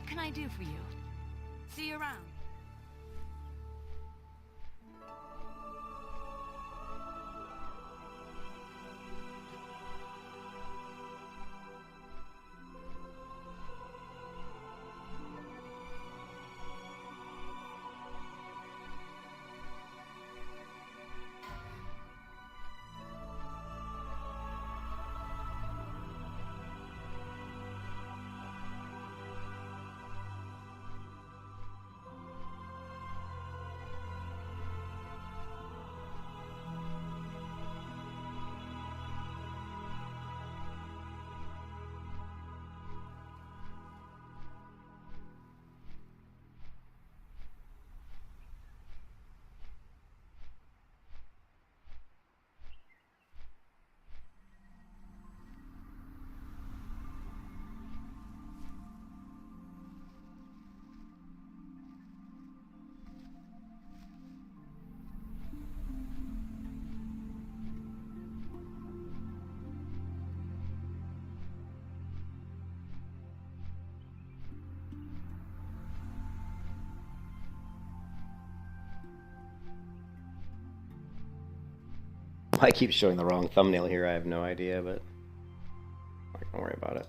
What can I do for you? See you around. I keep showing the wrong thumbnail here, I have no idea, but don't worry about it.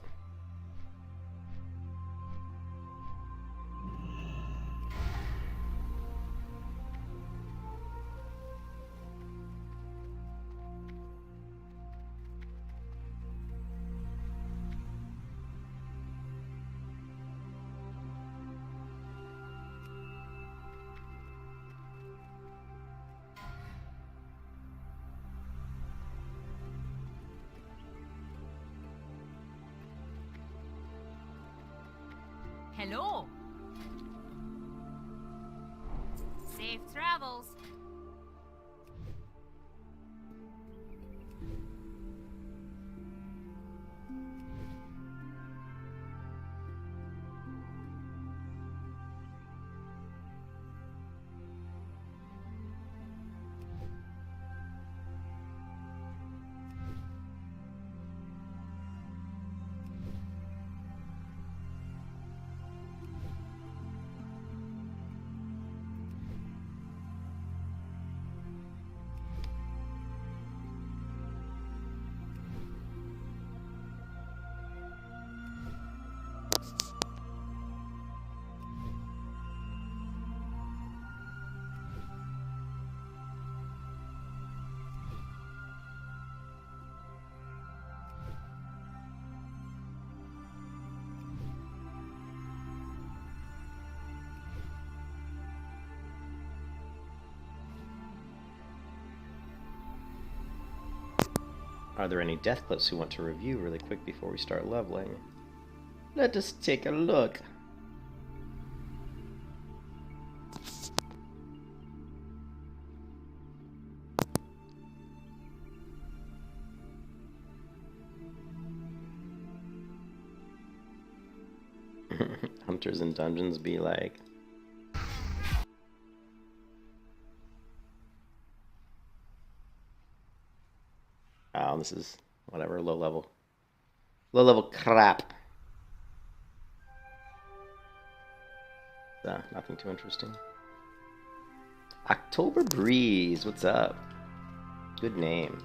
Hello. Safe travels. Are there any death clips we want to review really quick before we start leveling? Let us take a look. Hunters in dungeons be like... Oh, this is whatever, low level crap. Nothing too interesting. October Breeze, what's up? Good name.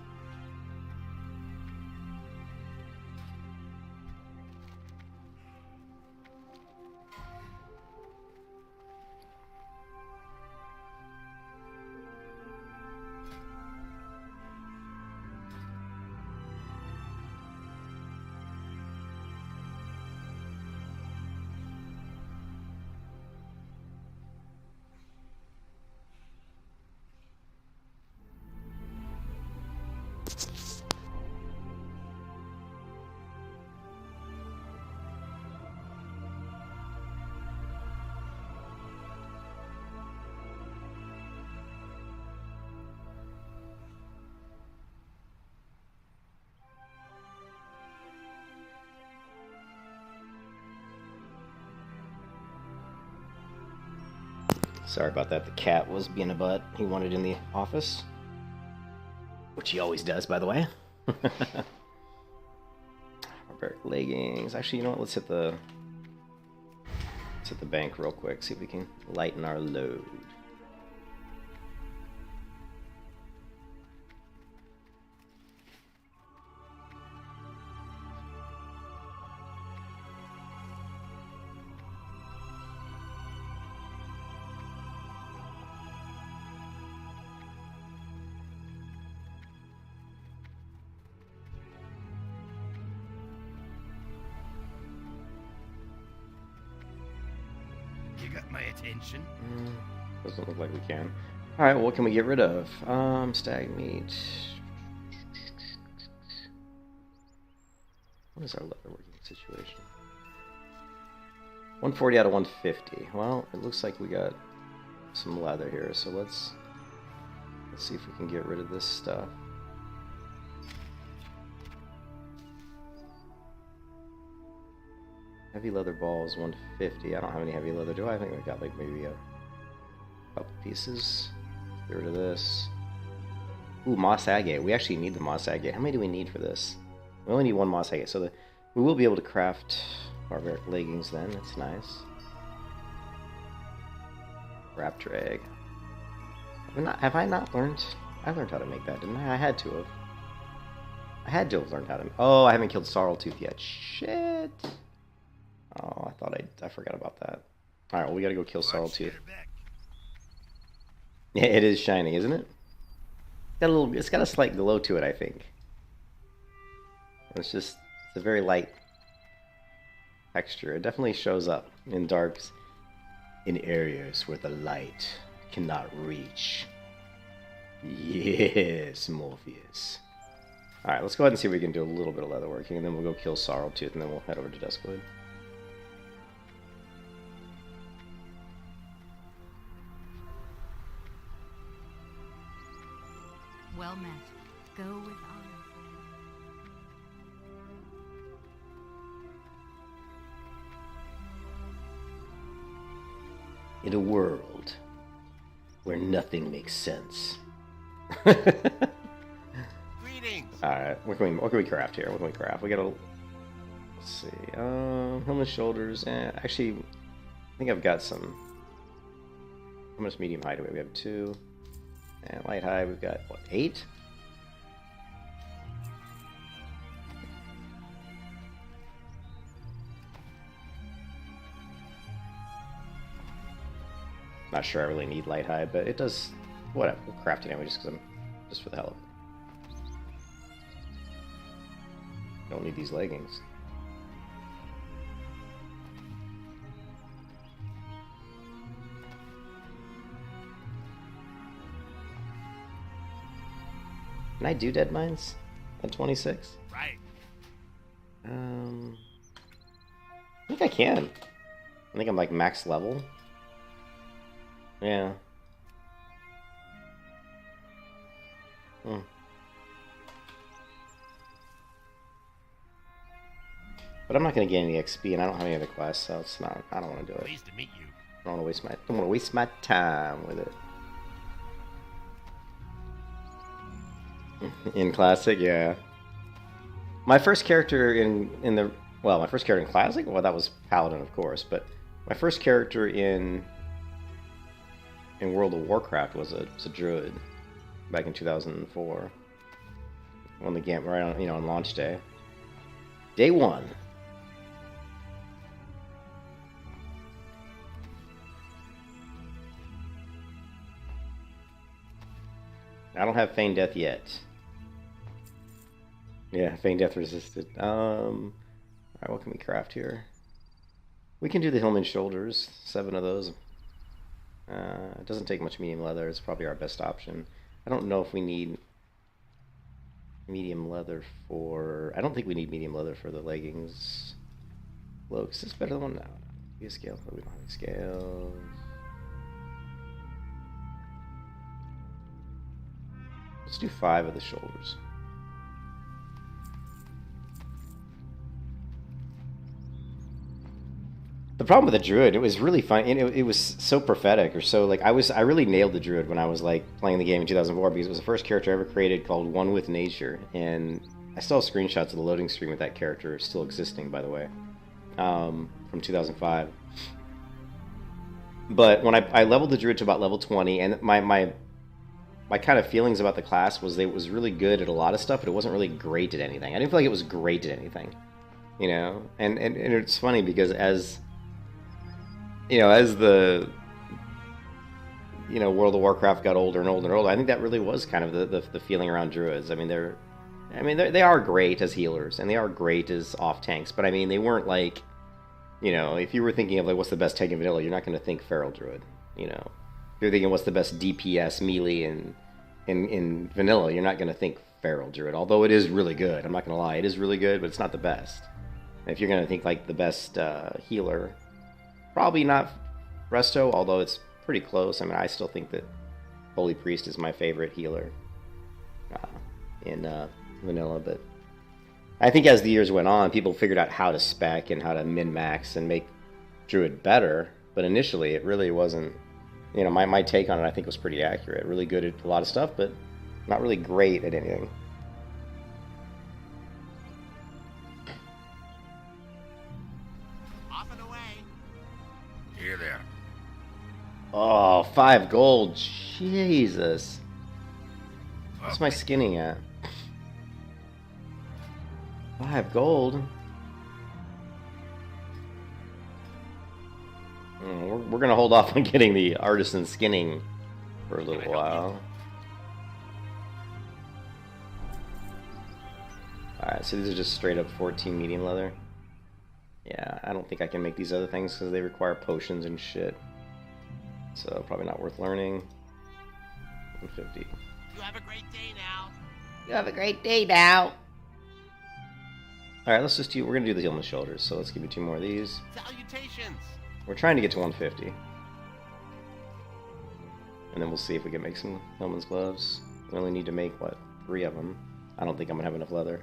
Sorry about that, the cat was being a butt. He wanted in the office. Which he always does, by the way. Barbaric leggings. Actually, you know what? Let's hit the to the bank real quick, see if we can lighten our load. You got my attention. Doesn't look like we can. Alright, well, what can we get rid of? Stag meat. What is our leatherworking situation? 140 out of 150. Well, it looks like we got some leather here, so let's see if we can get rid of this stuff. Heavy leather balls, 150. I don't have any heavy leather, do I? I think I got like maybe a couple pieces. Get rid of this. Ooh, moss agate. We actually need the moss agate. How many do we need for this? We only need one moss agate, so we will be able to craft barbaric leggings then. That's nice. Raptor egg. Have I not learned? I learned how to make that, didn't I? I had to have. I had to have learned how to. Oh, I haven't killed Sur'el tooth yet. Shit. Oh, I forgot about that. Alright, well, we gotta go kill Sur'el tooth. Yeah, it is shiny, isn't it? It's got a slight glow to it, I think. It's a very light texture. It definitely shows up in darks, in areas where the light cannot reach. Yes, Morpheus. Alright, let's go ahead and see if we can do a little bit of leatherworking, and then we'll go kill Sur'el tooth, and then we'll head over to Duskwood. Well met. Go with honor. In a world where nothing makes sense. Greetings. Alright, what can we craft here? What can we craft? We gotta... Let's see. Helmet shoulders. Actually, I think I've got some... How much medium high do we have? We have 2. And light high, we've got, what, 8? Not sure I really need light high, but it does... Whatever, we'll craft it anyway just for the hell of it. Don't need these leggings. Can I do dead mines at 26? Right. I think I can. I think I'm like max level. Yeah. But I'm not gonna get any XP, and I don't have any other quests, so it's not. I don't want to do it. Pleased to meet you. I don't want to waste my time with it. In Classic, yeah. My first character my first character in Classic, well, that was Paladin, of course, but my first character in World of Warcraft was a druid back in 2004. On the game, right on, on launch day. Day 1. I don't have Feign Death yet. Yeah, Feign Death resisted. Alright, what can we craft here? We can do the Hillman shoulders, 7 of those. It doesn't take much medium leather, it's probably our best option. I don't know if we need medium leather for... I don't think we need medium leather for the leggings. Look, is this better than one? No. Be a scale. Oh, we don't have any scales. Let's do 5 of the shoulders. The problem with the druid, it was really fun. It was so prophetic, or so like I really nailed the druid when I was like playing the game in 2004 because it was the first character I ever created called One with Nature, and I still have screenshots of the loading screen with that character still existing, by the way, from 2005. But when I leveled the druid to about level 20, and my kind of feelings about the class was that it was really good at a lot of stuff, but it wasn't really great at anything. I didn't feel like it was great at anything, you know. And it's funny because as the World of Warcraft got older and older and older, I think that really was kind of the feeling around druids. I mean, they are great as healers and they are great as off tanks, but I mean, they weren't like, if you were thinking of like what's the best tank in vanilla, you're not going to think feral druid. If you're thinking what's the best DPS melee in vanilla, you're not going to think feral druid. Although it is really good, I'm not going to lie, it is really good, but it's not the best. And if you're going to think like the best healer, probably not Resto, although it's pretty close. I mean, I still think that Holy Priest is my favorite healer in vanilla, but I think as the years went on, people figured out how to spec and how to min-max and make Druid better, but initially it really wasn't, my take on it I think was pretty accurate. Really good at a lot of stuff, but not really great at anything. Off and away. Here there. Oh, 5 gold. Jesus. What's my skinning at? 5 gold? We're going to hold off on getting the artisan skinning for a little while. Alright, so these are just straight up 14 medium leather. Yeah, I don't think I can make these other things because they require potions and shit. So probably not worth learning. 150. You have a great day now. You have a great day now. Alright, let's just do, we're going to do the heal on the shoulders, so let's give you 2 more of these. Salutations. We're trying to get to 150. And then we'll see if we can make some Hillman's gloves. We only need to make, what, 3 of them. I don't think I'm going to have enough leather.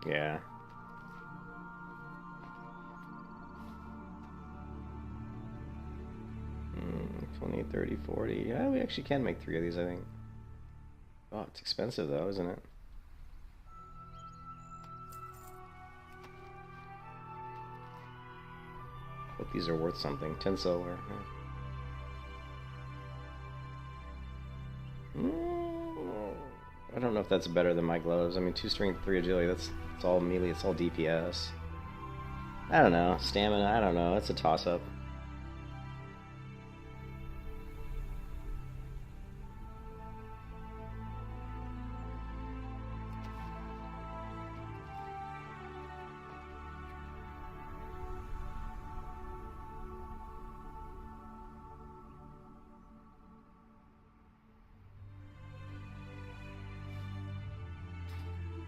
Yeah. Mm, 20, 30, 40. Yeah, we actually can make 3 of these, I think. Oh, it's expensive though, isn't it? But these are worth something. 10 silver. Yeah. I don't know if that's better than my gloves. I mean, 2 strength, 3 agility, that's all melee, it's all DPS. I don't know. Stamina, I don't know. It's a toss-up.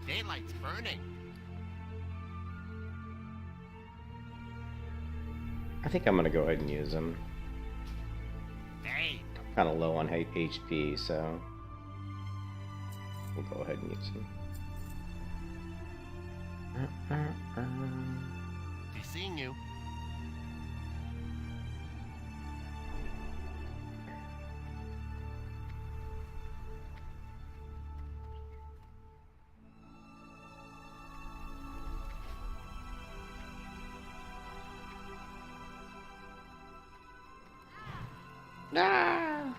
Daylight's burning. I think I'm gonna go ahead and use them. Hey. I'm kind of low on HP, so we'll go ahead and use them. Be seeing you. Ah!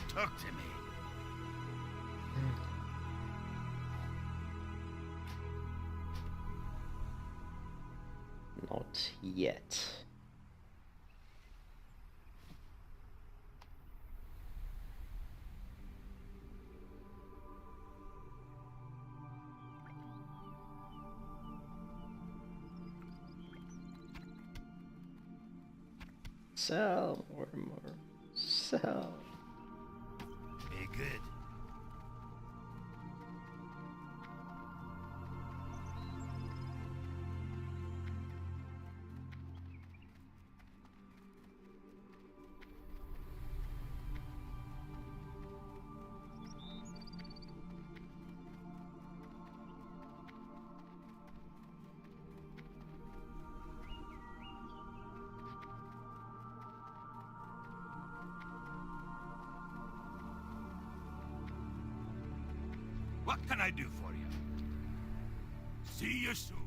Talk to me. Not yet. Sell more. Sell. Be good. What can I do for you? See you soon.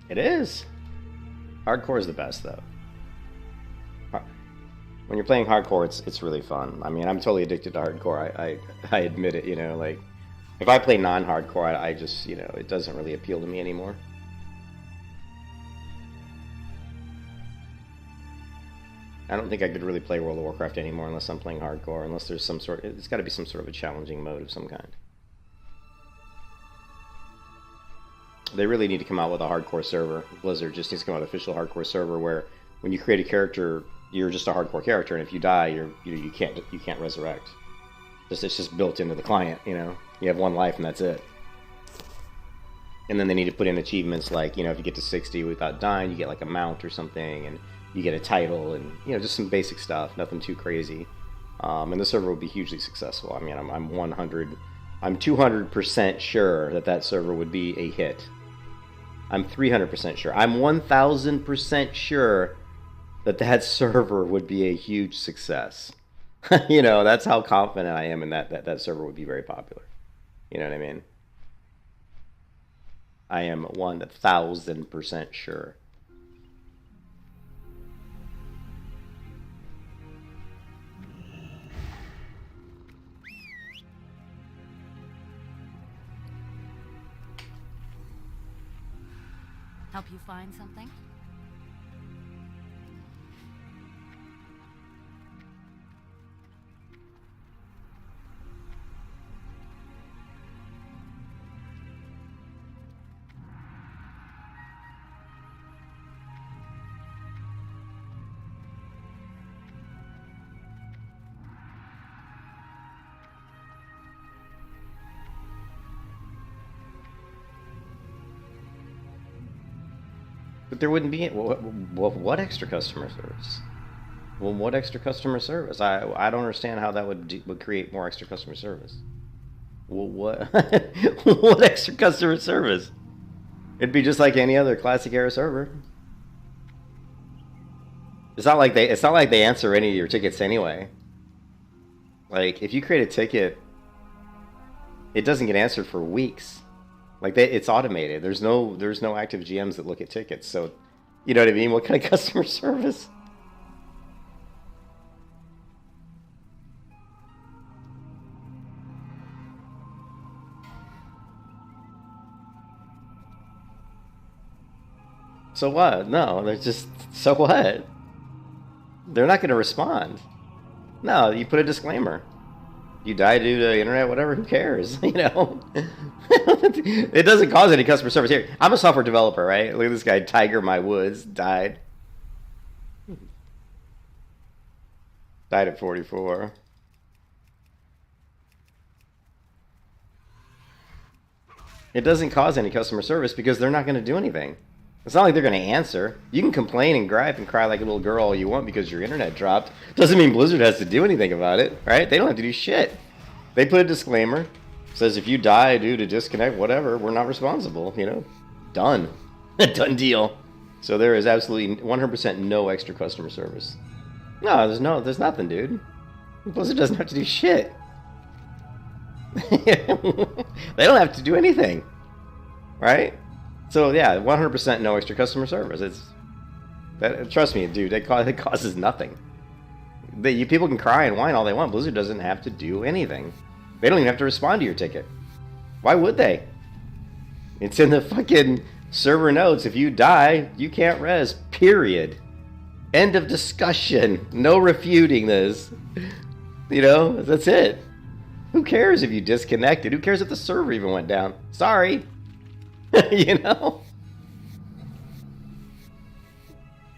It is. Hardcore is the best, though. When you're playing hardcore, it's really fun. I mean, I'm totally addicted to hardcore. I admit it. You know, like if I play non-hardcore, I just, you know, it doesn't really appeal to me anymore. I don't think I could really play World of Warcraft anymore unless I'm playing hardcore. Unless there's some sort. It's got to be some sort of a challenging mode of some kind. They really need to come out with a hardcore server. Blizzard just needs to come out with an official hardcore server where when you create a character, you're just a hardcore character, and if you die, you can't resurrect. It's just built into the client, you know. You have one life and that's it. And then they need to put in achievements like, you know, if you get to 60 without dying, you get like a mount or something, and you get a title, and you know, just some basic stuff, nothing too crazy. And the server would be hugely successful. I mean, I'm 200% sure that server would be a hit. I'm 300% sure. I'm 1,000% sure that server would be a huge success. You know, that's how confident I am in that server would be very popular. You know what I mean? I am 1,000% sure. Help you find something? But there wouldn't be what extra customer service? Well, what extra customer service? I don't understand how that would create more extra customer service. Well, what what extra customer service? It'd be just like any other classic era server. It's not like they answer any of your tickets anyway. Like if you create a ticket, it doesn't get answered for weeks. Like it's automated. There's no active GMs that look at tickets. So, you know what I mean? What kind of customer service? So what? No, they're just so what? They're not going to respond. No, you put a disclaimer. You die due to internet, whatever, who cares? You know? It doesn't cause any customer service here. I'm a software developer, right? Look at this guy, Tiger My Woods, died. Died at 44. It doesn't cause any customer service because they're not going to do anything. It's not like they're going to answer. You can complain and gripe and cry like a little girl all you want because your internet dropped. Doesn't mean Blizzard has to do anything about it, right? They don't have to do shit. They put a disclaimer. Says if you die due to disconnect, whatever, we're not responsible, you know? Done. Done deal. So there is absolutely 100% no extra customer service. No, there's nothing, dude. Blizzard doesn't have to do shit. They don't have to do anything, right? So yeah, 100% no extra customer service. Trust me, dude. It causes nothing. People can cry and whine all they want. Blizzard doesn't have to do anything. They don't even have to respond to your ticket. Why would they? It's in the fucking server notes. If you die, you can't res. Period. End of discussion. No refuting this. You know, that's it. Who cares if you disconnected? Who cares if the server even went down? Sorry. You know?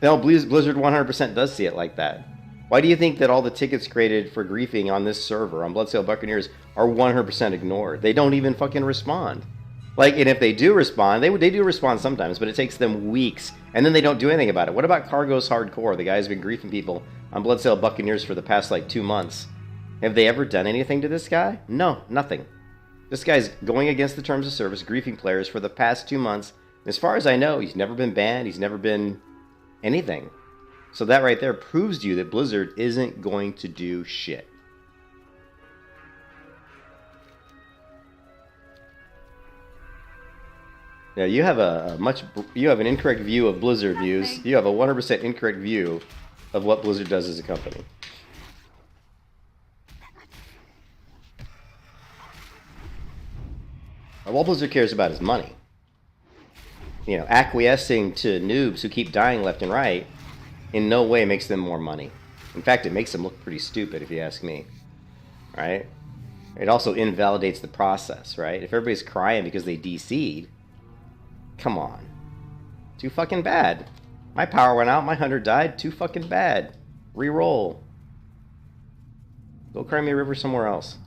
No, Blizzard 100% does see it like that. Why do you think that all the tickets created for griefing on this server, on Bloodsail Buccaneers, are 100% ignored? They don't even fucking respond. Like, and if they do respond, they do respond sometimes, but it takes them weeks, and then they don't do anything about it. What about Cargos Hardcore? The guy who's been griefing people on Bloodsail Buccaneers for the past, like, 2 months. Have they ever done anything to this guy? No, nothing. This guy's going against the terms of service, griefing players for the past 2 months. As far as I know, he's never been banned. He's never been anything. So that right there proves to you that Blizzard isn't going to do shit. Yeah, you have an incorrect view of Blizzard views. You have a 100% incorrect view of what Blizzard does as a company. All Blizzard cares about is money. You know, acquiescing to noobs who keep dying left and right in no way makes them more money. In fact, it makes them look pretty stupid, if you ask me. Right? It also invalidates the process, right? If everybody's crying because they DC'd, come on. Too fucking bad. My power went out, my hunter died, too fucking bad. Reroll. Go cry me a river somewhere else.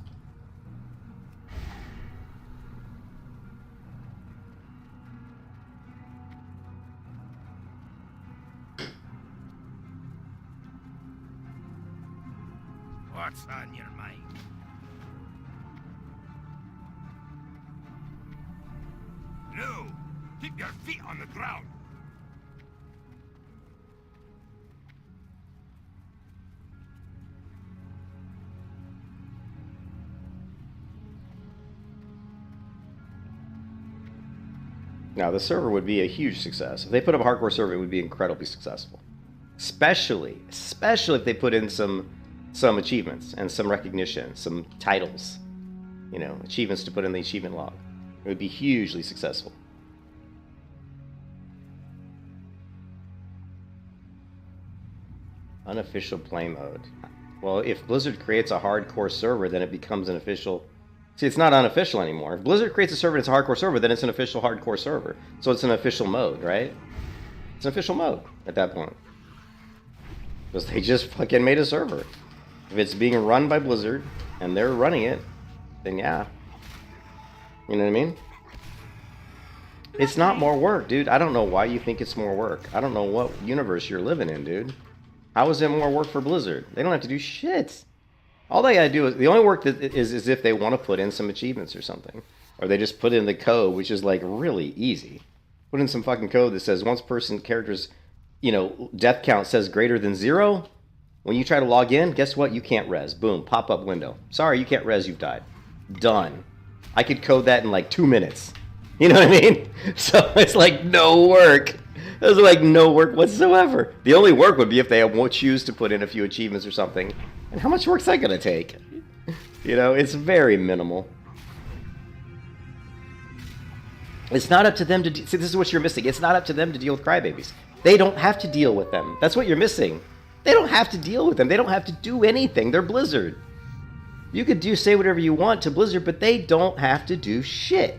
What's on your mind? No! Keep your feet on the ground! Now, the server would be a huge success. If they put up a hardcore server, it would be incredibly successful. Especially if they put in some achievements and some recognition, some titles, you know, achievements to put in the achievement log. It would be hugely successful. Unofficial play mode. Well, if Blizzard creates a hardcore server, then it becomes an official... See, it's not unofficial anymore. If Blizzard creates a server and it's a hardcore server, then it's an official hardcore server. So it's an official mode, right? It's an official mode at that point. Because they just fucking made a server. If it's being run by Blizzard, and they're running it, then yeah. You know what I mean? It's not more work, dude. I don't know why you think it's more work. I don't know what universe you're living in, dude. How is it more work for Blizzard? They don't have to do shit. All they gotta do is... The only work that is if they want to put in some achievements or something. Or they just put in the code, which is like really easy. Put in some fucking code that says once person characters, you know, death count says greater than 0... When you try to log in, guess what? You can't res. Boom, pop-up window. Sorry, you can't res, you've died. Done. I could code that in like 2 minutes. You know what I mean? So it's like no work. There's like no work whatsoever. The only work would be if they choose to put in a few achievements or something. And how much work's that going to take? You know, it's very minimal. It's not up to them to... See, this is what you're missing. It's not up to them to deal with crybabies. They don't have to deal with them. That's what you're missing. They don't have to deal with them. They don't have to do anything. They're Blizzard. You could say whatever you want to Blizzard, but they don't have to do shit.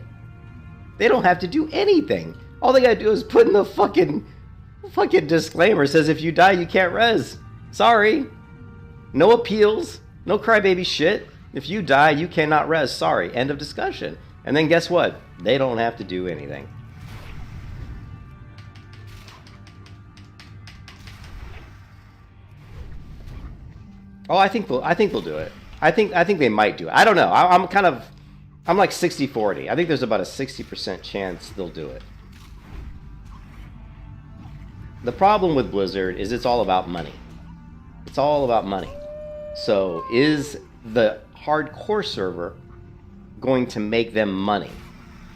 They don't have to do anything. All they gotta do is put in the fucking disclaimer. Says if you die, you can't res. Sorry. No appeals, no crybaby shit. If you die, you cannot res. Sorry, end of discussion. And then guess what? They don't have to do anything. Oh, I think they'll do it. I think they might do it. I don't know. I'm like 60-40. I think there's about a 60% chance they'll do it. The problem with Blizzard is it's all about money. It's all about money. So is the hardcore server going to make them money?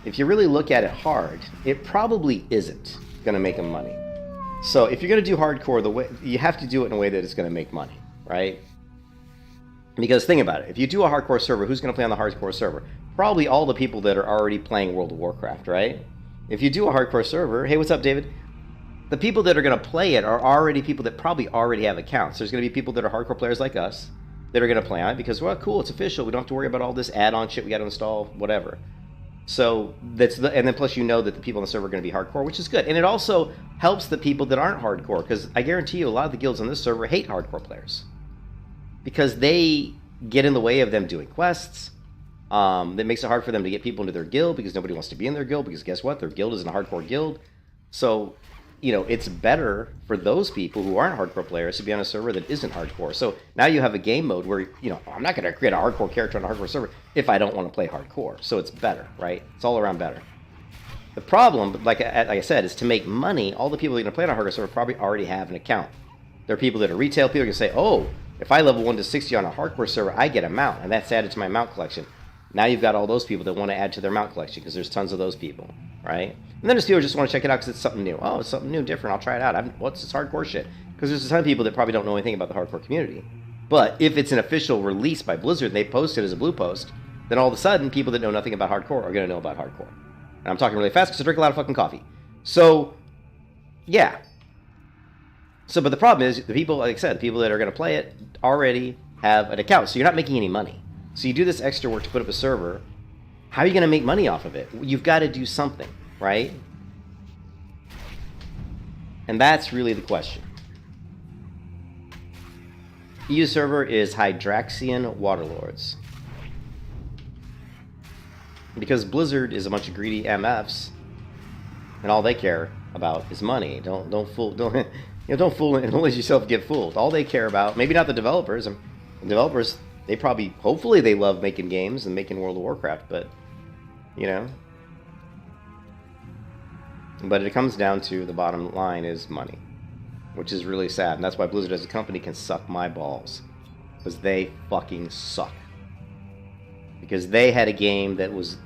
If you really look at it hard, it probably isn't going to make them money. So if you're going to do hardcore, the way you have to do it in a way that it's going to make money, right? Because think about it. If you do a hardcore server, who's going to play on the hardcore server? Probably all the people that are already playing World of Warcraft, right? If you do a hardcore server, hey, what's up, David? The people that are going to play it are already people that probably already have accounts. There's going to be people that are hardcore players like us that are going to play on it because, well, cool, it's official. We don't have to worry about all this add-on shit we got to install, whatever. So and then plus you know that the people on the server are going to be hardcore, which is good. And it also helps the people that aren't hardcore because I guarantee you a lot of the guilds on this server hate hardcore players because they get in the way of them doing quests. That makes it hard for them to get people into their guild because nobody wants to be in their guild because guess what? Their guild isn't a hardcore guild. So, you know, it's better for those people who aren't hardcore players to be on a server that isn't hardcore. So now you have a game mode where, you know, I'm not going to create a hardcore character on a hardcore server if I don't want to play hardcore. So it's better, right? It's all around better. The problem, like I said, is to make money, all the people that are going to play on a hardcore server probably already have an account. There are people that are retail people who can say, oh, if I level 1 to 60 on a hardcore server, I get a mount, and that's added to my mount collection. Now you've got all those people that want to add to their mount collection because there's tons of those people, right? And then there's people who just want to check it out because it's something new. Oh, it's something new, different. I'll try it out. What's this hardcore shit? Because there's a ton of people that probably don't know anything about the hardcore community. But if it's an official release by Blizzard and they post it as a blue post, then all of a sudden people that know nothing about hardcore are going to know about hardcore. And I'm talking really fast because I drink a lot of fucking coffee. So, yeah. So, but the problem is the people, like I said, the people that are going to play it already have an account. So you're not making any money. So you do this extra work to put up a server. How are you going to make money off of it? You've got to do something, right? And that's really the question. EU server is Hydraxian Waterlords. Because Blizzard is a bunch of greedy MFs, and all they care about is money. Don't let yourself get fooled. All they care about, maybe not the developers. The developers, they probably, hopefully they love making games and making World of Warcraft, but, you know. But it comes down to the bottom line is money, which is really sad. And that's why Blizzard as a company can suck my balls. Because they fucking suck. Because they had a game that was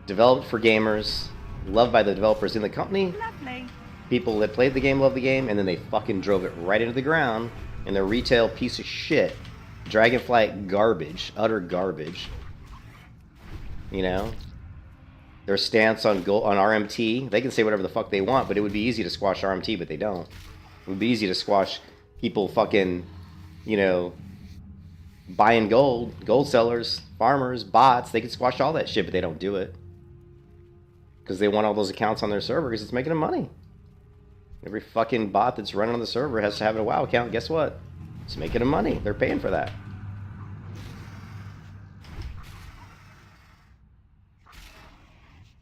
developed for gamers, loved by the developers in the company. Lovely. People that played the game loved the game, and then they fucking drove it right into the ground in their retail piece of shit. Dragonflight garbage, utter garbage. You know, their stance on RMT, they can say whatever the fuck they want, but it would be easy to squash RMT, but they don't. It would be easy to squash people fucking, you know, buying gold sellers, farmers, bots. They can squash all that shit, but they don't do it because they want all those accounts on their server because it's making them money. Every fucking bot that's running on the server has to have a WoW account. Guess what? It's making them money. They're paying for that.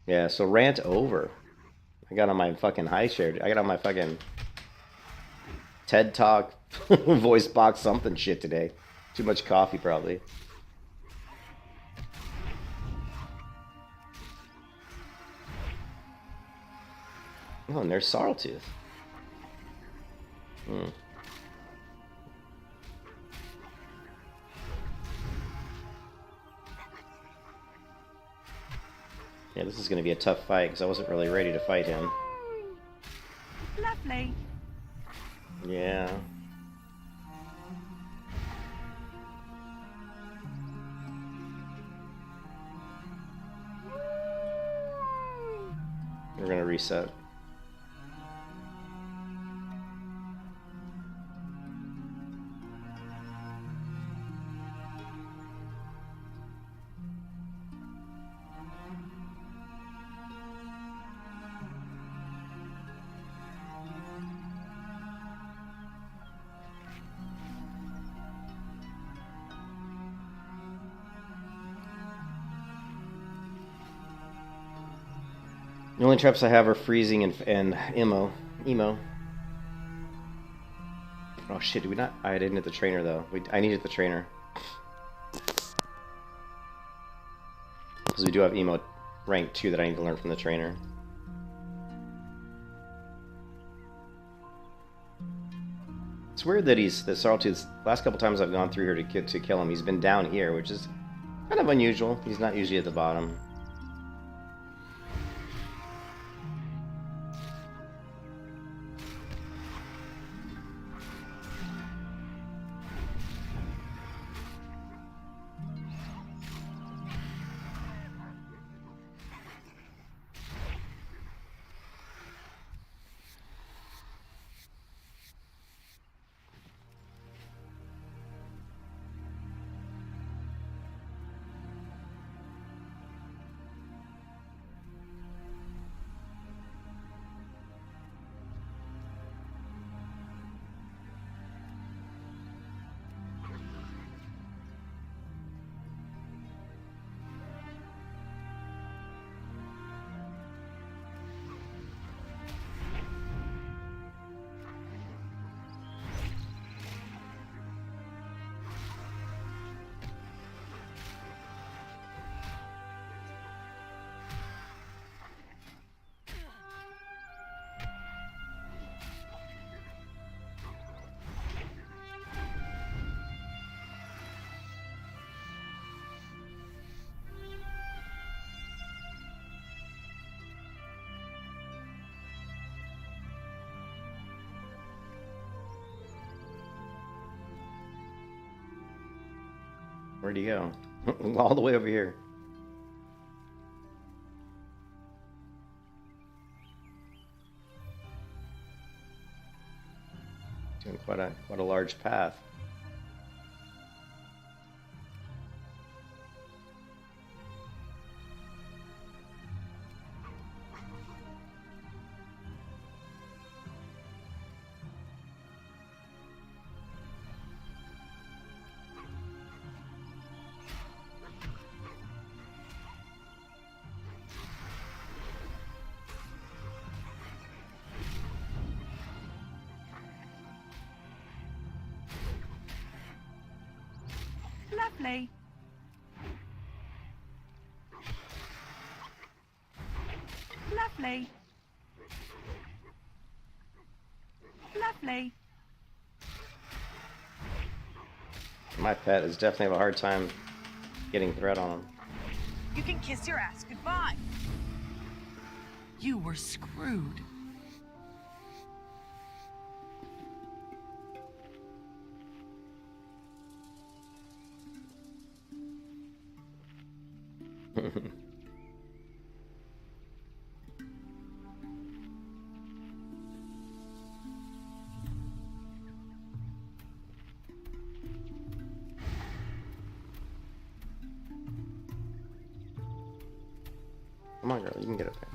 Yeah, so rant over. I got on my fucking I got on my fucking TED Talk voice box something shit today. Too much coffee probably. Oh, and there's Sarletooth. Yeah, this is going to be a tough fight because I wasn't really ready to fight him. Lovely. Yeah. We're going to reset. The only traps I have are freezing and emo. Oh shit, did we not? I didn't hit the trainer though. I needed the trainer. Because we do have emo rank 2 that I need to learn from the trainer. It's weird that the Sarltooth's last couple times I've gone through here to kill him, he's been down here, which is kind of unusual. He's not usually at the bottom. Where'd he go? All the way over here. Doing quite a large path. Lovely. Lovely. Lovely. My pet is definitely have a hard time getting threat on him. You can kiss your ass goodbye. You were screwed. Come on, girl, you can get up there.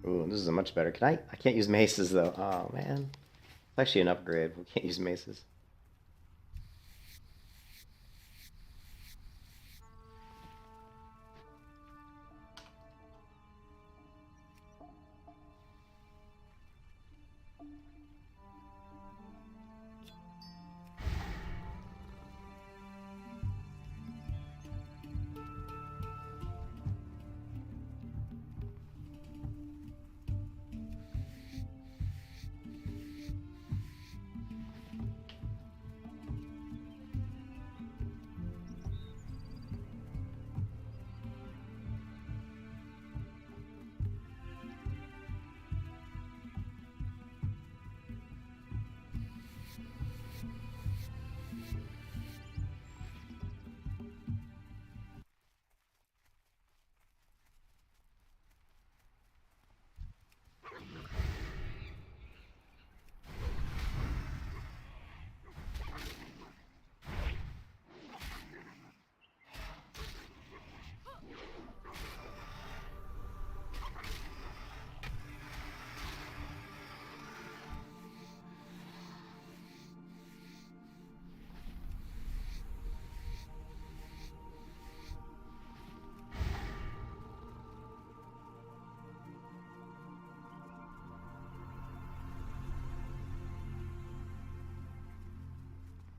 Ooh, this is a much better. Can I can't use maces though. Oh man. It's actually an upgrade. We can't use maces.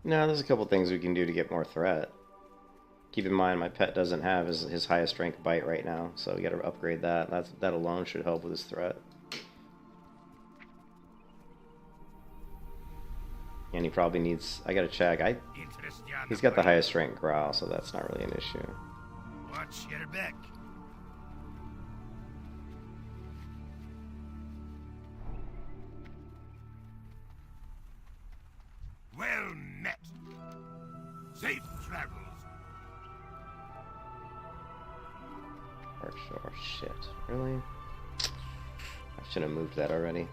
No, there's a couple things we can do to get more threat. Keep in mind, my pet doesn't have his highest rank bite right now, so we got to upgrade that. That alone should help with his threat. And he probably needs. I gotta check. He's got the highest rank growl, so that's not really an issue. Watch your back. Well met. Safe travels. Oh shit! Really? I should have moved that already.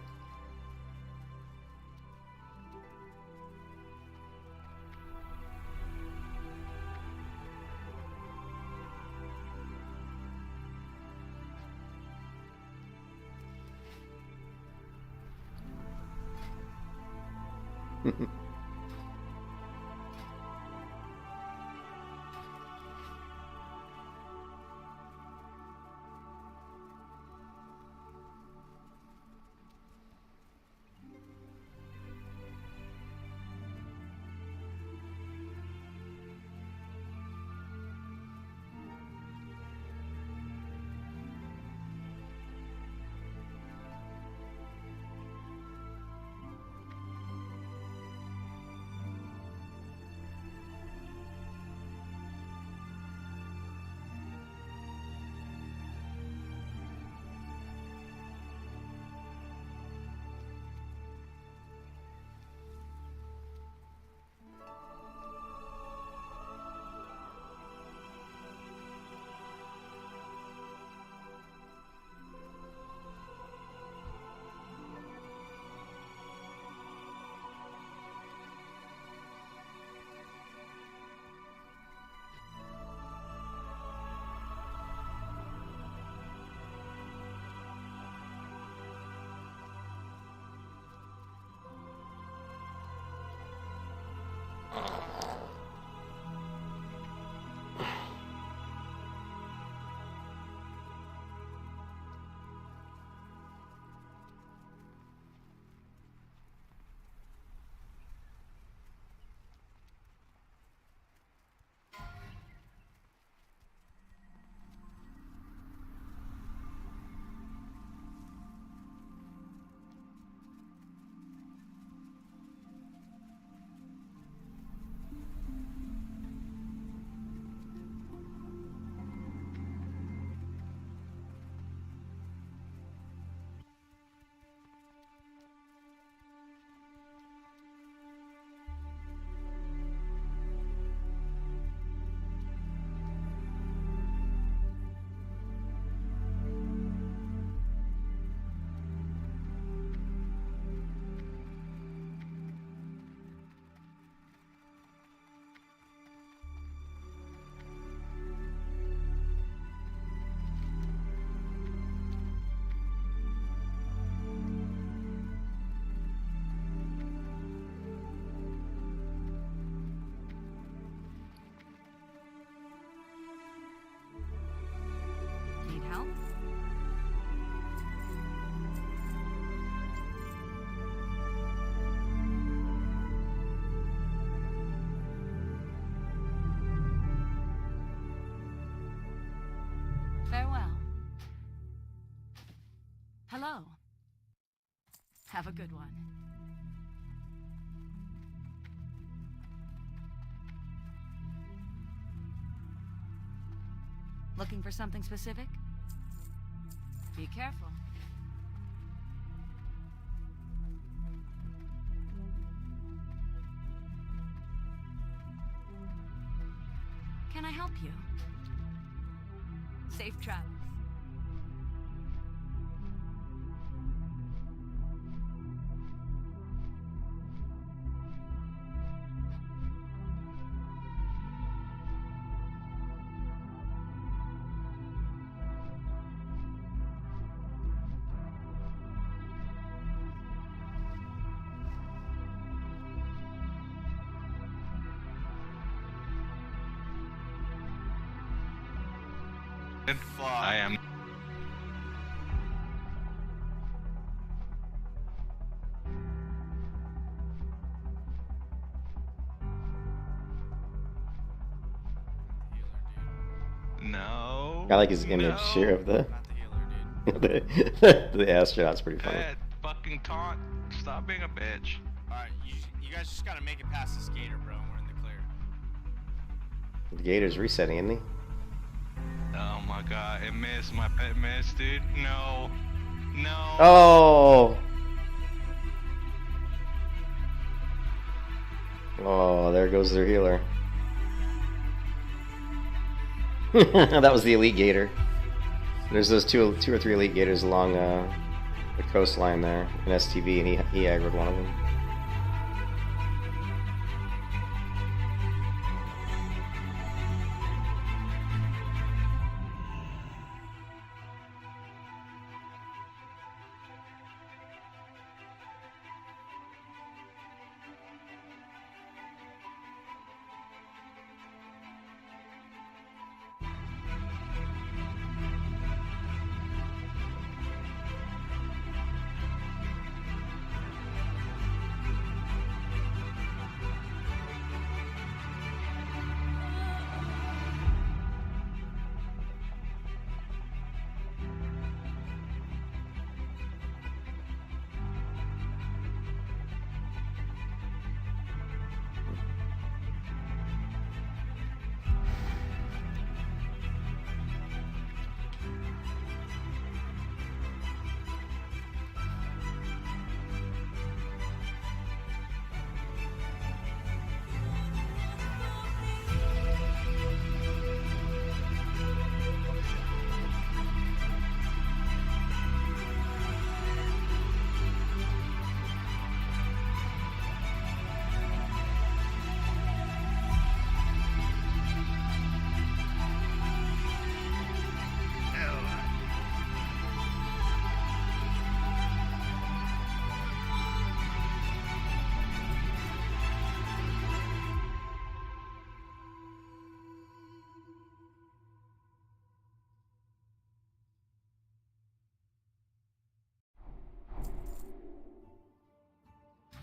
Hello. Have a good one. Looking for something specific? Be careful. Can I help you? Safe travels. I am. No. I like his image no. here of the Not the healer, dude. the astronaut's pretty funny. That fucking taunt. Stop being a bitch. Alright, you guys just gotta make it past this gator, bro, and we're in the clear. The Gator's resetting, isn't he? Oh my god, it missed. My pet missed, dude. No. No. Oh! Oh, there goes their healer. That was the elite gator. There's those two or three elite gators along the coastline there in STV, and he aggroed one of them.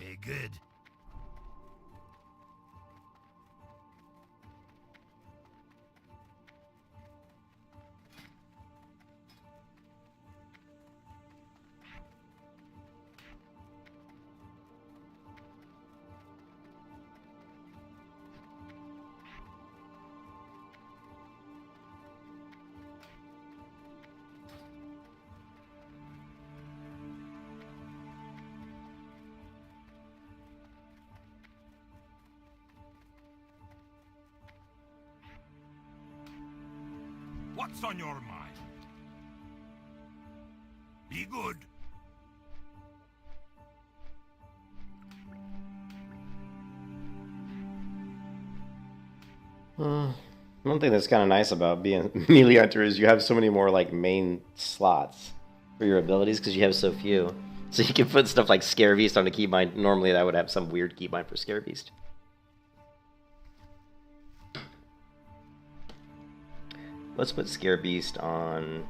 Be good. What's on your mind? Be good. One thing that's kind of nice about being melee hunter is you have so many more like main slots for your abilities because you have so few. So you can put stuff like Scare Beast on the keybind. Normally that would have some weird keybind for Scare Beast. Let's put Scare Beast on...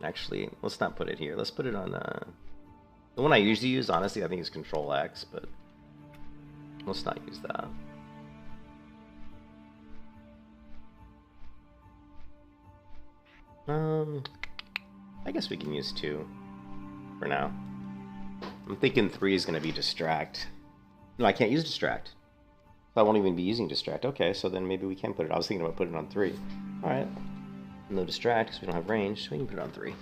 Actually, let's not put it here. Let's put it on... The one I usually use, honestly, I think is Control X, but... Let's not use that. I guess we can use 2. for now. I'm thinking 3 is going to be distract. No, I can't use distract. So I won't even be using distract. Okay, so then maybe we can put it. I was thinking about putting it on 3. Alright. No distract because we don't have range, so we can put it on 3.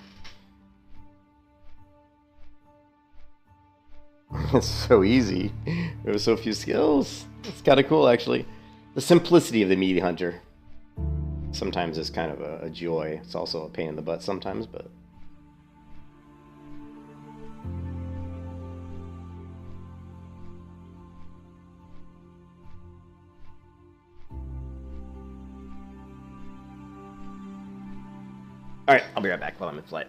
It's so easy. There were so few skills. It's kind of cool, actually. The simplicity of the meat hunter. Sometimes it's kind of a joy. It's also a pain in the butt sometimes, but... Alright, I'll be right back while I'm in flight.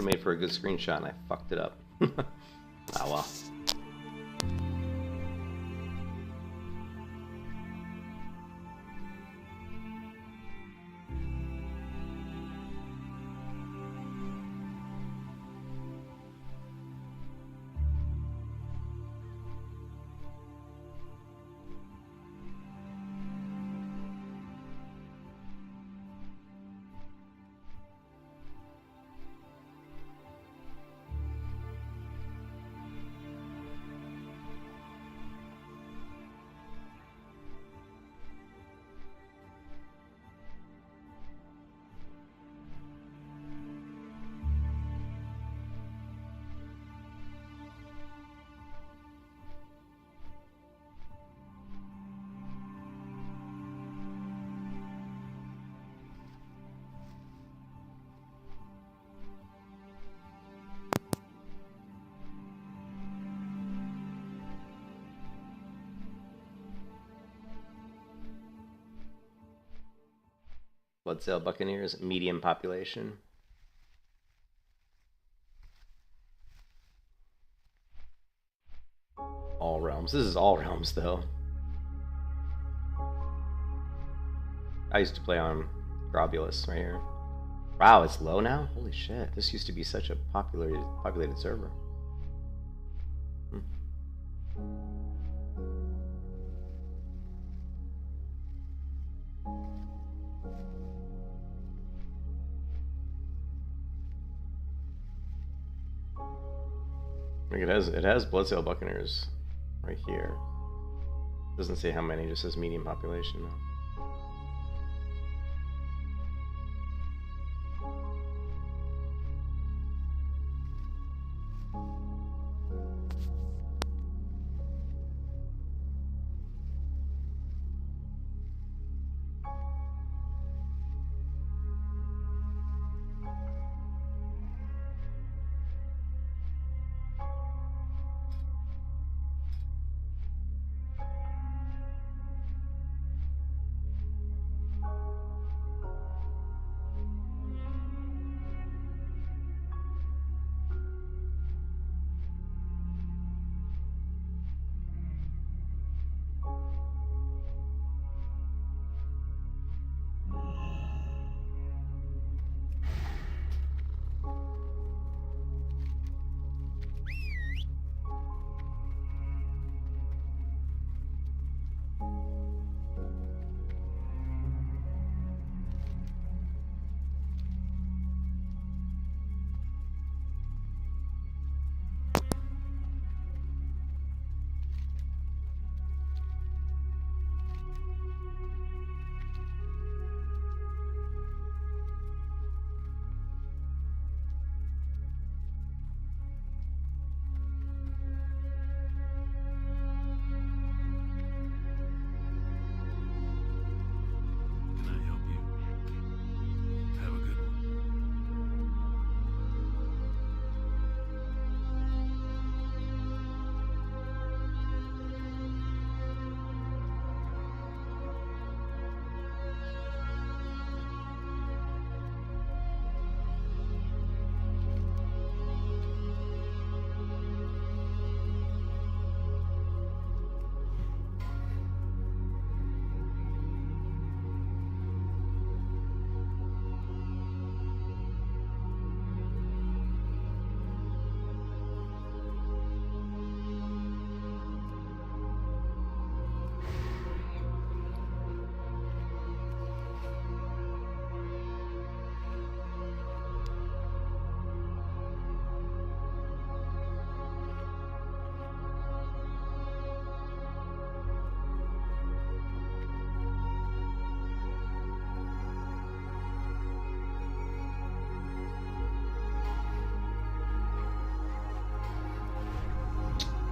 Made for a good screenshot and I fucked it up. Oh well. Bloodsail Buccaneers, medium population. All realms. This is all realms, though. I used to play on Grobulus right here. Wow, it's low now? Holy shit. This used to be such a populated server. Like it has Bloodsail Buccaneers right here. Doesn't say how many, just says medium population though.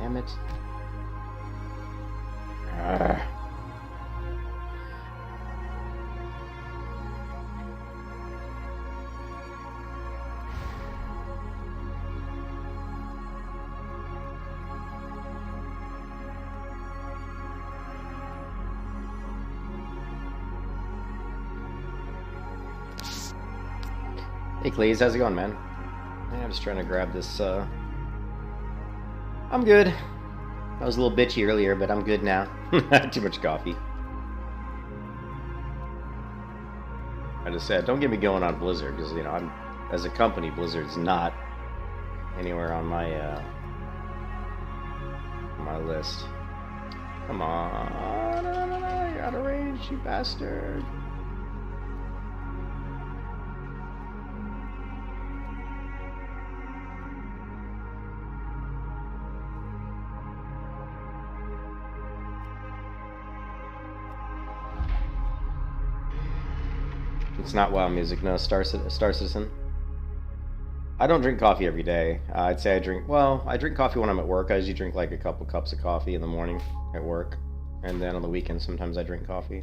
Damn it. Arrgh. Hey Cleese, how's it going, man? Yeah, I'm just trying to grab this, I'm good. I was a little bitchy earlier, but I'm good now. Too much coffee. I just said, don't get me going on Blizzard, because, you know, I'm, as a company, Blizzard's not anywhere on my list. Come on. You're out of range, you bastard. It's not WoW music, no. Star Citizen. I don't drink coffee every day. I'd say I drink coffee when I'm at work. I usually drink like a couple cups of coffee in the morning at work. And then on the weekend, sometimes I drink coffee.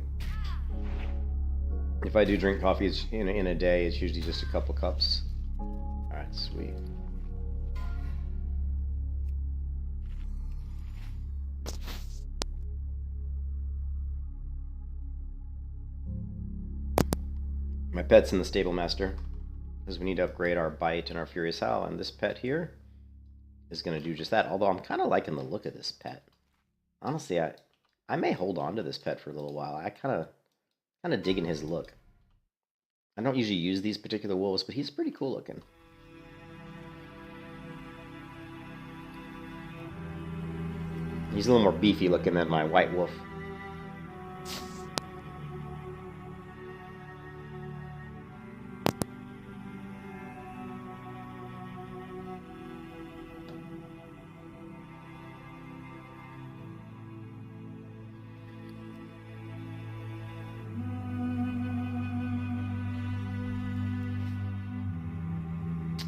If I do drink coffee in a day, it's usually just a couple cups. Alright, sweet. My pet's in the stable, master, because we need to upgrade our bite and our furious howl, and this pet here is going to do just that. Although I'm kind of liking the look of this pet. Honestly, I may hold on to this pet for a little while. I kind of digging his look. I don't usually use these particular wolves, but he's pretty cool looking. He's a little more beefy looking than my white wolf.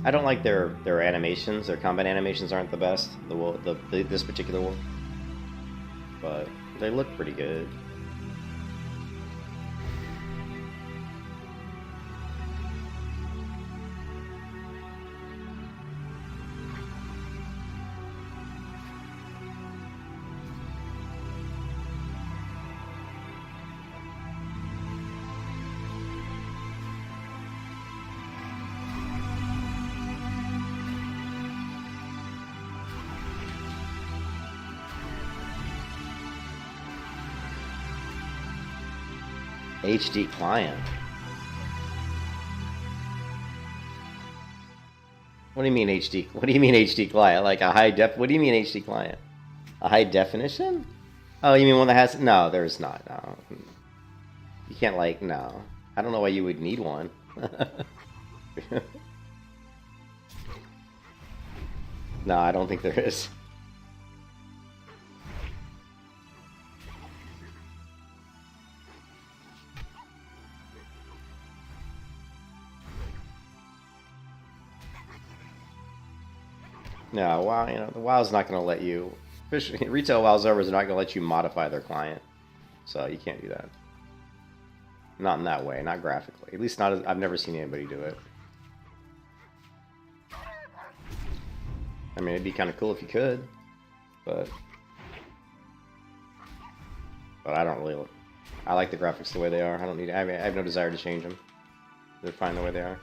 I don't like their animations. Their combat animations aren't the best. This particular wolf, but they look pretty good. HD client. What do you mean HD? What do you mean HD client? Like a high def? What do you mean HD client? A high definition? Oh, you mean one that has? No, there's not. No, you can't like. No, I don't know why you would need one. No, I don't think there is. No, WoW, you know, the WoW's not going to let you... Retail WoW servers are not going to let you modify their client. So you can't do that. Not in that way, not graphically. At least not as... I've never seen anybody do it. I mean, it'd be kind of cool if you could. But I don't really... I like the graphics the way they are. I don't need... I mean, I have no desire to change them. They're fine the way they are.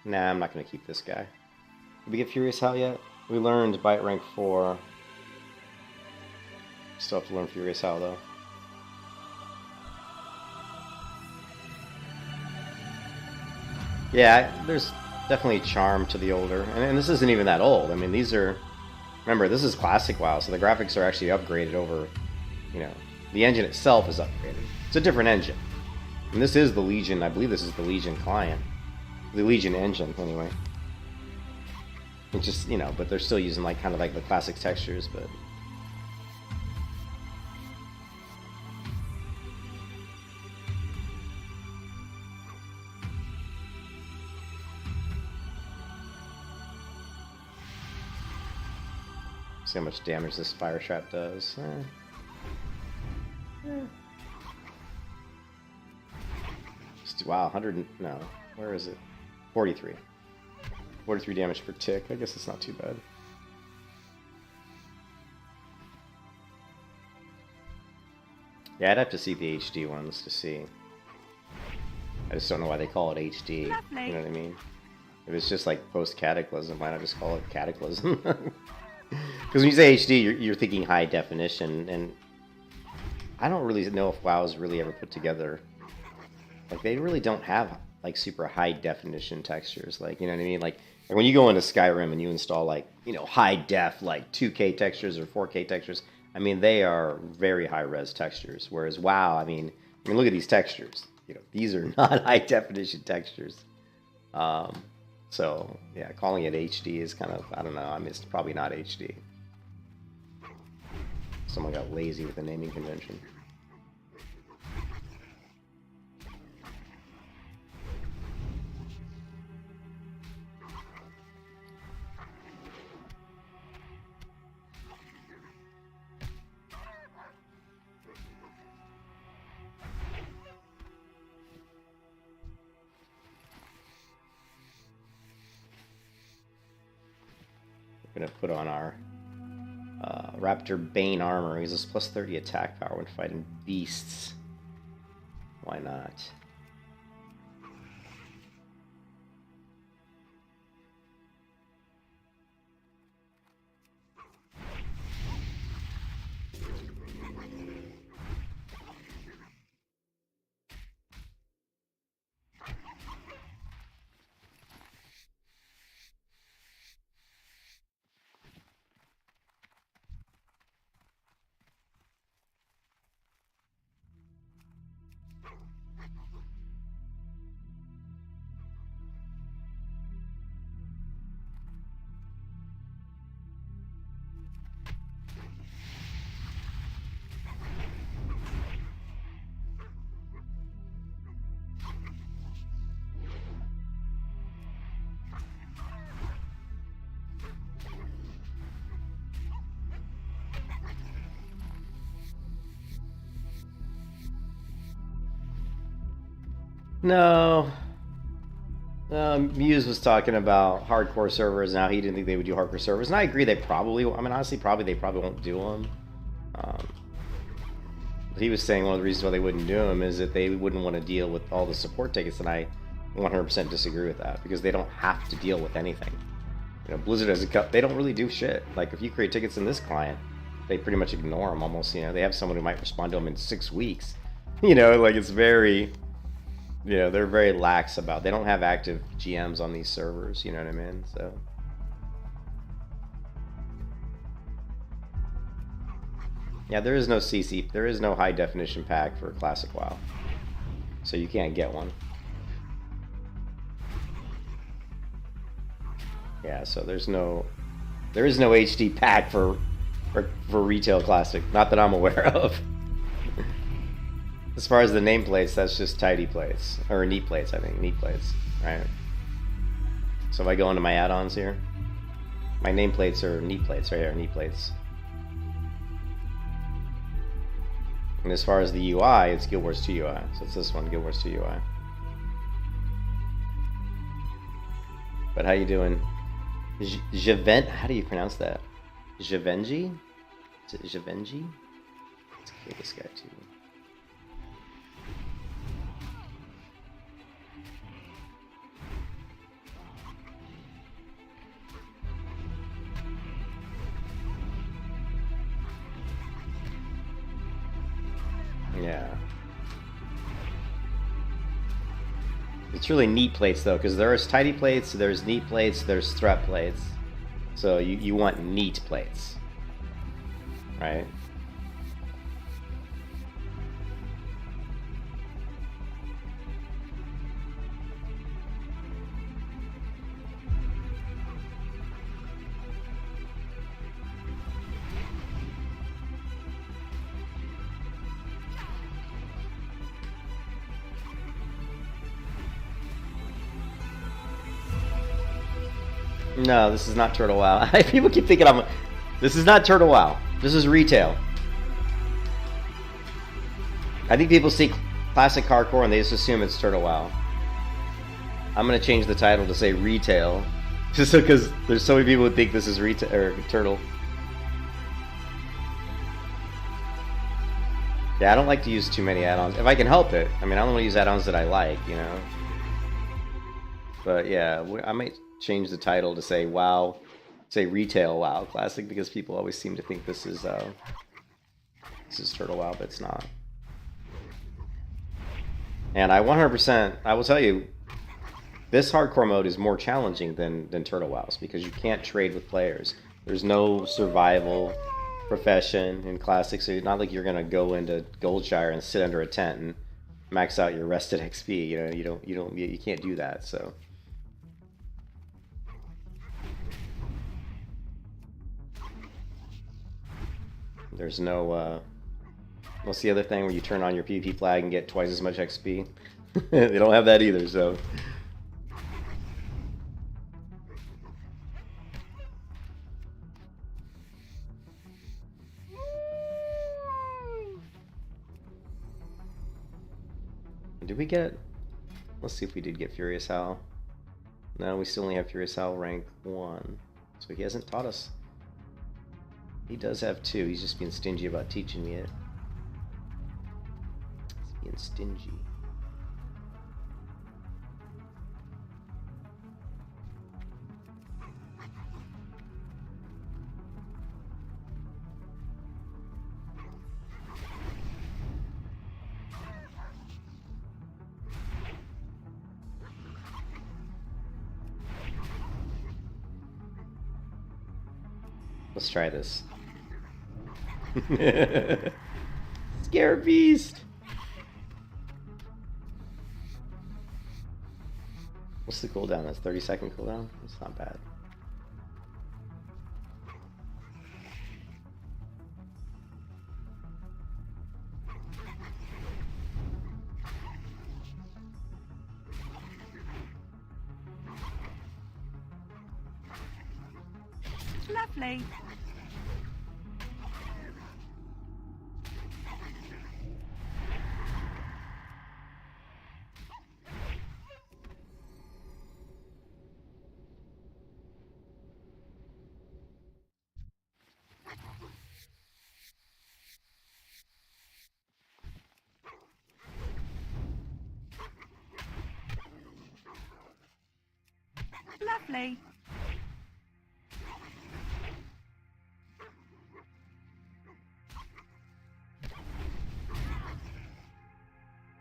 Nah, I'm not going to keep this guy. Did we get Furious Howl yet? We learned Bite rank 4. Still have to learn Furious Howl, though. Yeah, there's definitely charm to the older. And this isn't even that old. I mean, these are... Remember, this is classic WoW, so the graphics are actually upgraded over... You know, the engine itself is upgraded. It's a different engine. And this is the Legion. I believe this is the Legion client. The Legion engine, anyway. It's just, you know, but they're still using like kind of like the classic textures, but see how much damage this fire trap does. Wow, 100, no, where is it? 43. 43 damage per tick. I guess it's not too bad. Yeah, I'd have to see the HD ones to see. I just don't know why they call it HD. Lovely. You know what I mean? If it's just like post-Cataclysm, why not just call it Cataclysm? Because when you say HD, you're thinking high definition, and I don't really know if WoW's really ever put together. Like, they really don't have like super high definition textures. Like, you know what I mean? Like when you go into Skyrim and you install like, you know, high def like 2K textures or 4K textures, I mean, they are very high res textures. Whereas WoW, I mean look at these textures. You know, these are not high definition textures. So yeah, calling it HD is kind of, I don't know. I mean, it's probably not HD. Someone got lazy with the naming convention. Gonna put on our Raptor Bane armor. He gives us plus 30 attack power when fighting beasts. Why not? No. Muse was talking about hardcore servers and how he didn't think they would do hardcore servers, and I agree. They probably, I mean, honestly, they probably won't do them. He was saying one of the reasons why they wouldn't do them is that they wouldn't want to deal with all the support tickets, and I 100% disagree with that, because they don't have to deal with anything. You know, Blizzard has a cut. They don't really do shit. Like, if you create tickets in this client, they pretty much ignore them almost. You know, they have someone who might respond to them in 6 weeks. You know, like, it's very, you know, they're very lax about. They don't have active GMs on these servers. You know what I mean? So. Yeah, there is no CC. There is no high definition pack for Classic WoW, so you can't get one. Yeah, so there is no HD pack for retail Classic, not that I'm aware of. As far as the nameplates, that's just tidy plates, or neat plates, I think, neat plates, right? So if I go into my add-ons here, my nameplates are neat plates right here, neat plates. And as far as the UI, it's Guild Wars 2 UI, so it's this one, Guild Wars 2 UI. But how you doing? Javent, how do you pronounce that? Javenji? Is it Javenji? Let's kill this guy too. Yeah. It's really neat plates though, because there's tidy plates, there's neat plates, there's threat plates. So you want neat plates, right? No, this is not Turtle WoW. People keep thinking I'm... This is not Turtle WoW. This is retail. I think people see classic hardcore and they just assume it's Turtle WoW. I'm gonna change the title to say retail. Just because there's so many people who think this is retail or Turtle. Yeah, I don't like to use too many add-ons. If I can help it. I mean, I don't want to use add-ons that I like, you know. But yeah, I might change the title to say WoW, say retail WoW Classic, because people always seem to think this is Turtle WoW, but it's not. And I 100%, I will tell you, this hardcore mode is more challenging than Turtle WoW's because you can't trade with players. There's no survival profession in Classic, so it's not like you're gonna go into Goldshire and sit under a tent and max out your rested XP. You know, you can't do that. So. There's no, what's the other thing where you turn on your PvP flag and get twice as much XP? They don't have that either, so. Did we get, let's see if we did get Furious Hal. No, we still only have Furious Hal rank 1. So he hasn't taught us. He does have 2, he's just being stingy about teaching me it. He's being stingy. Let's try this. Scare beast. What's the cooldown? That's 30-second cooldown? It's not bad. Lovely. Lovely.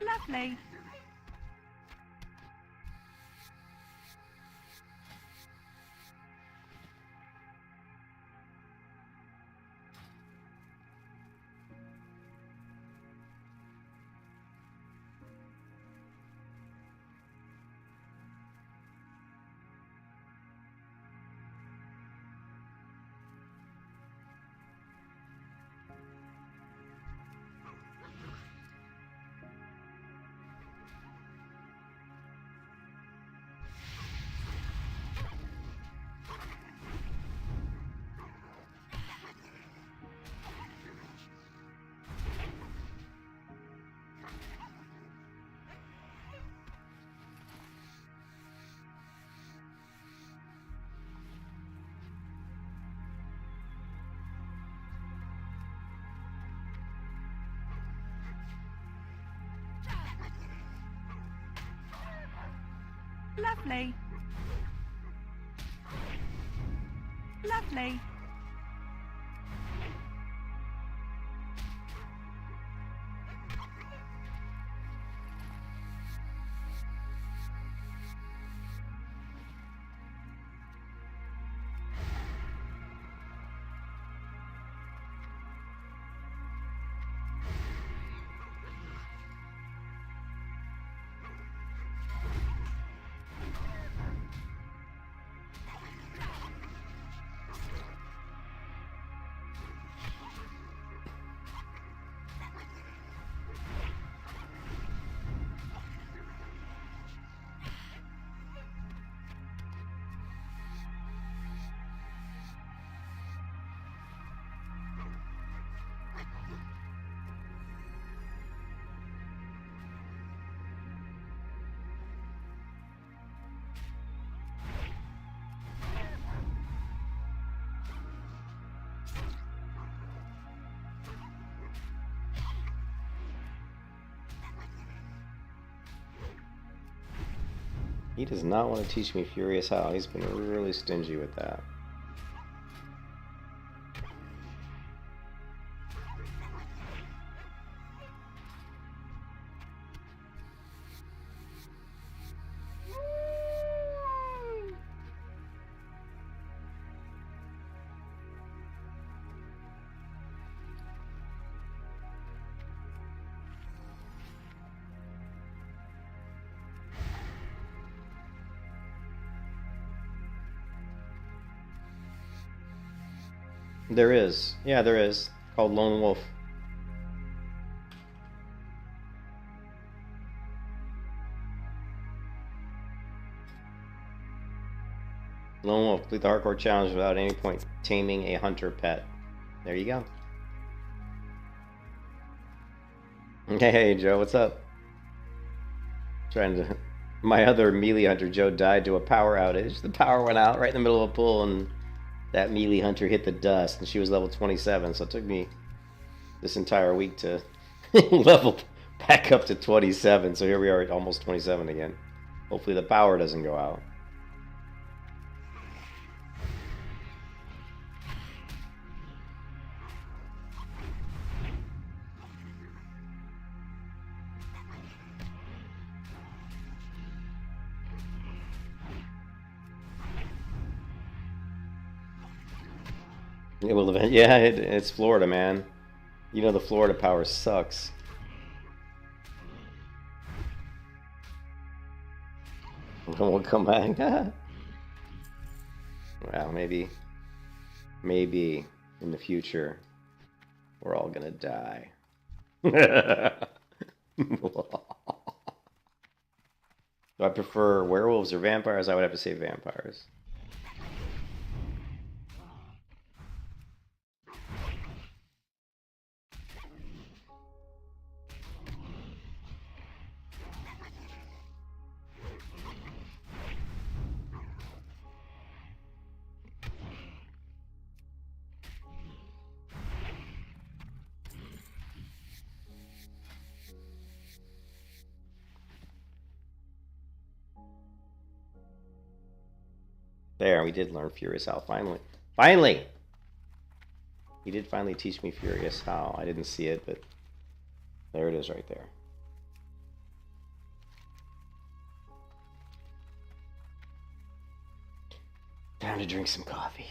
Lovely. Lovely. Lovely. He does not want to teach me Furious How. He's been really stingy with that. There is. Yeah, there is. Called Lone Wolf. Lone Wolf, complete the hardcore challenge without any point taming a hunter pet. There you go. Hey, Joe, what's up? Trying to... My other melee hunter, Joe, died to a power outage. The power went out right in the middle of a pool, and that melee hunter hit the dust, and she was level 27, so it took me this entire week to level back up to 27, so here we are at almost 27 again. Hopefully the power doesn't go out. It will event. Yeah, it's Florida, man. You know the Florida power sucks. We'll come back. Well, maybe in the future we're all gonna die. Do I prefer werewolves or vampires? I would have to say vampires. There, we did learn Furious How, finally. Finally! He did finally teach me Furious How. I didn't see it, but there it is right there. Time to drink some coffee.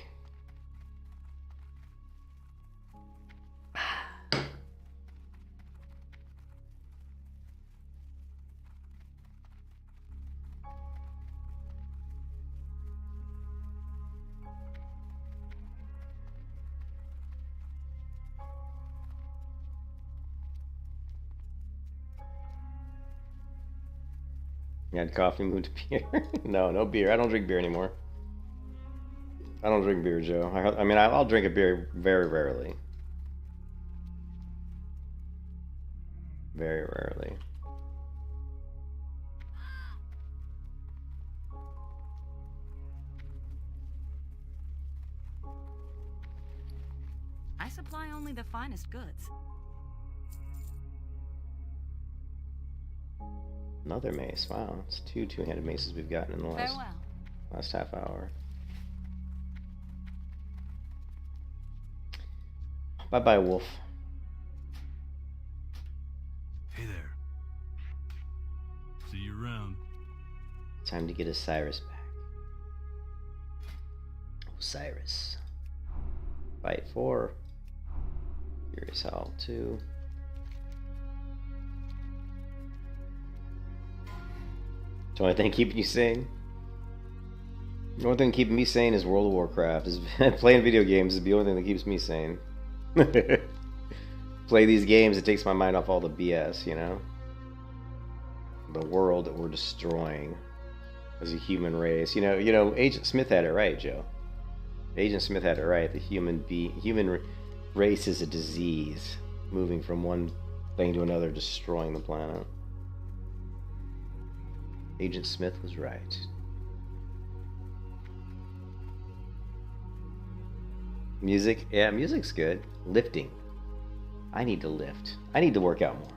You had coffee, moved to beer. No beer. I don't drink beer anymore. I don't drink beer, Joe. I mean, I'll drink a beer very rarely. Very rarely. I supply only the finest goods. Another mace. Wow, it's two-handed maces we've gotten in the last half hour. Bye-bye, Wolf. Hey there. See you around. Time to get Osiris back. Osiris. Fight 4. Furious How 2. The only thing keeping you sane? The only thing keeping me sane is World of Warcraft. Is playing video games is the only thing that keeps me sane. Play these games, it takes my mind off all the BS, you know? The world that we're destroying as a human race. You know, Agent Smith had it right, Joe. Agent Smith had it right. The human race is a disease, moving from one thing to another, destroying the planet. Agent Smith was right. Music? Yeah, music's good. Lifting. I need to lift. I need to work out more.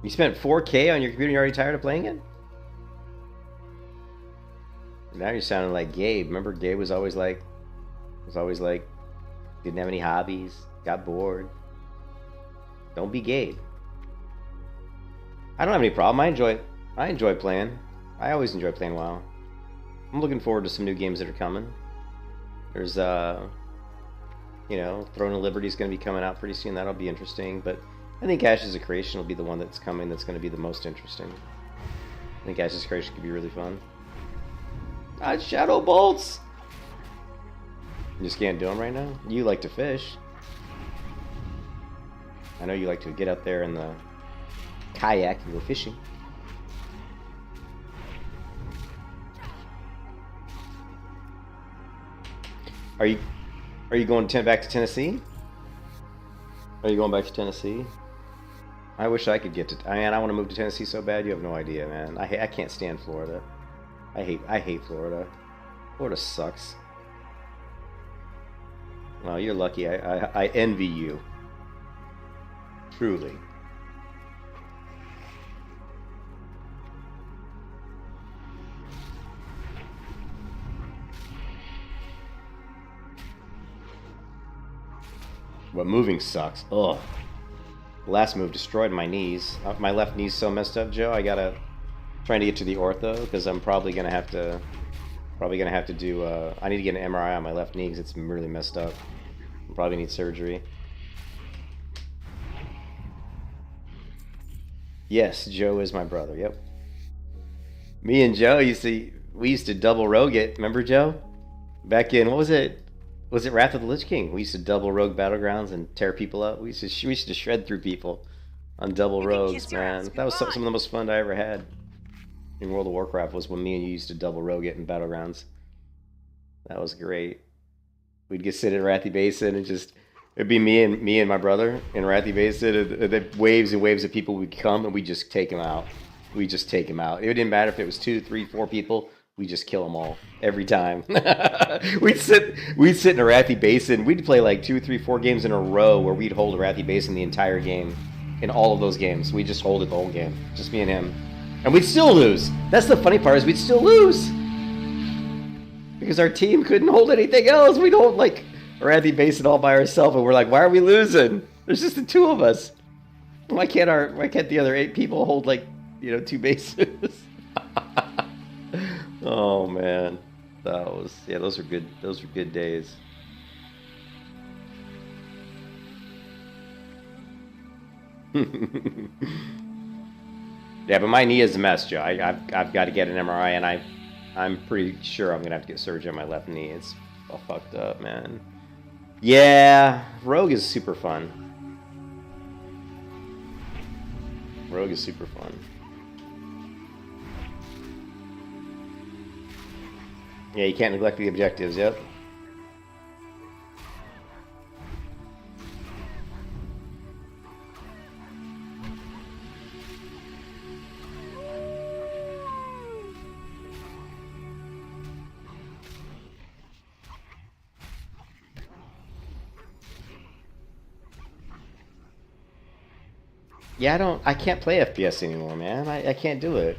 You spent $4K on your computer and you're already tired of playing it? Now you're sounding like Gabe. Remember Gabe was always like, didn't have any hobbies, got bored. Don't be Gabe. I don't have any problem. I enjoy playing. I always enjoy playing WoW. I'm looking forward to some new games that are coming. There's you know, Throne of Liberty is going to be coming out pretty soon. That'll be interesting. But I think Ashes of Creation will be the one that's coming that's going to be the most interesting. I think Ashes of Creation could be really fun. Ah, Shadow Bolts! You just can't do them right now? You like to fish. I know you like to get out there in the kayak and go fishing. Are you going back to Tennessee? Are you going back to Tennessee? I wish I could get to. Man, I want to move to Tennessee so bad. You have no idea, man. I can't stand Florida. I hate Florida. Florida sucks. Well, you're lucky. I envy you. Truly. But moving sucks. Ugh. The last move destroyed my knees. My left knee's so messed up, Joe. I gotta trying to get to the ortho because I'm probably gonna have to do. I need to get an MRI on my left knee because it's really messed up. I'll probably need surgery. Yes, Joe is my brother. Yep. Me and Joe we used to double rogue it. Remember, Joe? Back in, what was it? Was it Wrath of the Lich King? We used to double rogue battlegrounds and tear people up. We used to shred through people on double rogues, man. That was some of the most fun I ever had in World of Warcraft. Was when me and you used to double rogue it in battlegrounds. That was great. We'd get sit at Wrathy Basin and just it'd be me and my brother in Wrathy Basin. And the waves and waves of people would come and we just take them out. We just take them out. It didn't matter if it was 2, 3, 4 people. We just kill them all every time. we'd sit in a Wrathy Basin. We'd play like 2, 3, 4 games in a row where we'd hold a Wrathy Basin the entire game. In all of those games, we just hold it the whole game, just me and him, and we'd still lose. That's the funny part is we'd still lose because our team couldn't hold anything else. We'd hold like a Wrathy Basin all by ourselves, and we're like, why are we losing? There's just the 2 of us. Why can't the other 8 people hold like 2 bases? Oh man, those are good. Those were good days. Yeah, but my knee is a mess, Joe. I've got to get an MRI, and I'm pretty sure I'm gonna have to get surgery on my left knee. It's all fucked up, man. Yeah, Rogue is super fun. Rogue is super fun. Yeah, you can't neglect the objectives, yep. Yeah, I can't play FPS anymore, man. I can't do it.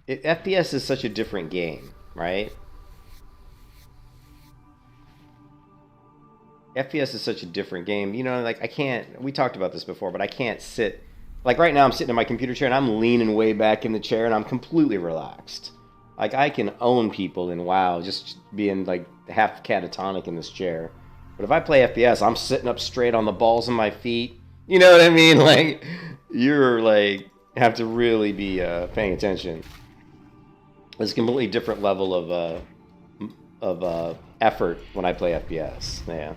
FPS is such a different game, right? FPS is such a different game. Like I can't, we talked about this before, but I can't sit, like right now I'm sitting in my computer chair and I'm leaning way back in the chair and I'm completely relaxed. Like I can own people in WoW just being like half catatonic in this chair. But if I play FPS, I'm sitting up straight on the balls of my feet. You know what I mean? Like, you're like, have to really be paying attention. It's a completely different level of effort when I play FPS. Yeah.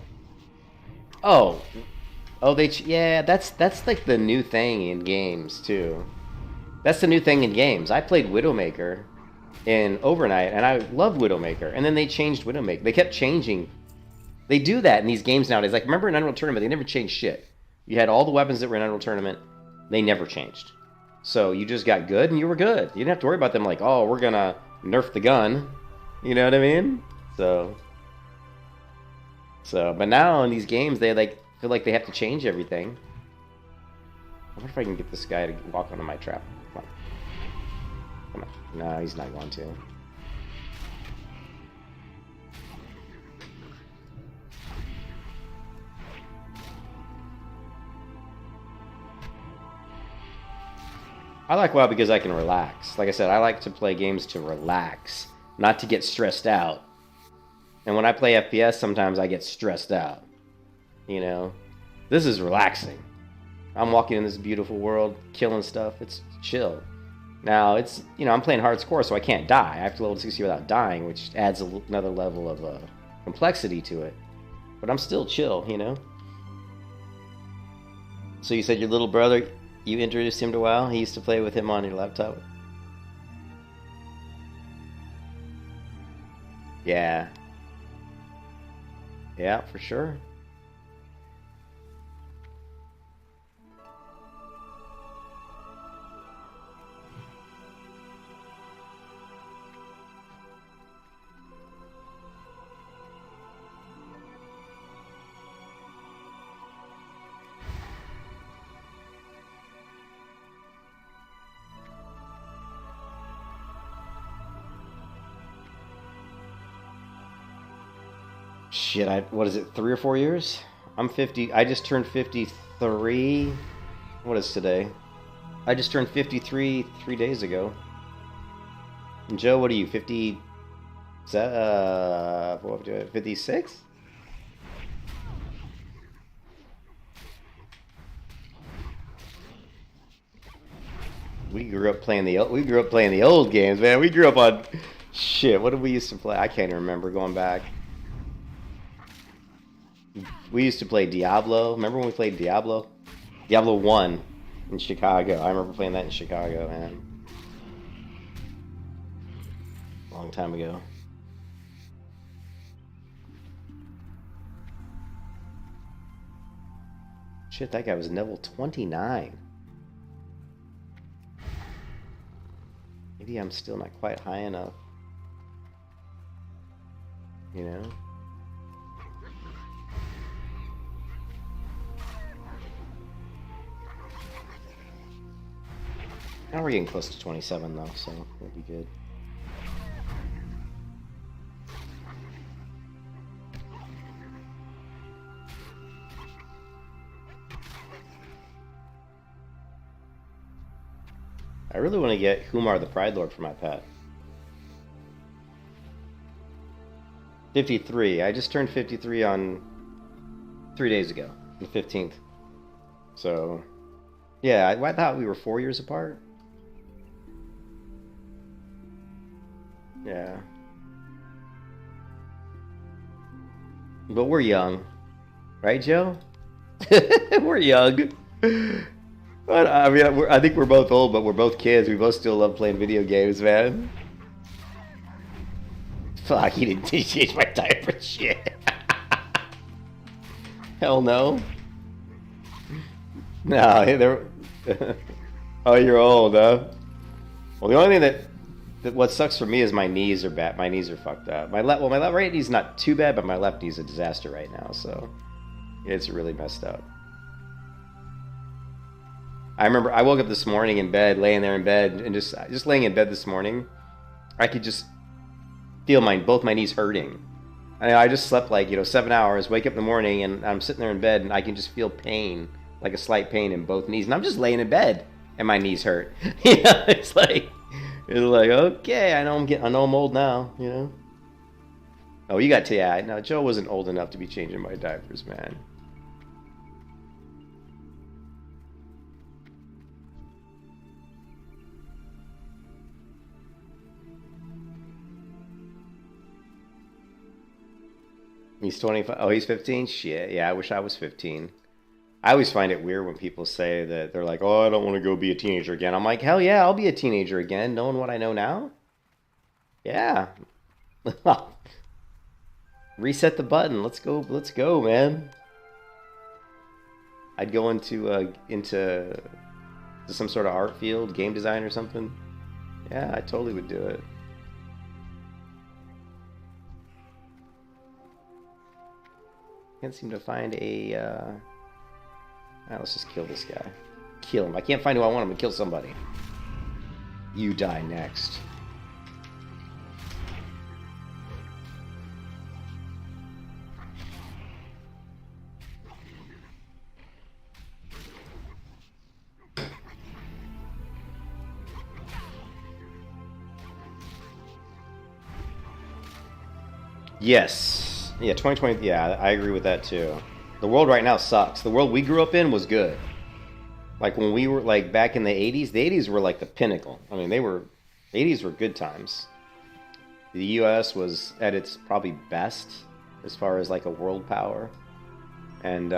Oh, yeah. That's like the new thing in games too. That's the new thing in games. I played Widowmaker in Overnight, and I love Widowmaker. And then they changed Widowmaker. They kept changing. They do that in these games nowadays. Like, remember in Unreal Tournament, they never changed shit. You had all the weapons that were in Unreal Tournament. They never changed. So you just got good, and you were good. You didn't have to worry about them like, oh, we're gonna nerf the gun. You know what I mean? So, but now in these games, they like feel like they have to change everything. I wonder if I can get this guy to walk onto my trap. Come on. No, he's not going to. I like WoW because I can relax. Like I said, I like to play games to relax, not to get stressed out. And when I play FPS, sometimes I get stressed out. You know? This is relaxing. I'm walking in this beautiful world, killing stuff. It's chill. Now, it's, you know, I'm playing hardcore, so I can't die. I have to level 60 without dying, which adds another level of complexity to it. But I'm still chill, you know? So you said your little brother, you introduced him to WoW? He used to play with him on your laptop? Yeah. Yeah, for sure. Shit, what is it, 3 or 4 years? I'm 50, I just turned 53. What is today? I just turned 53 3 days ago. And Joe, what are you, 50, 56? We grew up playing the old games, man. We grew up on shit. What did we used to play? I can't remember going back. We used to play Diablo. Remember when we played Diablo? Diablo 1 in Chicago. I remember playing that in Chicago, man. Long time ago. Shit, that guy was level 29. Maybe I'm still not quite high enough. You know? Now we're getting close to 27 though, so we'll be good. I really want to get Humar the Pride Lord for my pet. 53. I just turned 53 on 3 days ago, the 15th. So, yeah, I thought we were 4 years apart. Yeah. But we're young. Right, Joe? We're young. But, I mean, I think we're both old, but we're both kids. We both still love playing video games, man. Fuck, he didn't change my diaper. Shit. Hell no. No, they're... Oh, you're old, huh? Well, the only thing that what sucks for me is my knees are bad. My knees are fucked up. My right knee's not too bad, but my left knee's a disaster right now, so it's really messed up. I remember I woke up this morning in bed, laying there in bed, and just laying in bed this morning, I could just feel both my knees hurting. I just slept like, 7 hours, wake up in the morning, and I'm sitting there in bed, and I can just feel pain, like a slight pain in both knees, and I'm just laying in bed, and my knees hurt. It's like, okay, I know I'm old now, Oh, you got to, yeah, no, Joe wasn't old enough to be changing my diapers, man. He's 25. Oh, he's 15? Shit, yeah, I wish I was 15. I always find it weird when people say that they're like, oh, I don't want to go be a teenager again. I'm like, hell yeah, I'll be a teenager again, knowing what I know now. Yeah. Reset the button. Let's go, man. I'd go into some sort of art field, game design or something. Yeah, I totally would do it. Can't seem to find a... let's just kill this guy. Kill him. I can't find who I want him to kill somebody. You die next. Yes. Yeah, 2020. Yeah, I agree with that too. The world right now sucks. The world we grew up in was good. Like when we were like back in the 80s were like the pinnacle. I mean, the 80s were good times. The US was at its probably best as far as like a world power. And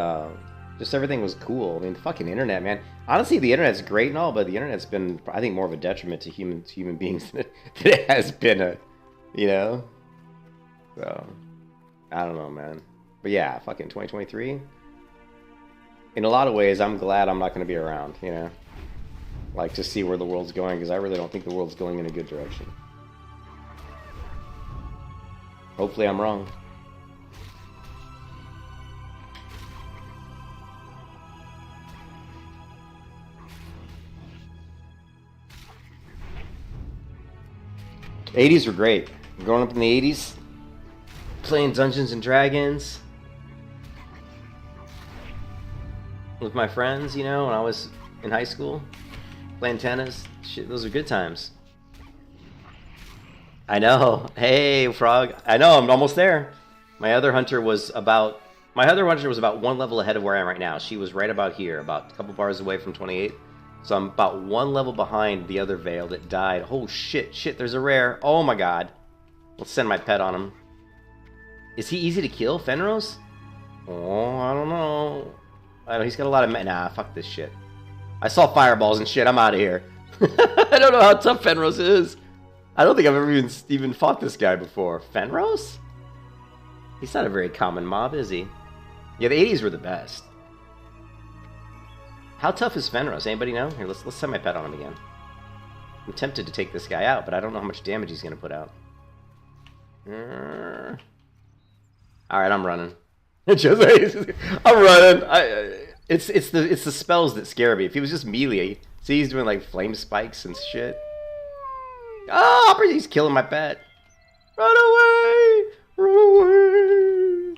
just everything was cool. I mean, the fucking internet, man. Honestly, the internet's great and all, but the internet's been, I think, more of a detriment to human beings than it has been you know? So, I don't know, man. But yeah, fucking 2023. In a lot of ways, I'm glad I'm not going to be around, you know? Like, to see where the world's going, because I really don't think the world's going in a good direction. Hopefully I'm wrong. '80s were great. Growing up in the '80s, playing Dungeons and Dragons with my friends, you know, when I was in high school, playing tennis. Shit, those are good times. I know. Hey, Frog. I know. I'm almost there. My other hunter was about one level ahead of where I am right now. She was right about here, about a couple bars away from 28. So I'm about one level behind the other Vael that died. Oh shit, there's a rare. Oh my god. Let's send my pet on him. Is he easy to kill, Fenros? Oh, I don't know. I know he's got a lot of nah, fuck this shit. I saw fireballs and shit, I'm out of here. I don't know how tough Fenros is. I don't think I've ever even fought this guy before. Fenros? He's not a very common mob, is he? Yeah, the 80s were the best. How tough is Fenros? Anybody know? Here, let's send my pet on him again. I'm tempted to take this guy out, but I don't know how much damage he's going to put out. Alright, I'm running. I'm running. It's the spells that scare me. If he was just melee, see, he's doing like flame spikes and shit. Oh, he's killing my pet. Run away! Run away!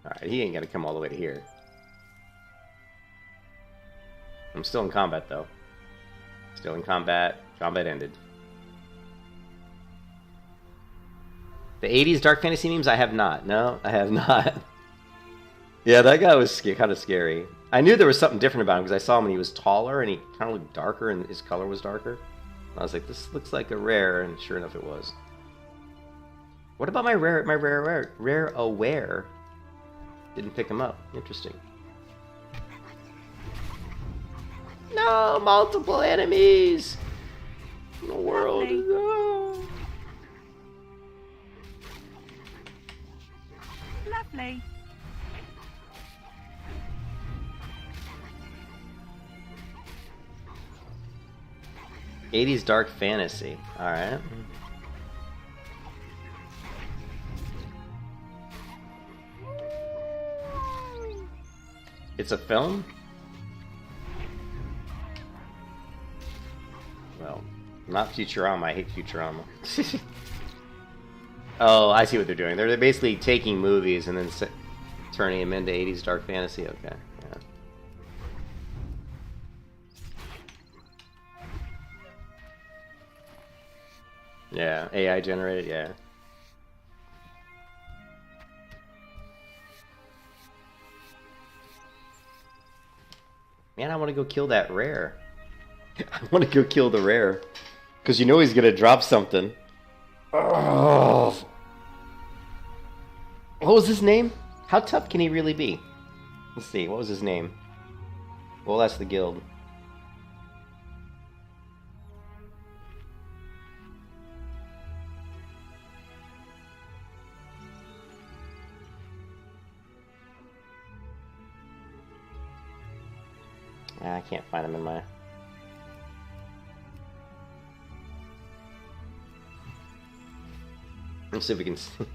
Alright, he ain't gonna come all the way to here. I'm still in combat, though. Still in combat. Combat ended. The 80s Dark Fantasy memes? I have not. No, I have not. Yeah, that guy was kind of scary. I knew there was something different about him because I saw him when he was taller and he kind of looked darker and his color was darker. I was like, this looks like a rare, and sure enough it was. What about my rare aware? Didn't pick him up. Interesting. No, multiple enemies! In the world. No. Lovely. '80s Dark Fantasy. Alright. It's a film? Well, not Futurama. I hate Futurama. Oh, I see what they're doing. They're basically taking movies and then turning them into '80s Dark Fantasy. Okay. Yeah, AI generated, yeah. Man, I want to go kill that rare. I want to go kill the rare. Because you know he's going to drop something. Oh. What was his name? How tough can he really be? Let's see, what was his name? Well, that's the guild. I can't find him in my... Let's see if we can see.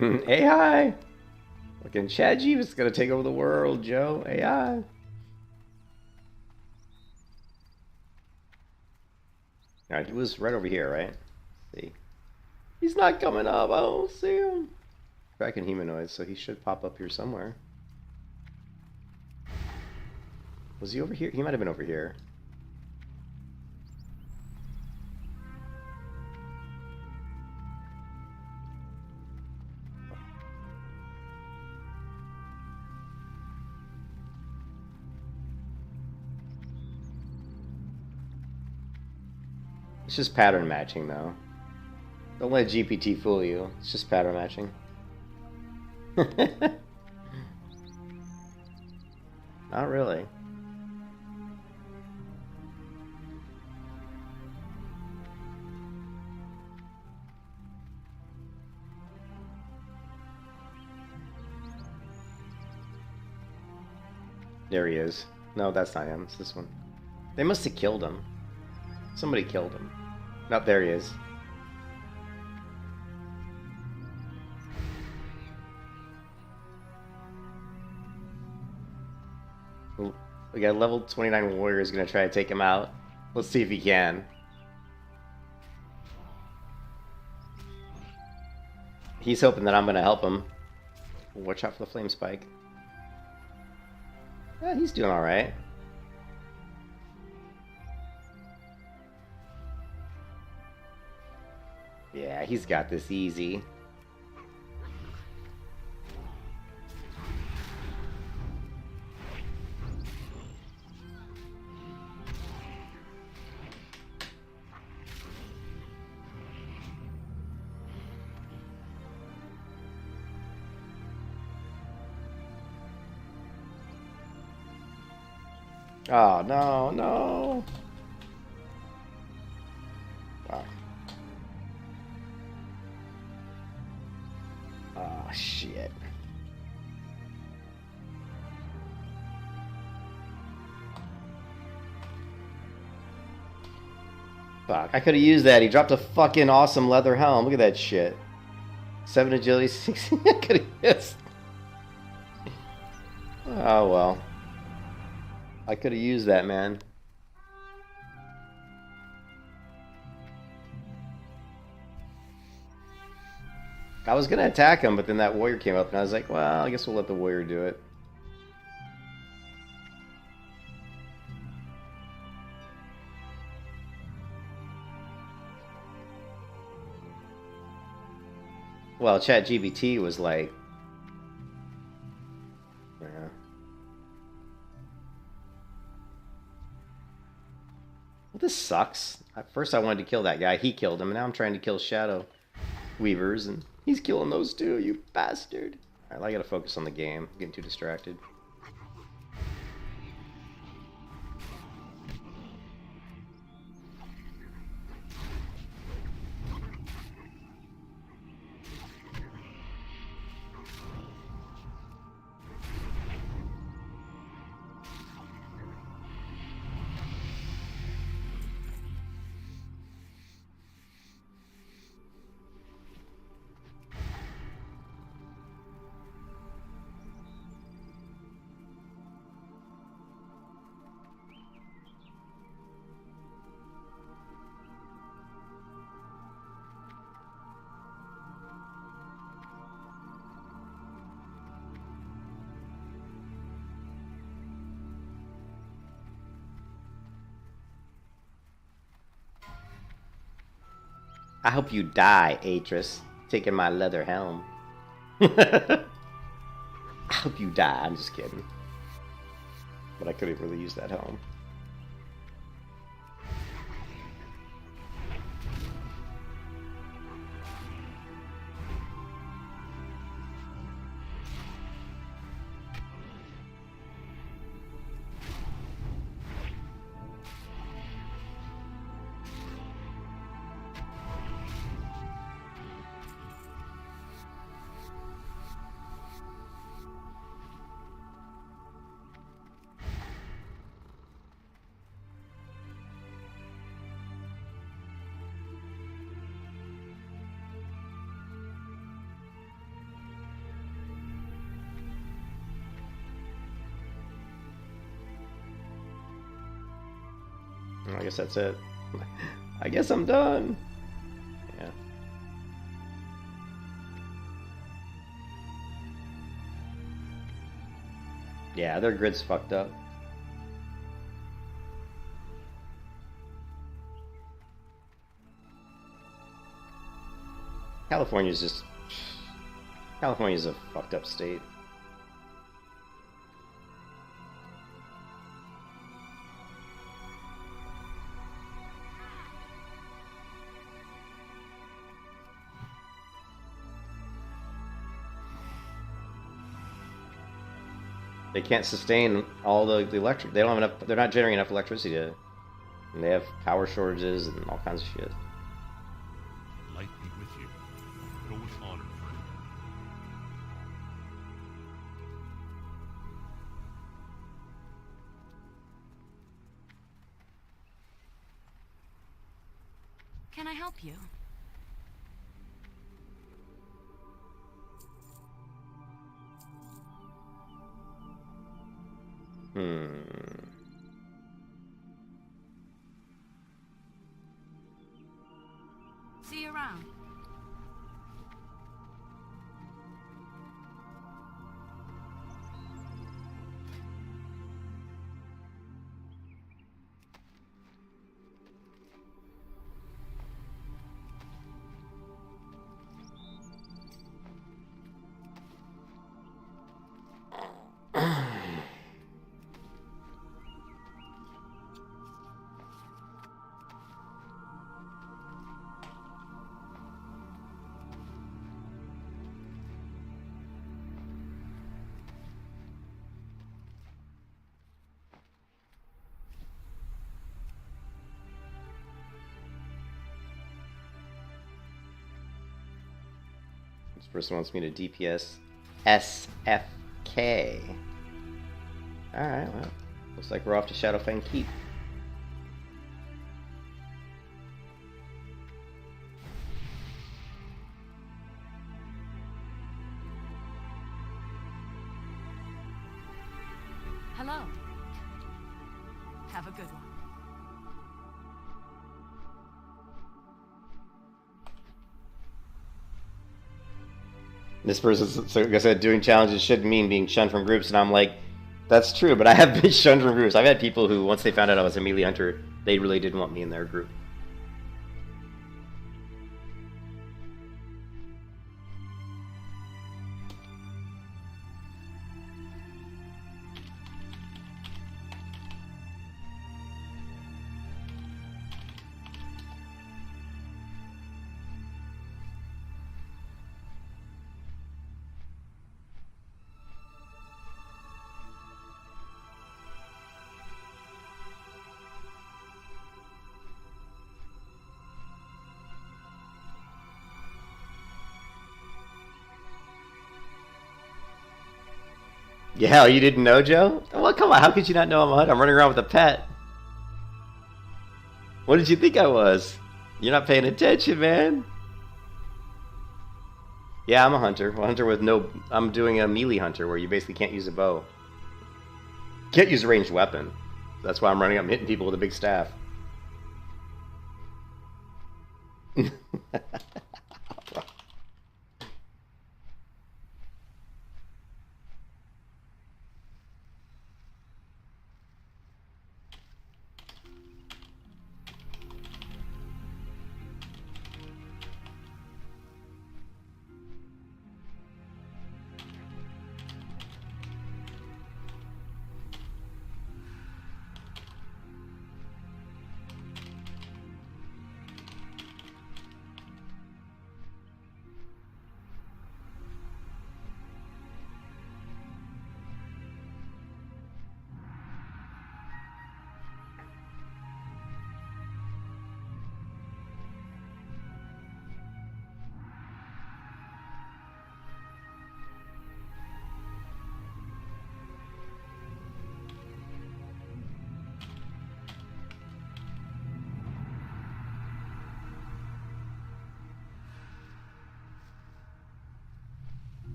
AI! Fucking ChatGPT is gonna take over the world, Joe. AI! Alright, he was right over here, right? Let's see. He's not coming up, I don't see him. Tracking humanoids, so he should pop up here somewhere. Was he over here? He might have been over here. It's just pattern matching, though. Don't let GPT fool you. It's just pattern matching. Not really. There he is. No, that's not him. It's this one. They must have killed him. Somebody killed him. No, there he is. We got a level 29 warrior is gonna try to take him out. Let's see if he can. He's hoping that I'm gonna help him. Watch out for the flame spike. Yeah, he's doing alright. Yeah, he's got this easy. Oh, no, no. Wow. Oh, shit. Fuck, I could have used that. He dropped a fucking awesome leather helm. Look at that shit. 7 agility, 6. I could have missed. Oh, well. I could have used that, man. I was gonna attack him, but then that warrior came up, and I was like, well, I guess we'll let the warrior do it. Well, ChatGPT was like, yeah. Well, this sucks. At first I wanted to kill that guy, he killed him, and now I'm trying to kill Shadow Weavers, and he's killing those too, you bastard. Alright, I gotta focus on the game. I'm getting too distracted. I hope you die, Atris, taking my leather helm. I hope you die. I'm just kidding. But I could have really used that helm. I guess that's it. I guess I'm done. Yeah. Yeah, their grid's fucked up. California's a fucked up state. They can't sustain all the electric. They don't have enough. They're not generating enough electricity to. And they have power shortages and all kinds of shit. Light be with you. Go with honor, friend. Can I help you? See you around. This person wants me to DPS SFK. Alright, well, looks like we're off to Shadowfang Keep. Hello. Have a good one. This person, so like I said, doing challenges shouldn't mean being shunned from groups, and I'm like, that's true, but I have been shunned from groups. I've had people who, once they found out I was a melee hunter, they really didn't want me in their group. Yeah, you didn't know, Joe? Well, come on, how could you not know I'm a hunter? I'm running around with a pet. What did you think I was? You're not paying attention, man. Yeah, I'm a hunter. A hunter with no... I'm doing a melee hunter where you basically can't use a bow. Can't use a ranged weapon. That's why I'm running up and hitting people with a big staff.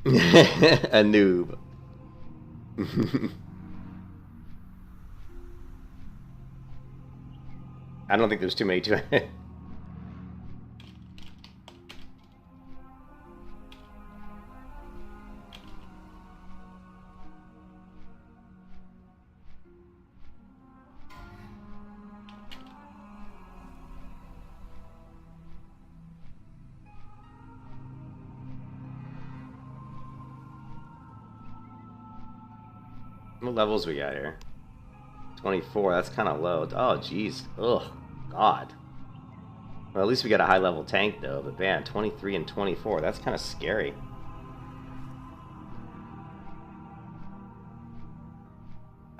A noob. I don't think there's too many to it. What levels we got here? 24, that's kind of low. Oh, jeez. Ugh. God. Well, at least we got a high level tank, though. But man, 23 and 24, that's kind of scary.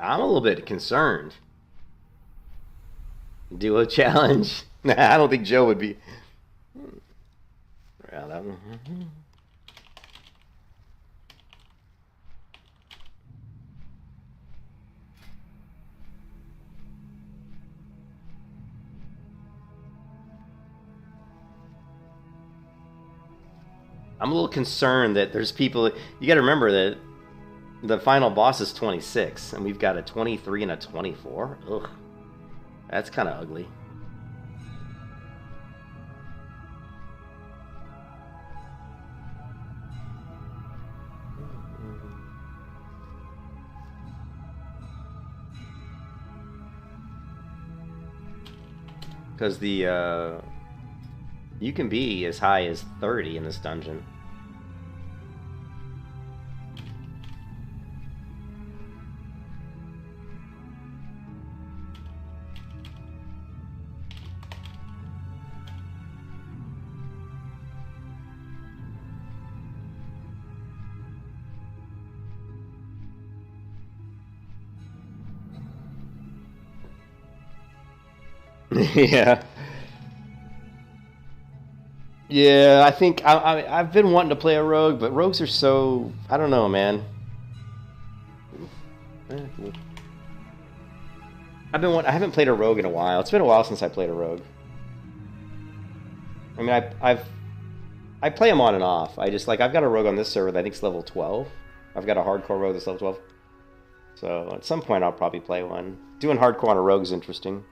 I'm a little bit concerned. Duo challenge. Nah, I don't think Joe would be. Yeah, that one. I'm a little concerned that there's people. You got to remember that the final boss is 26, and we've got a 23 and a 24. Ugh, that's kind of ugly. Because the you can be as high as 30 in this dungeon. Yeah. Yeah, I think I've been wanting to play a rogue, but rogues are so... I don't know, man. I haven't played a rogue in a while. It's been a while since I played a rogue. I mean, I play them on and off. I just, like, I've got a rogue on this server that I think is level 12. I've got a hardcore rogue that's level 12. So, at some point I'll probably play one. Doing hardcore on a rogue is interesting.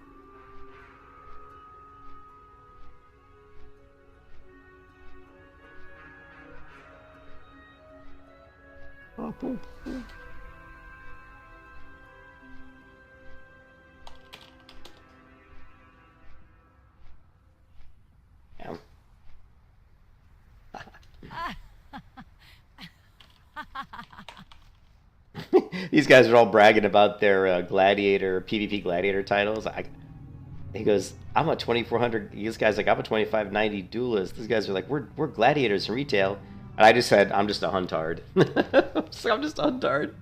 Oh, cool. Yeah. These guys are all bragging about their gladiator, PvP gladiator titles. He goes, I'm a 2400. This guy's like, I'm a 2590 duelist. These guys are like, we're gladiators in retail. And I just said, I'm just a huntard. So I'm just a huntard.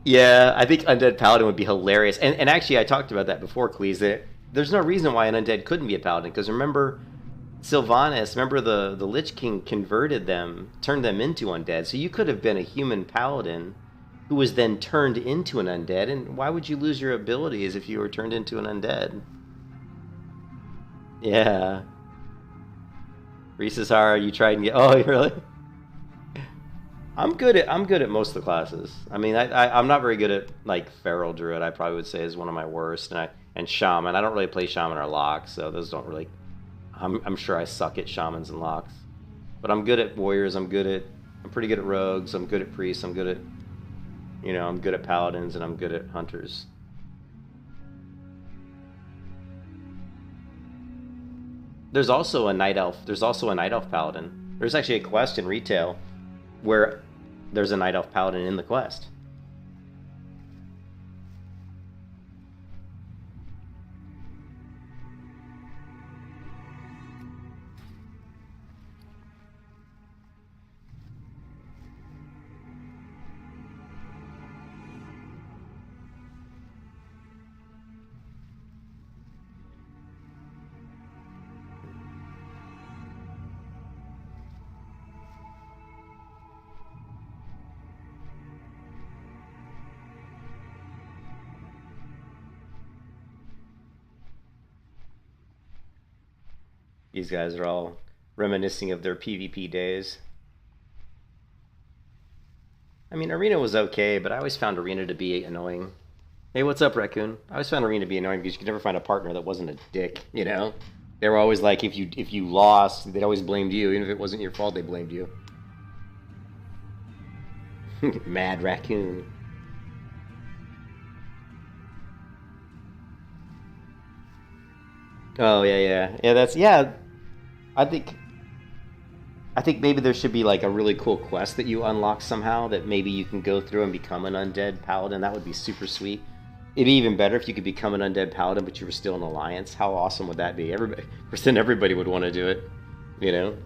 Yeah, I think Undead Paladin would be hilarious. And actually, I talked about that before, Cleese, that there's no reason why an Undead couldn't be a Paladin. Because remember, Sylvanas, remember the Lich King converted them, turned them into Undead. So you could have been a human Paladin who was then turned into an Undead. And why would you lose your abilities if you were turned into an Undead? Yeah. Reese's Hard, you tried and get... Oh, really? I'm good at most of the classes. I mean, I'm not very good at, like, Feral Druid, I probably would say is one of my worst. And Shaman. I don't really play Shaman or Locks, so those don't really... I'm sure I suck at Shamans and Locks. But I'm good at Warriors, I'm pretty good at Rogues, I'm good at Priests, I'm good at... You know, I'm good at Paladins, and I'm good at Hunters. There's also a Night Elf. There's also a Night Elf Paladin. There's actually a quest in retail where there's a Night Elf Paladin in the quest. These guys are all reminiscing of their PvP days. I mean, Arena was okay, but I always found Arena to be annoying. Hey, what's up, Raccoon? I always found Arena to be annoying because you could never find a partner that wasn't a dick, you know? They were always like, if you lost, they'd always blamed you. Even if it wasn't your fault, they blamed you. Mad Raccoon. Oh, yeah. Yeah, I think maybe there should be like a really cool quest that you unlock somehow that maybe you can go through and become an Undead Paladin. That would be super sweet. It'd be even better if you could become an Undead Paladin, but you were still an Alliance. How awesome would that be? Everybody would want to do it, you know?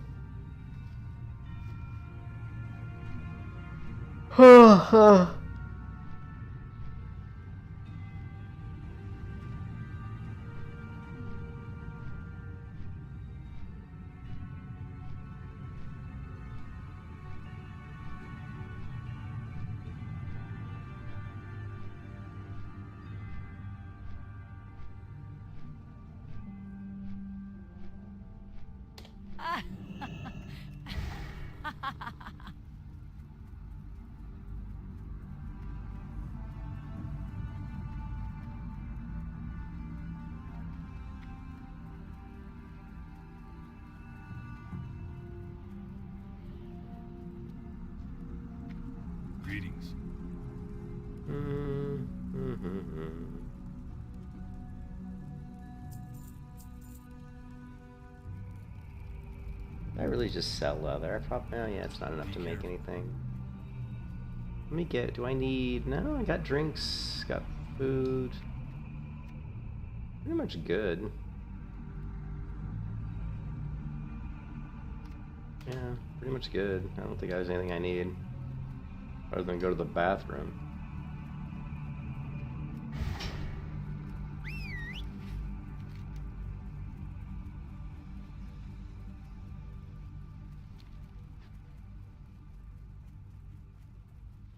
Greetings. I really just sell leather. I probably, oh yeah, it's not enough to make anything. Let me get, do I need, no, I got drinks, got food. Pretty much good. Yeah, pretty much good. I don't think there's anything I need other than go to the bathroom.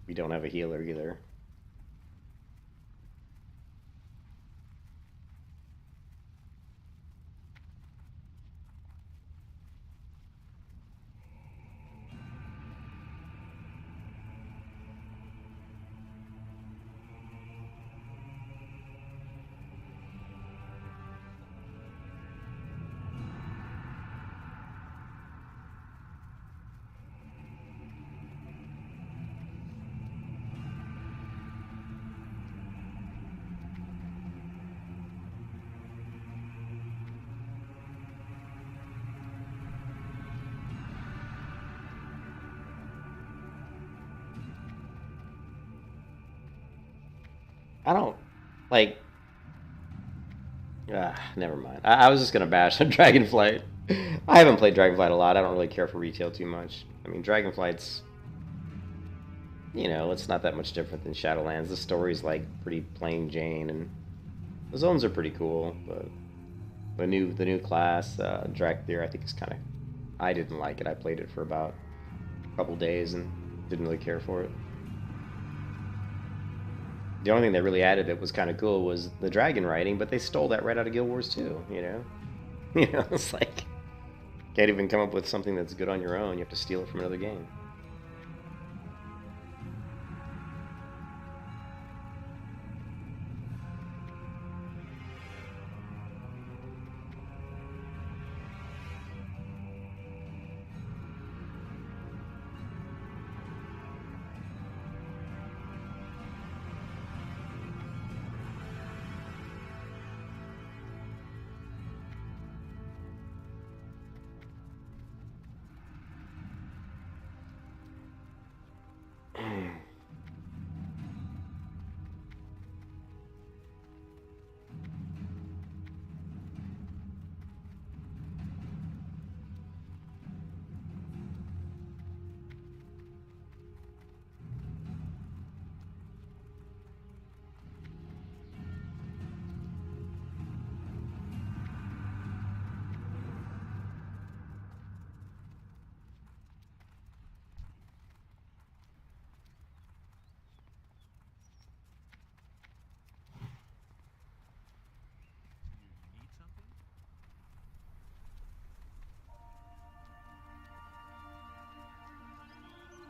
We don't have a healer either. I don't, like, never mind. I was just gonna bash on Dragonflight. I haven't played Dragonflight a lot. I don't really care for retail too much. I mean, Dragonflight's, you know, it's not that much different than Shadowlands. The story's, like, pretty plain Jane, and the zones are pretty cool, but the new class, Drakthir, I think is kind of, I didn't like it. I played it for about a couple days and didn't really care for it. The only thing they really added that was kind of cool was the dragon riding, but they stole that right out of Guild Wars 2, you know? You know, it's like, can't even come up with something that's good on your own. You have to steal it from another game.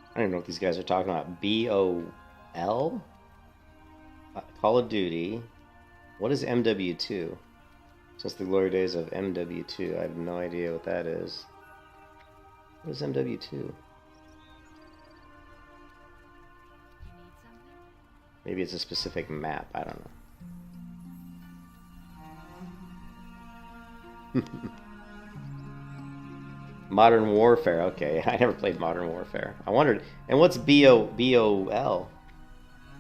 I don't even know what these guys are talking about. BOL? Call of Duty. What is MW2? Since the glory days of MW2, I have no idea what that is. What is MW2? Maybe it's a specific map, I don't know. Modern Warfare, okay. I never played Modern Warfare. I wondered, and what's BOL?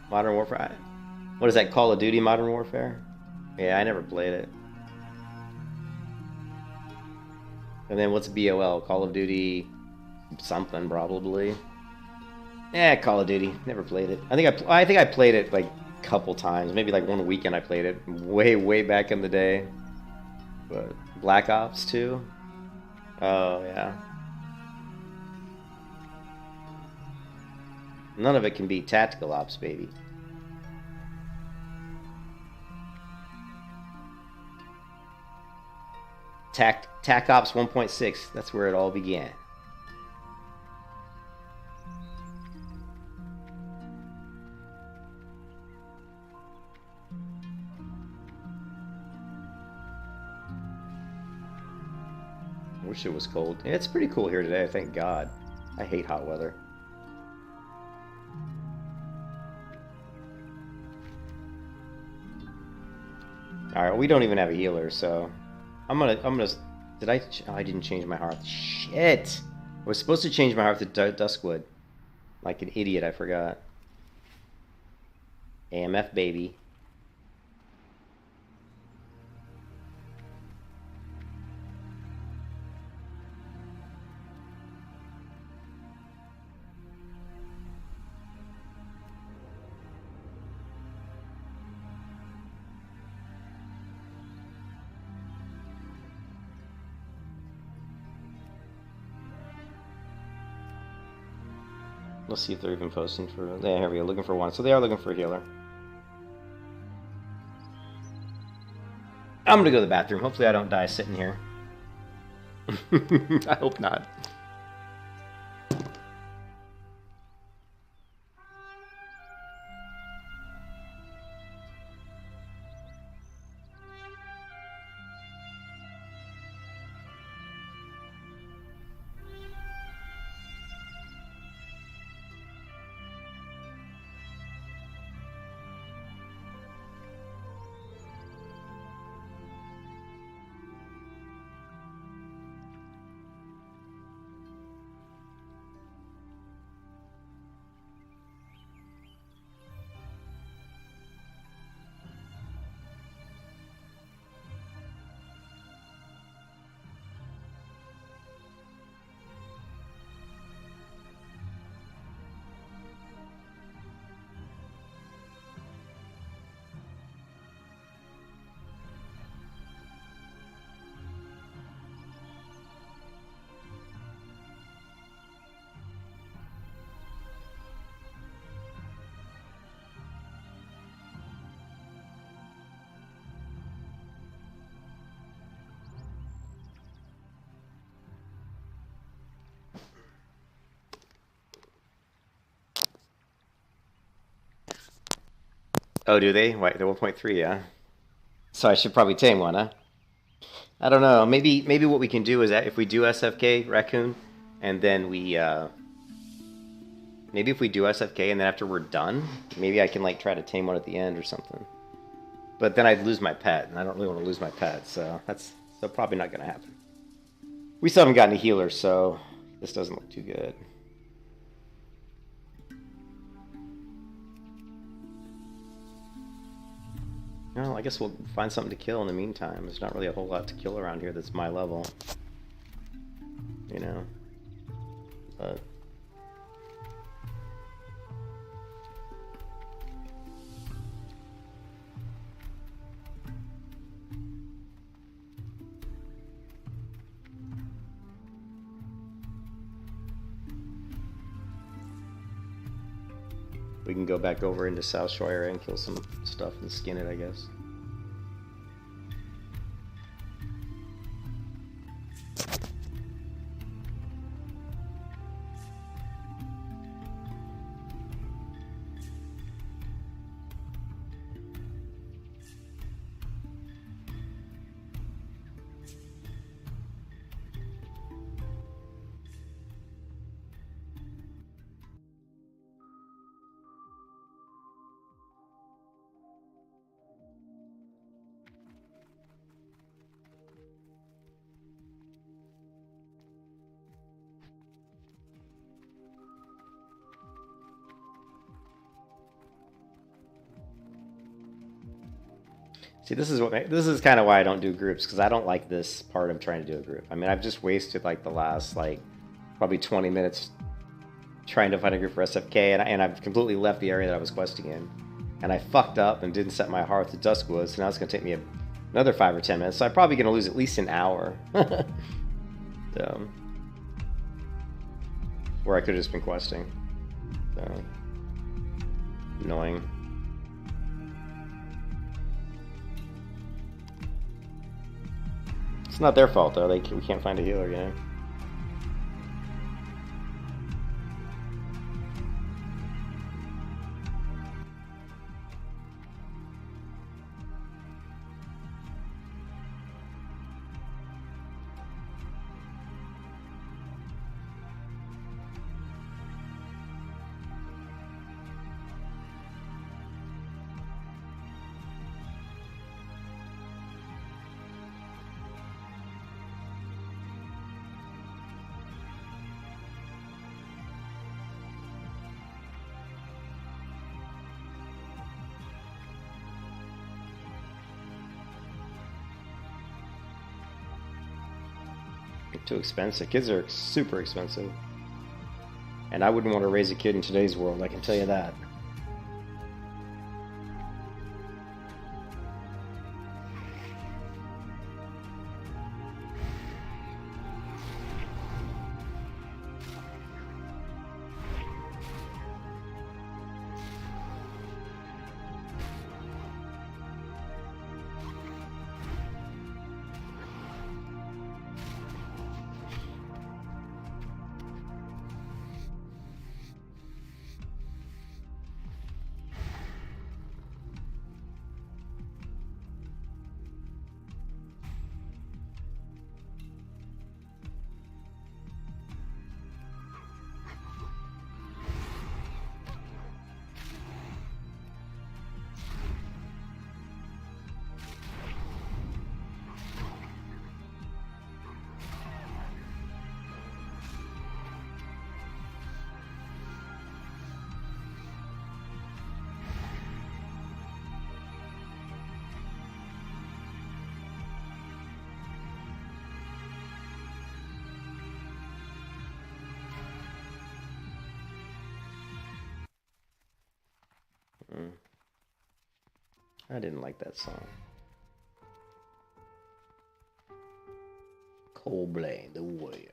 Modern Warfare? What is that, Call of Duty Modern Warfare? Yeah, I never played it. And then what's BOL? Call of Duty something, probably. Yeah, Call of Duty. Never played it. I think I played it like a couple times. Maybe like one weekend I played it. Way back in the day. But Black Ops 2? Oh, yeah. None of it can beat Tactical Ops, baby. TAC Ops 1.6, that's where it all began. I wish it was cold. Yeah, it's pretty cool here today, thank God. I hate hot weather. Alright, we don't even have a healer, so... I'm gonna... Did I... Oh, I didn't change my hearth. Shit! I was supposed to change my hearth to Duskwood. Like an idiot, I forgot. AMF, baby. Let's see if they're even posting for... Yeah, here we go, looking for one. So they are looking for a healer. I'm gonna go to the bathroom. Hopefully I don't die sitting here. I hope not. Oh, do they? Wait, they're 1.3, yeah. So I should probably tame one, huh? I don't know. Maybe what we can do is that if we do SFK Raccoon, and then we maybe if we do SFK and then after we're done, maybe I can like try to tame one at the end or something. But then I'd lose my pet, and I don't really want to lose my pet, so that's probably not gonna happen. We still haven't gotten a healer, so this doesn't look too good. Well, I guess we'll find something to kill in the meantime. There's not really a whole lot to kill around here that's my level. You know? But... we can go back over into South Shore area and kill some stuff and skin it, I guess. See, this is kind of why I don't do groups, because I don't like this part of trying to do a group. I mean, I've just wasted like the last like probably 20 minutes trying to find a group for SFK, and I've completely left the area that I was questing in, and I fucked up and didn't set my hearth to Duskwood, so now it's gonna take me another 5 or 10 minutes. So I'm probably gonna lose at least an hour. So, where I could have just been questing. So annoying. It's not their fault though. We can't find a healer, you know. Too expensive. Kids are super expensive. And I wouldn't want to raise a kid in today's world, I can tell you that. I didn't like that song. Coldplay, the warrior.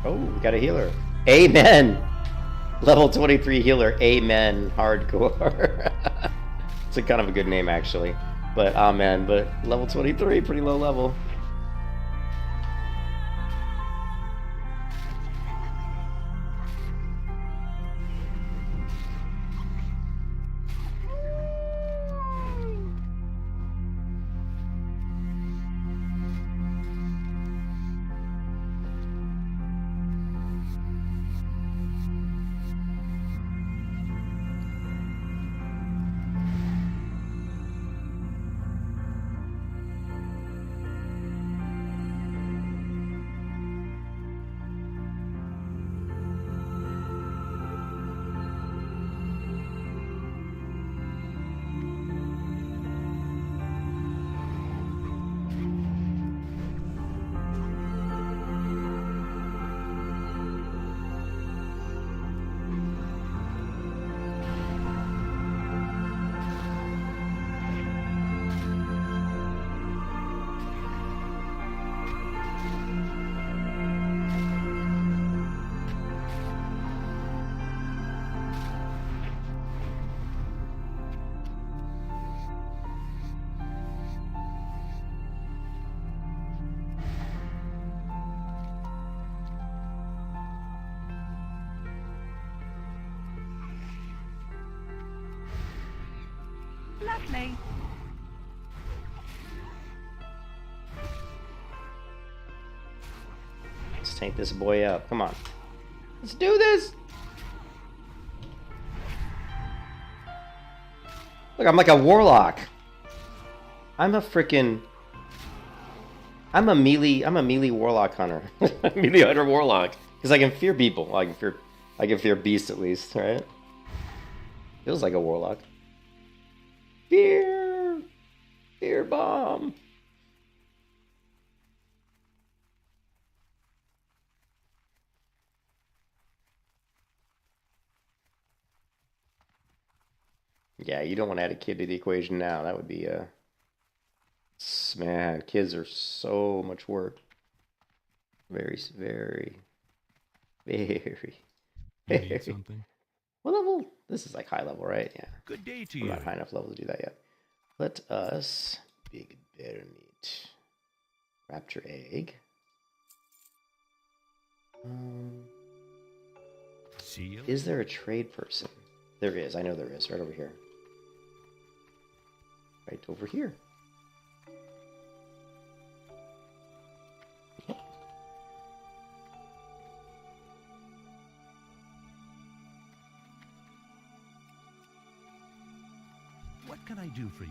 Oh, we got a healer. Amen! Level 23 healer, amen, hardcore. It's a kind of a good name, actually. But, amen, but level 23, pretty low level. Lovely. Let's tank this boy up. Come on. Let's do this! Look, I'm like a warlock. I'm a melee warlock hunter. Melee hunter warlock. Because I can fear people. I can fear beasts at least, right? Feels like a warlock. Fear! Fear bomb! Yeah, you don't want to add a kid to the equation now. That would be man, kids are so much work. Very, very, very, You need very. something? What level? This is like high level, right? Yeah. Good day to I'm you. not high enough level to do that yet. Let us big bear meat. Raptor egg. See you. Is there a trade person? There is. I know there is. Right over here. Right over here. Yep. What can I do for you?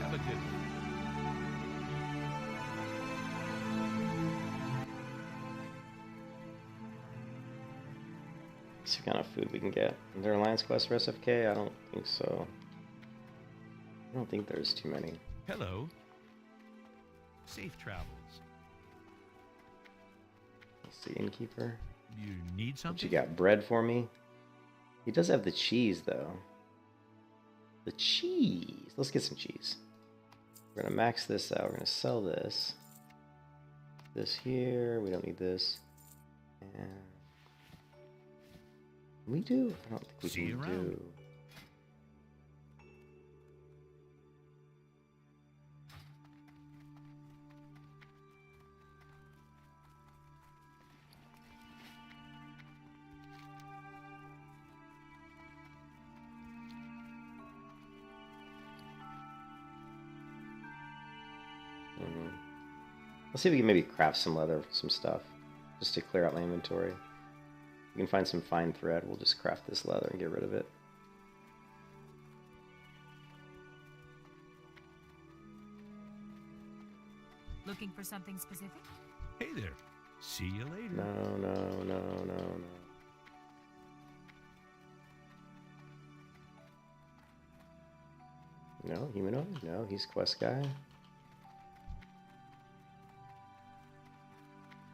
Have a good one. Let's see what kind of food we can get. Is there Alliance Quest for SFK? I don't think so. I don't think there's too many. Hello. Safe travels. Let's see, innkeeper. You need What something? you got? Bread for me? He does have the cheese, though. The cheese. Let's get some cheese. We're gonna max this out. We're gonna sell this. This here. We don't need this. And we do. I don't think we See you can around. do. Let's see if we can maybe craft some leather, some stuff, just to clear out my inventory. We can find some fine thread. We'll just craft this leather and get rid of it. Looking for something specific? Hey there. See you later. No, no, no, no, no. No, humanoid? No, he's quest guy.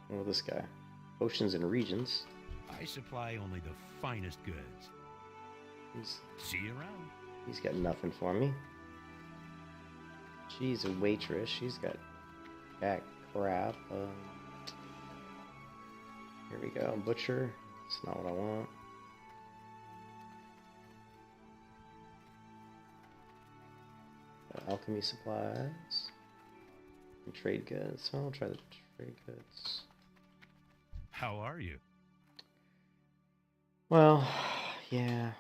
What about this guy? Oceans and regions. I supply only the finest goods. See you around. He's got nothing for me. She's a waitress. She's got that crap. Here we go. Butcher. That's not what I want. Alchemy supplies. And trade goods. Well, I'll try the trade goods. How are you? Well, yeah.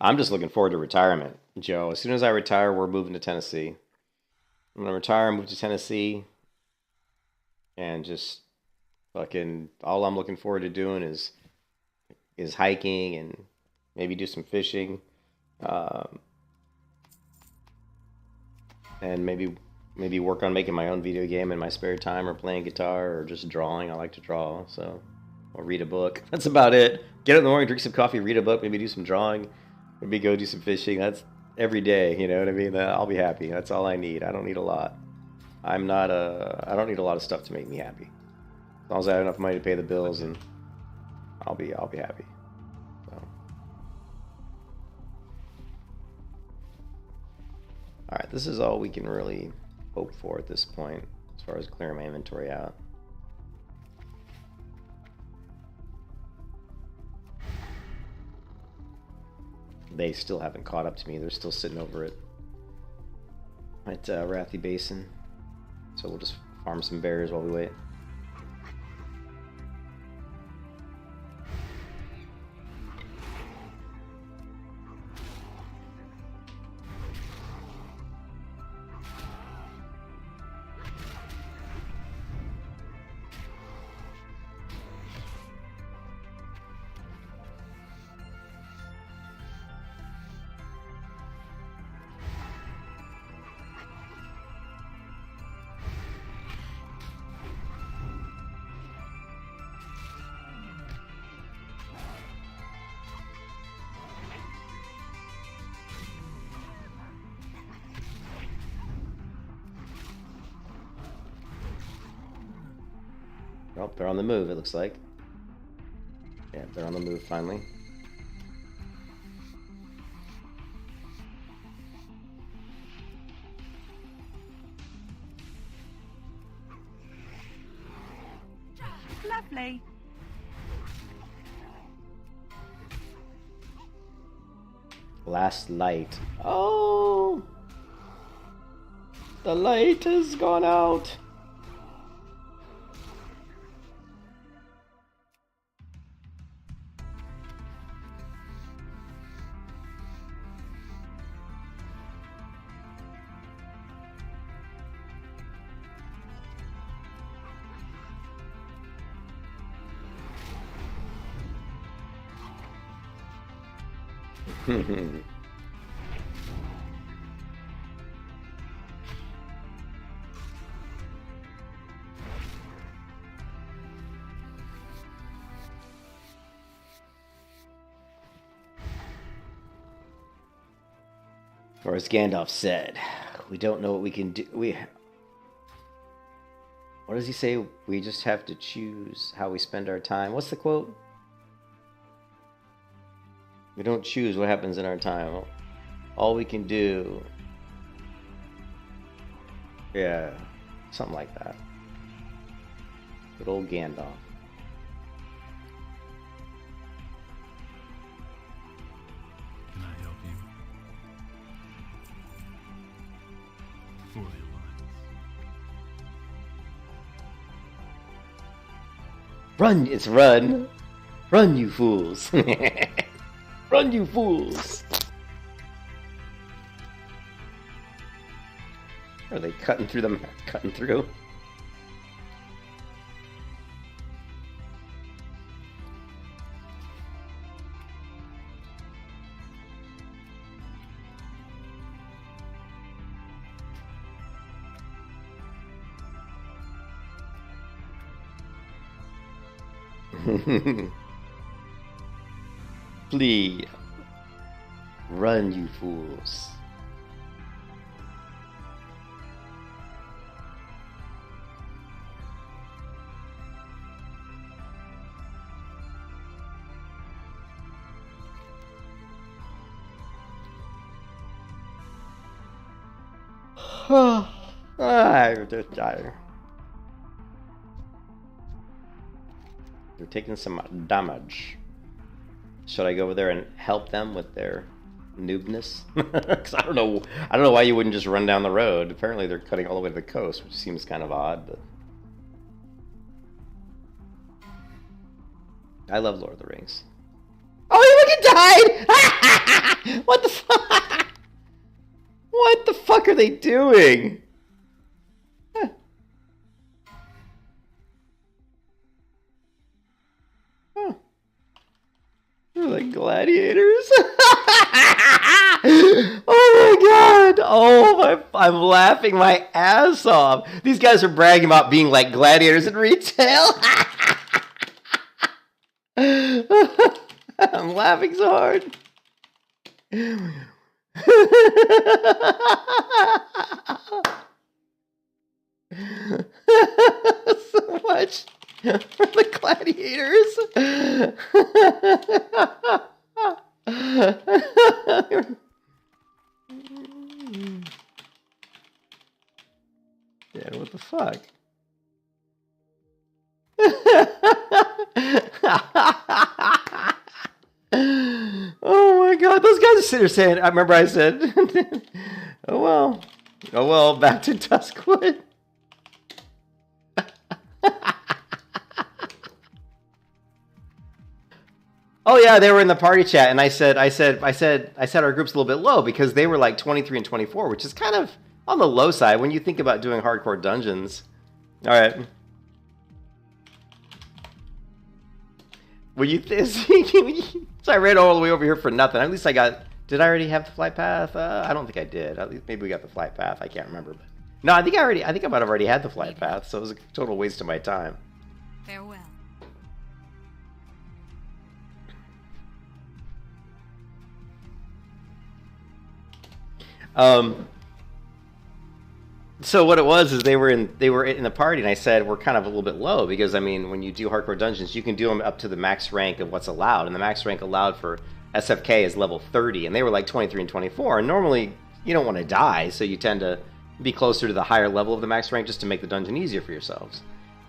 I'm just looking forward to retirement, Joe. As soon as I retire, we're moving to Tennessee. I'm gonna retire, move to Tennessee, and just fucking all I'm looking forward to doing is hiking and maybe do some fishing, and maybe work on making my own video game in my spare time, or playing guitar, or just drawing. I like to draw, so I'll read a book. That's about it. Get up in the morning, drink some coffee, read a book, maybe do some drawing, maybe go do some fishing. That's every day, you know what I mean? I'll be happy. That's all I need. I don't need a lot. I don't need a lot of stuff to make me happy. As long as I have enough money to pay the bills, and I'll be happy. So. All right, this is all we can really hope for at this point, as far as clearing my inventory out. They still haven't caught up to me. They're still sitting over at Wrathy Basin. So we'll just Farm some berries while we wait. Oh, they're on the move, it looks like. Yeah, they're on the move finally. Lovely. Last light. Oh! The light has gone out. Or as Gandalf said, we don't know what we can do. What does he say? We just have to choose how we spend our time. What's the quote? We don't choose what happens in our time. All we can do. Yeah, something like that. Good old Gandalf. Can I help you? For the Alliance. Run! It's run! Run, you fools! Run, you fools! Are they cutting through them? Cutting through? Flee! Run, you fools! I'm just dying. They're taking some damage. Should I go over there and help them with their noobness? Because I don't know why you wouldn't just run down the road. Apparently they're cutting all the way to the coast, which seems kind of odd, but I love Lord of the Rings. Oh, look, it died! What the fuck? What the fuck are they doing? Huh. Huh. They're like gladiators. Oh my god! Oh, I'm laughing my ass off. These guys are bragging about being like gladiators in retail. I'm laughing so hard. So much for the gladiators. Yeah, what the fuck? Oh my god, those guys are sitting there saying, I remember I said, oh well, back to Duskwood. Oh yeah, they were in the party chat, and I said our group's a little bit low because they were like 23 and 24, which is kind of on the low side when you think about doing hardcore dungeons. All right. Well, so I ran all the way over here for nothing. At least I got. Did I already have the flight path? I don't think I did. At least maybe we got the flight path. I can't remember. But no, I think I might have already had the flight path. So it was a total waste of my time. Farewell. So what it was is they were in the party, and I said we're kind of a little bit low because I mean when you do hardcore dungeons, you can do them up to the max rank of what's allowed, and the max rank allowed for SFK is level 30, and they were like 23 and 24. And normally you don't want to die, so you tend to be closer to the higher level of the max rank just to make the dungeon easier for yourselves.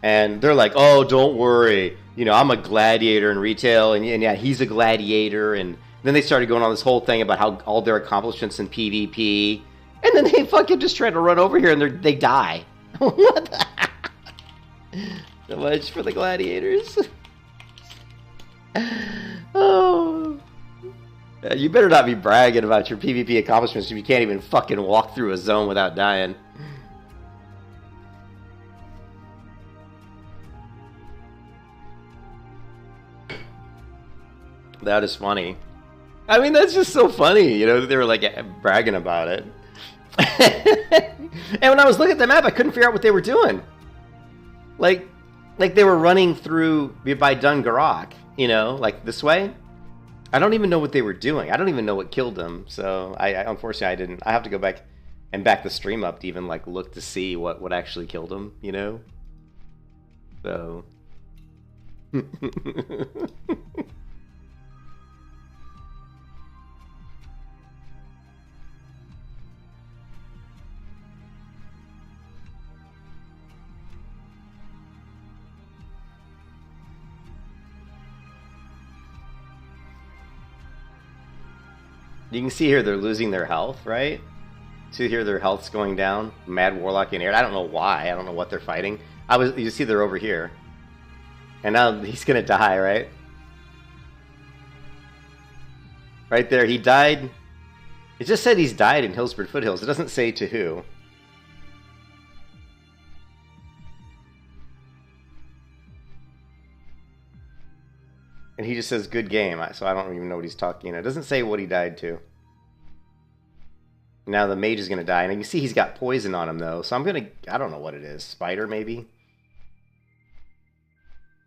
And they're like, "Oh, don't worry, you know I'm a gladiator in retail, and yeah, he's a gladiator." And then they started going on this whole thing about how all their accomplishments in PvP. And then they fucking just try to run over here and they die. What the So much for the gladiators. Oh. You better not be bragging about your PvP accomplishments if you can't even fucking walk through a zone without dying. That is funny. I mean, that's just so funny, you know, they were like bragging about it. And when I was looking at the map, I couldn't figure out what they were doing. Like they were running through by Dungarak, you know, like this way. I don't even know what they were doing. I don't even know what killed them. So I unfortunately I didn't. I have to go back and back the stream up to even like look to see what actually killed them, you know. So. You can see here they're losing their health, right? See here their health's going down. Mad Warlock in air. I don't know why. I don't know what they're fighting. You see they're over here. And now he's gonna die, right? Right there, he died. It just said he's died in Hillsford Foothills. It doesn't say to who. And he just says, good game, so I don't even know what he's talking. It doesn't say what he died to. Now the mage is going to die. And you can see he's got poison on him, though. So I'm going to... I don't know what it is. Spider, maybe?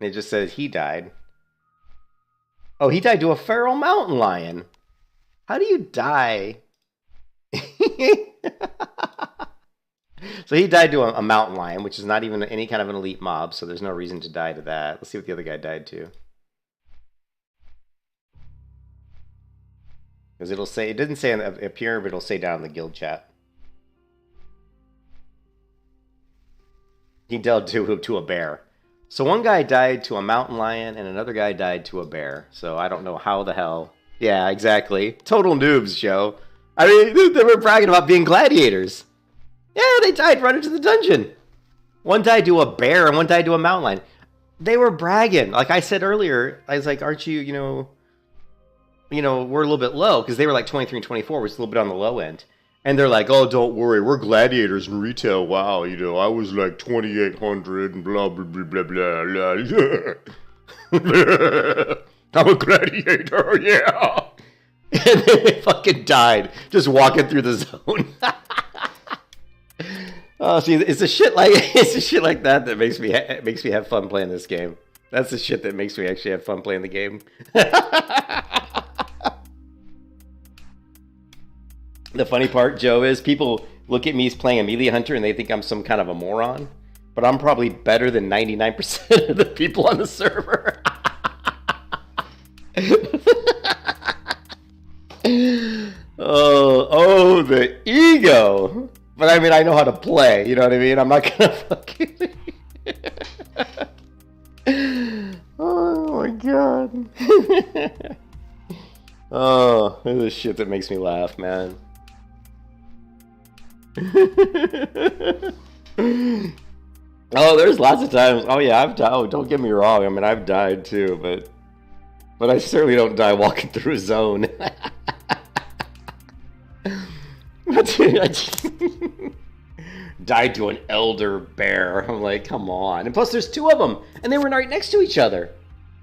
And it just says he died. Oh, he died to a feral mountain lion. How do you die? So he died to a mountain lion, which is not even any kind of an elite mob. So there's no reason to die to that. Let's see what the other guy died to. Because it'll say, it didn't say up here, but it'll say down in the guild chat. He died to a bear. So one guy died to a mountain lion, and another guy died to a bear. So I don't know how the hell. Yeah, exactly. Total noobs, Joe. I mean, they were bragging about being gladiators. Yeah, they died right into the dungeon. One died to a bear, and one died to a mountain lion. They were bragging. Like I said earlier, I was like, aren't you, you know, we're a little bit low, because they were like 23 and 24, which is a little bit on the low end. And they're like, oh, don't worry, we're gladiators in retail. Wow, you know, I was like 2,800 and blah, blah, blah, blah, blah, blah. I'm a gladiator, yeah. And then they fucking died, just walking through the zone. Oh, see, it's a shit like that that makes me have fun playing this game. That's the shit that makes me actually have fun playing the game. The funny part, Joe, is people look at me as playing a melee hunter and they think I'm some kind of a moron. But I'm probably better than 99% of the people on the server. Oh, the ego. But I mean, I know how to play, you know what I mean? I'm not gonna fucking... Oh my god. Oh, this is shit that makes me laugh, man. Oh, there's lots of times. Oh yeah, I've died. Oh, don't get me wrong. I mean, I've died too, but But I certainly don't die walking through a zone. Died to an elder bear. I'm like, come on. And plus there's two of them, and they were right next to each other.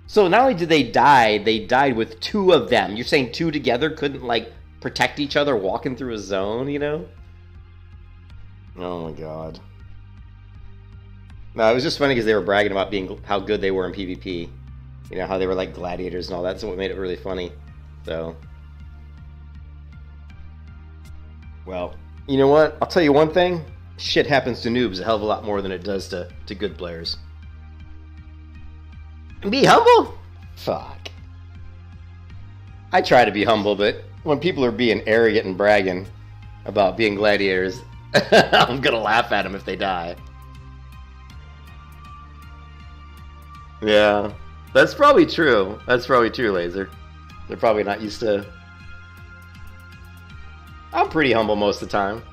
So not only did they died with two of them. You're saying two together couldn't, like, protect each other walking through a zone, you know? Oh my god. No, it was just funny because they were bragging about how good they were in PvP. You know, how they were like gladiators and all that. That's what made it really funny. So. Well, you know what? I'll tell you one thing. Shit happens to noobs a hell of a lot more than it does to good players. Be humble? Fuck. I try to be humble, but when people are being arrogant and bragging about being gladiators, I'm gonna laugh at them if they die. Yeah, that's probably true. That's probably true, Laser. They're probably not used to... I'm pretty humble most of the time.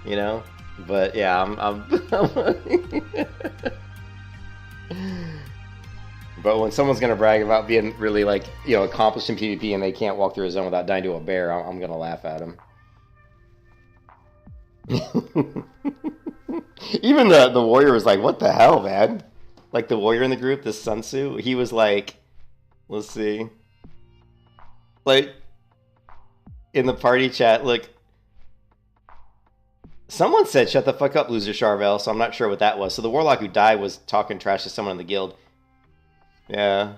You know? But yeah, I'm But when someone's gonna brag about being really, like, you know, accomplished in PvP and they can't walk through a zone without dying to a bear, I'm gonna laugh at them. Even the warrior was like, what the hell, man? Like, the warrior in the group, this Sun Tzu, he was like, let's see. Like, in the party chat, look, someone said, shut the fuck up, loser Charvel, so I'm not sure what that was. So the warlock who died was talking trash to someone in the guild. Yeah.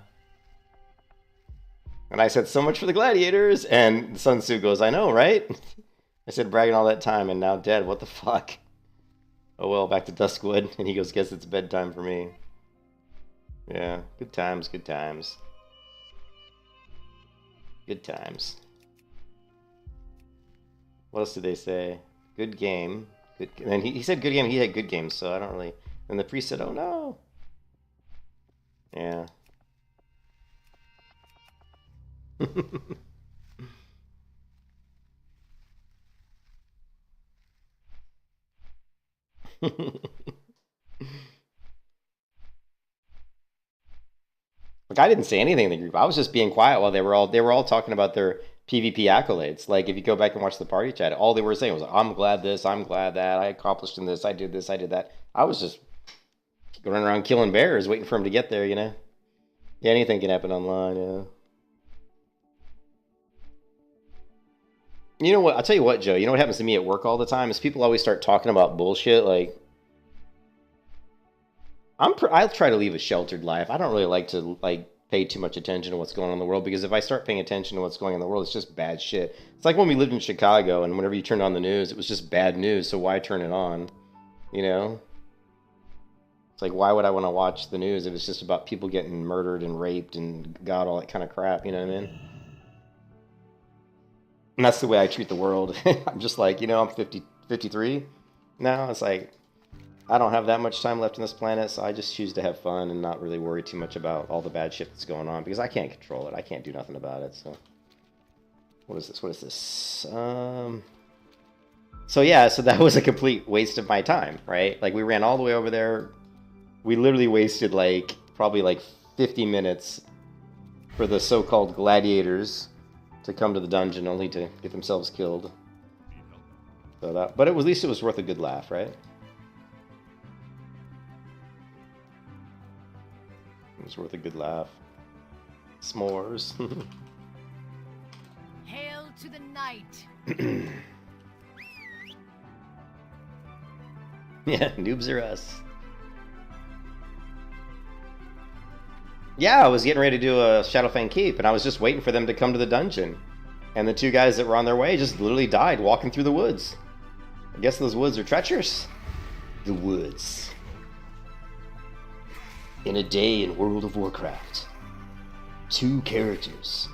And I said, so much for the gladiators, and Sun Tzu goes, I know, right? I said, bragging all that time, and now dead, what the fuck? Oh well, back to Duskwood, and he goes, guess it's bedtime for me. Yeah, good times, good times. Good times. What else did they say? Good game. Good, and he said good game, he had good games, so I don't really... And the priest said, oh no. Yeah. Like, I didn't say anything in the group. I was just being quiet while they were all talking about their PvP accolades. Like, if you go back and watch the party chat, all they were saying was, I'm glad this, I'm glad that, I accomplished in this, I did that. I was just running around killing bears, waiting for him to get there, you know? Yeah, anything can happen online, yeah. You know what? I'll tell you what, Joe. You know what happens to me at work all the time is people always start talking about bullshit. Like, I'll try to live a sheltered life. I don't really like to pay too much attention to what's going on in the world, because if I start paying attention to what's going on in the world, it's just bad shit. It's like when we lived in Chicago, and whenever you turned on the news, it was just bad news. So why turn it on? You know? It's like, why would I want to watch the news if it's just about people getting murdered and raped and God, all that kind of crap? You know what I mean? And that's the way I treat the world. I'm just like, you know, I'm 53 now. It's like, I don't have that much time left on this planet, so I just choose to have fun and not really worry too much about all the bad shit that's going on, because I can't control it. I can't do nothing about it, so. What is this? What is this? So yeah, so that was a complete waste of my time, right? Like, we ran all the way over there. We literally wasted, like, probably like 50 minutes for the so-called gladiators to come to the dungeon, only to get themselves killed. So that, but at least it was worth a good laugh, right? It was worth a good laugh. S'mores. Hail to the night. Yeah, noobs are us. Yeah, I was getting ready to do a Shadowfang Keep, and I was just waiting for them to come to the dungeon. And the two guys that were on their way just literally died walking through the woods. I guess those woods are treacherous. The woods. In a day in World of Warcraft, two characters,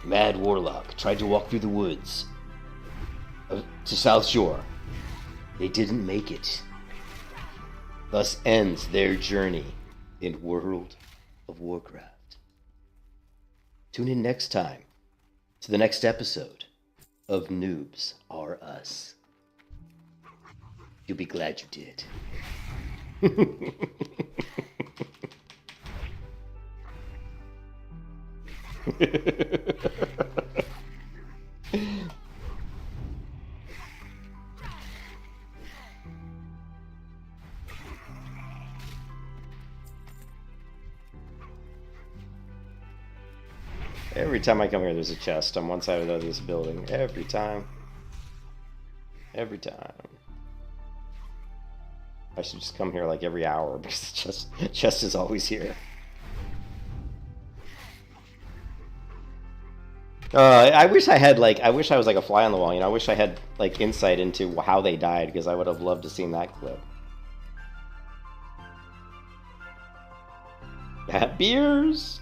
Mad Warlock, tried to walk through the woods to South Shore. They didn't make it. Thus ends their journey in World of Warcraft. Tune in next time to the next episode of Noobs Are Us. You'll be glad you did. Every time I come here, there's a chest on one side or the other of this building. Every time. Every time. I should just come here like every hour because the chest is always here. I wish I had I wish I was like a fly on the wall. You know, I wish I had like insight into how they died because I would have loved to seen that clip. That beers.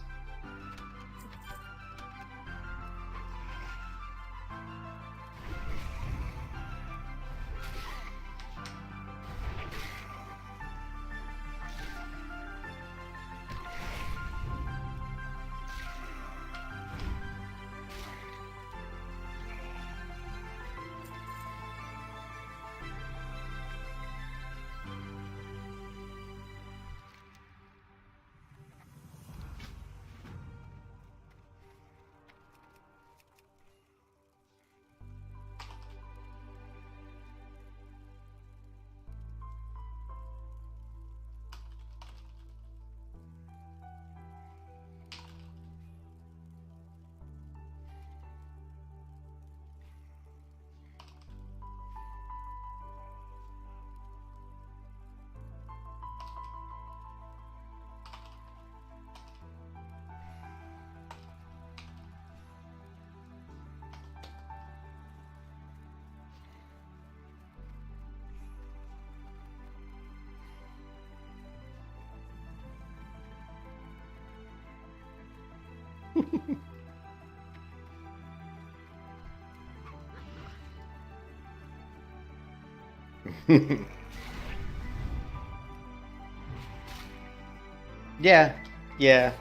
Yeah.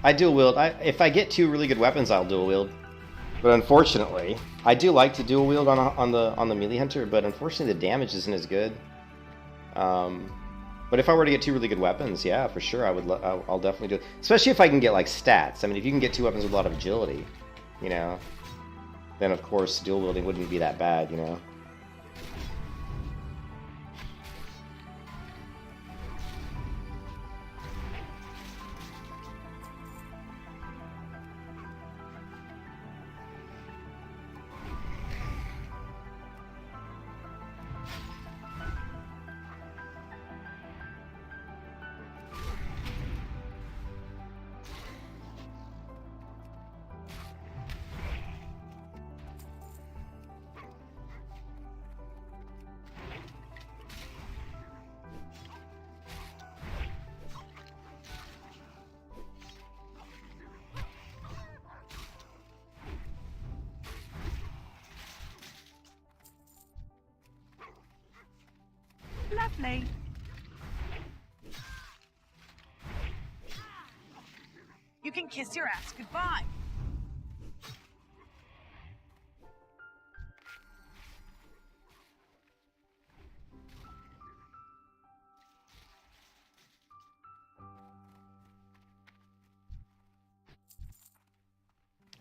I dual wield. If I get two really good weapons, I'll dual wield. But unfortunately, I do like to dual wield on the melee hunter. But unfortunately, the damage isn't as good. But if I were to get two really good weapons, yeah, for sure, I'll definitely do it. Especially if I can get like stats. I mean, if you can get two weapons with a lot of agility, you know, then of course dual wielding wouldn't be that bad, you know. Lovely. You can kiss your ass goodbye.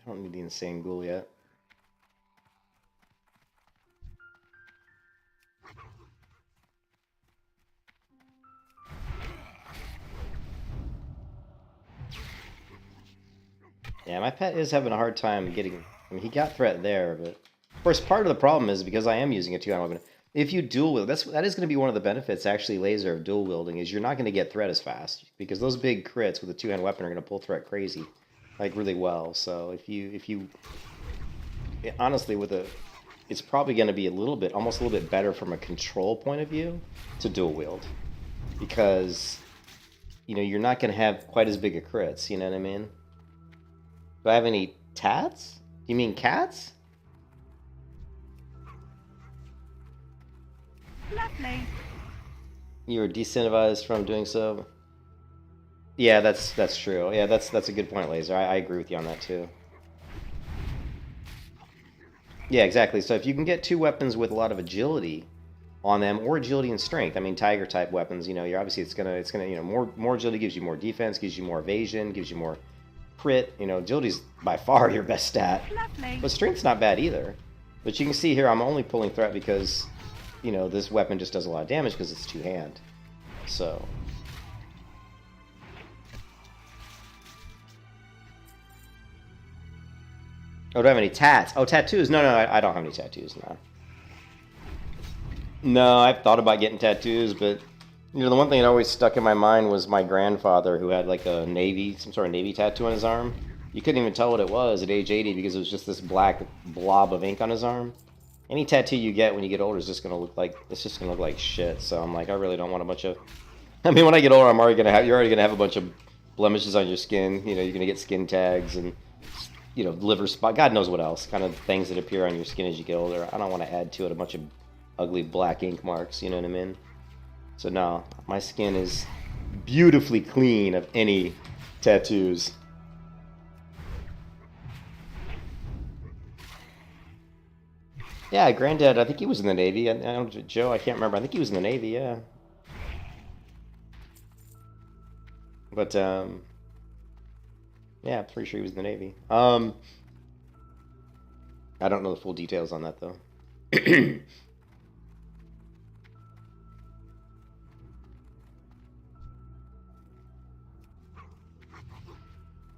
I don't need the insane ghoul yet. Yeah, my pet is having a hard time getting... I mean, he got threat there, but... Of course, part of the problem is because I am using a two-hand weapon. If you dual wield, that is going to be one of the benefits, actually, Laser, of dual wielding, is you're not going to get threat as fast. Because those big crits with a two-hand weapon are going to pull threat crazy. Like, really well. So, if you... Honestly, it's probably going to be almost a little bit better from a control point of view to dual wield. Because, you know, you're not going to have quite as big a crits, you know what I mean? Do I have any tats? You mean cats? Lovely. You were decentivized from doing so? Yeah, that's true. Yeah, that's a good point, Laser. I agree with you on that too. Yeah, exactly. So if you can get two weapons with a lot of agility on them, or agility and strength, I mean, tiger type weapons, you know, you're obviously it's gonna, you know, more agility gives you more defense, gives you more evasion, gives you more crit, you know, agility's by far your best stat. Lovely. But strength's not bad either. But you can see here I'm only pulling threat because, you know, this weapon just does a lot of damage because it's two-hand. So... Oh, do I have any tats? Oh, tattoos? No, I don't have any tattoos, no. No, I've thought about getting tattoos, but, you know, the one thing that always stuck in my mind was my grandfather who had, like, a Navy, some sort of Navy tattoo on his arm. You couldn't even tell what it was at age 80 because it was just this black blob of ink on his arm. Any tattoo you get when you get older is just going to look like, it's just going to look like shit, so I'm like, I really don't want a bunch of... I mean, when I get older, you're already going to have a bunch of blemishes on your skin, you know, you're going to get skin tags and... you know, liver spot, God knows what else, kind of things that appear on your skin as you get older. I don't want to add to it a bunch of ugly black ink marks, you know what I mean? So no, my skin is beautifully clean of any tattoos. Yeah, Granddad, I think he was in the Navy. I don't, Joe, I can't remember. I think he was in the Navy, yeah. But, yeah, I'm pretty sure he was in the Navy. I don't know the full details on that, though.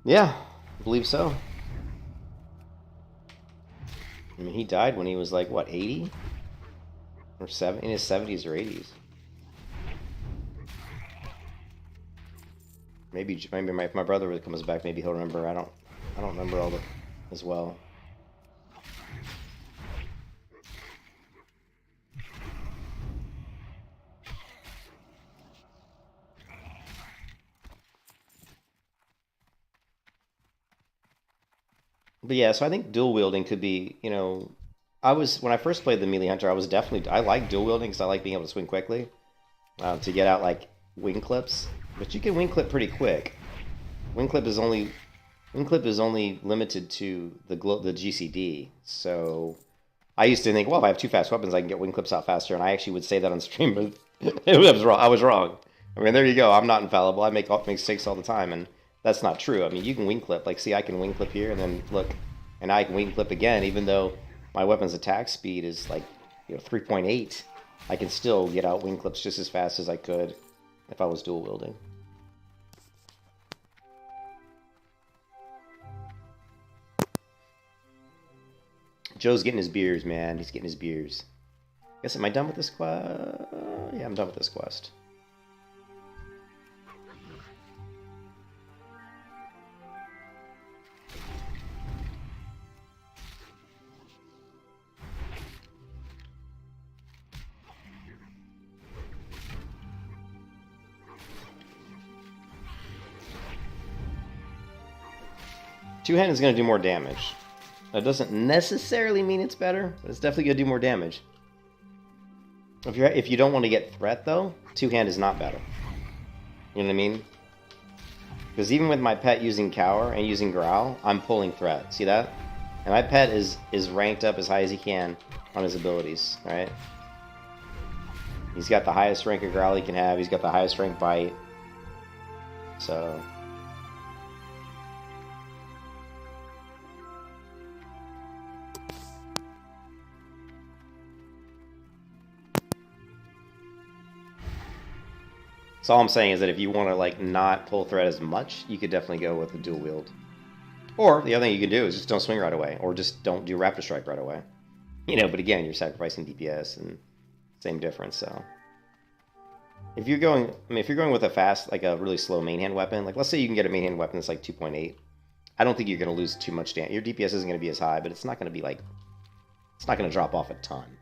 Yeah, I believe so. I mean, he died when he was like, what, 80? Or in his 70s or 80s. Maybe if my brother comes back, maybe he'll remember. I don't remember all the as well. But yeah, so I think dual wielding could be, you know, when I first played the Melee Hunter, I like dual wielding because I like being able to swing quickly to get out like wing clips. But you can wing clip pretty quick. Wing clip is only limited to the GCD. So I used to think, well, if I have two fast weapons, I can get wing clips out faster. And I actually would say that on stream, but I was wrong. I mean, there you go. I'm not infallible. I make mistakes all the time, and that's not true. I mean, you can wing clip. Like, see, I can wing clip here, and then look, and I can wing clip again, even though my weapon's attack speed is like, you know, 3.8. I can still get out wing clips just as fast as I could if I was dual wielding. Joe's getting his beers, man. He's getting his beers. Guess, am I done with this quest? Yeah, I'm done with this quest. Two-hand is going to do more damage. That doesn't necessarily mean it's better, but it's definitely going to do more damage. If you don't want to get threat, though, two-hand is not better. You know what I mean? Because even with my pet using Cower and using Growl, I'm pulling threat. See that? And my pet is ranked up as high as he can on his abilities, right? He's got the highest rank of Growl he can have. He's got the highest rank Bite. So... So all I'm saying is that if you want to like not pull threat as much, you could definitely go with the dual wield. Or the other thing you can do is just don't swing right away, or just don't do Raptor Strike right away. You know, but again, you're sacrificing DPS and same difference. So if you're going, with a fast, like a really slow main hand weapon, like let's say you can get a main hand weapon that's like 2.8, I don't think you're going to lose too much damage. Your DPS isn't going to be as high, but it's not going to be like, it's not going to drop off a ton.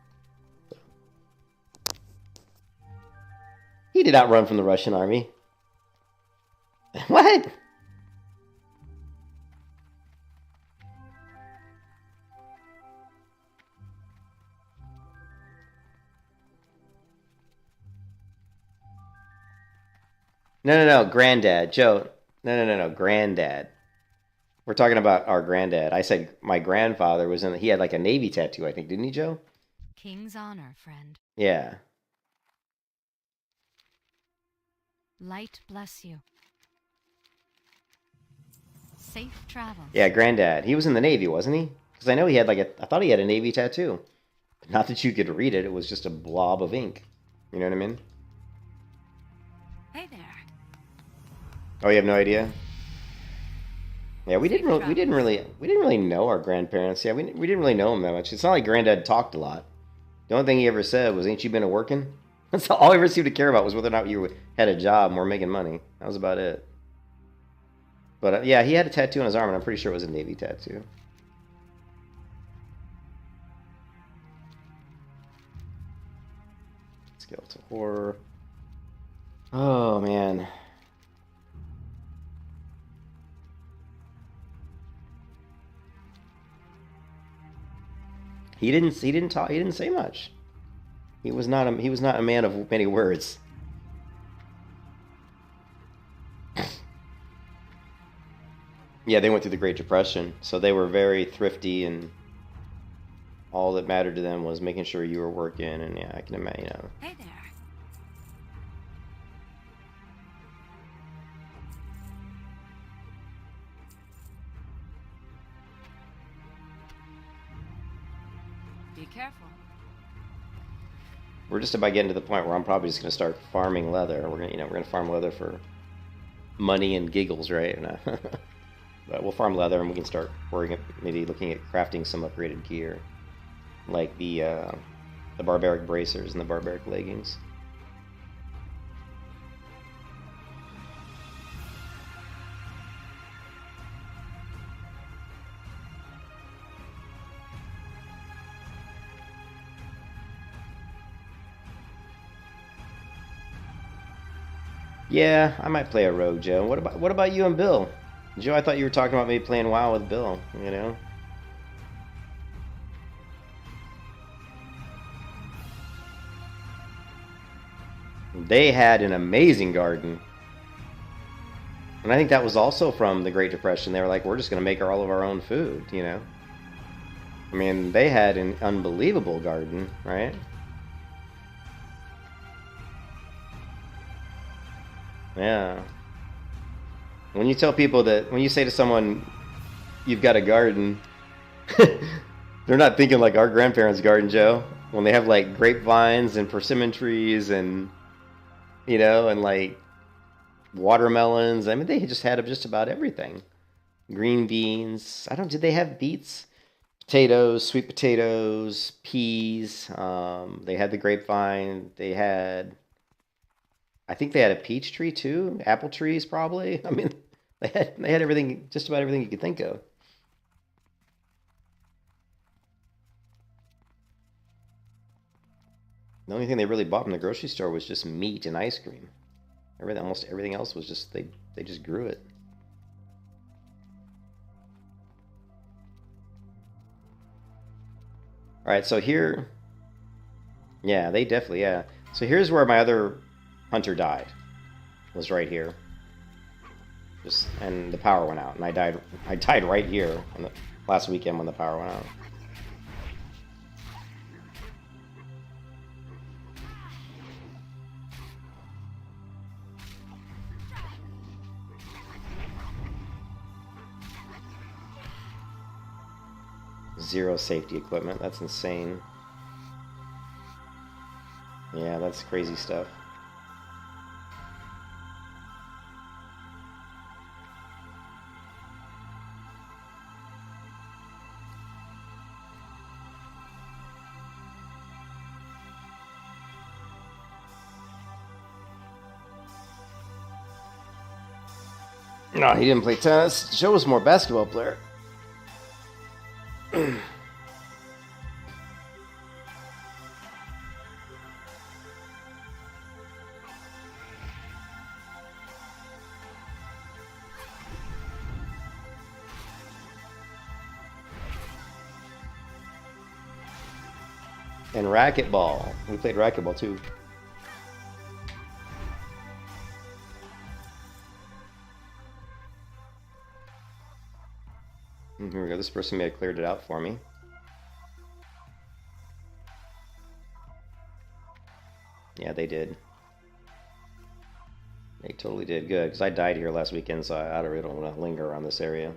He did not run from the Russian army. What? No, Granddad. Joe. No, Granddad. We're talking about our granddad. I said my grandfather was he had like a Navy tattoo, I think, didn't he, Joe? King's honor, friend. Yeah. Light bless you. Safe travel. Yeah, Granddad. He was in the Navy, wasn't he? Because I know he had like I thought he had a Navy tattoo. Not that you could read it. It was just a blob of ink. You know what I mean? Hey there. Oh, you have no idea? Yeah, we didn't really know our grandparents. Yeah, we didn't really know them that much. It's not like Granddad talked a lot. The only thing he ever said was, "Ain't you been a working?" That's all he ever seemed to care about, was whether or not you had a job and were making money. That was about it. But yeah, he had a tattoo on his arm, and I'm pretty sure it was a Navy tattoo. Skeletal horror. Oh man. He didn't talk. He didn't say much. He was not a man of many words. Yeah, they went through the Great Depression, so they were very thrifty, and all that mattered to them was making sure you were working. And yeah, I can imagine. You know. Hey there. Be careful. We're just about getting to the point where I'm probably just going to start farming leather. We're gonna farm leather for money and giggles, right? But we'll farm leather, and we can start maybe looking at crafting some upgraded gear, like the barbaric bracers and the barbaric leggings. Yeah, I might play a rogue, Joe. What about you and Bill? Joe, I thought you were talking about maybe playing WoW with Bill, you know? They had an amazing garden. And I think that was also from the Great Depression. They were like, we're just going to make all of our own food, you know? I mean, they had an unbelievable garden, right? Yeah. When you tell people that, when you say to someone, you've got a garden, they're not thinking like our grandparents' garden, Joe. When they have like grapevines and persimmon trees and, you know, and like watermelons. I mean, they just had just about everything. Green beans. Did they have beets? Potatoes, sweet potatoes, peas. They had the grapevine. I think they had a peach tree too. Apple trees, probably. I mean, they had everything, just about everything you could think of. The only thing they really bought from the grocery store was just meat and ice cream. Almost everything else was just they just grew it. All right, so here, yeah, they definitely, yeah. So here's where my other hunter died. Was right here. And the power went out, and I died right here on the last weekend when the power went out. Zero safety equipment. That's insane. Yeah, that's crazy stuff. No, he didn't play tennis. Joe was more basketball player. And racquetball. We played racquetball too. Here we go. This person may have cleared it out for me. Yeah, they did. They totally did. Good, because I died here last weekend, so I really don't want to linger around this area.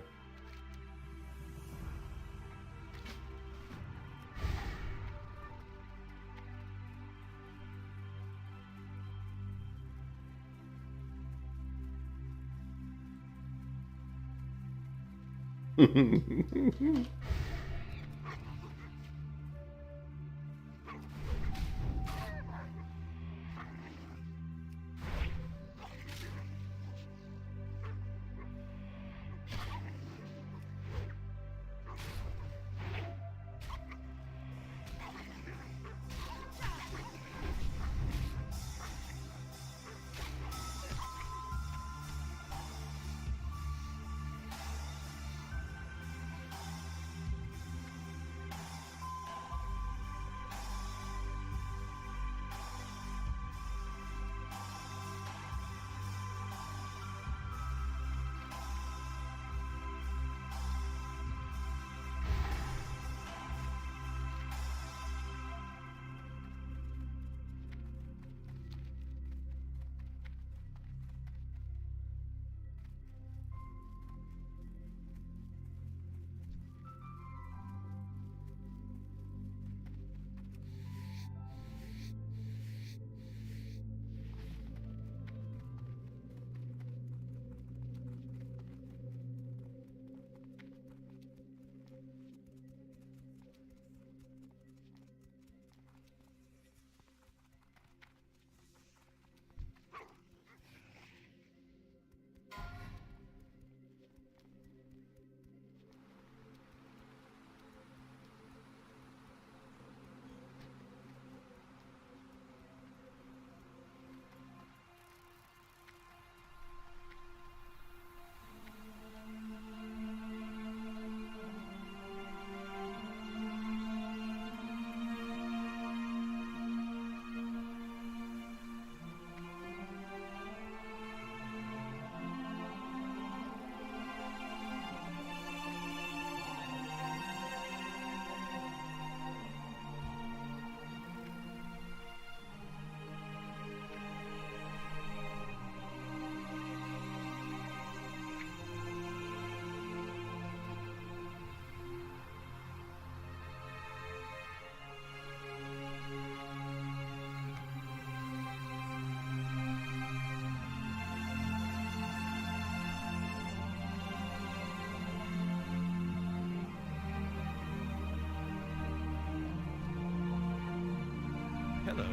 Hello.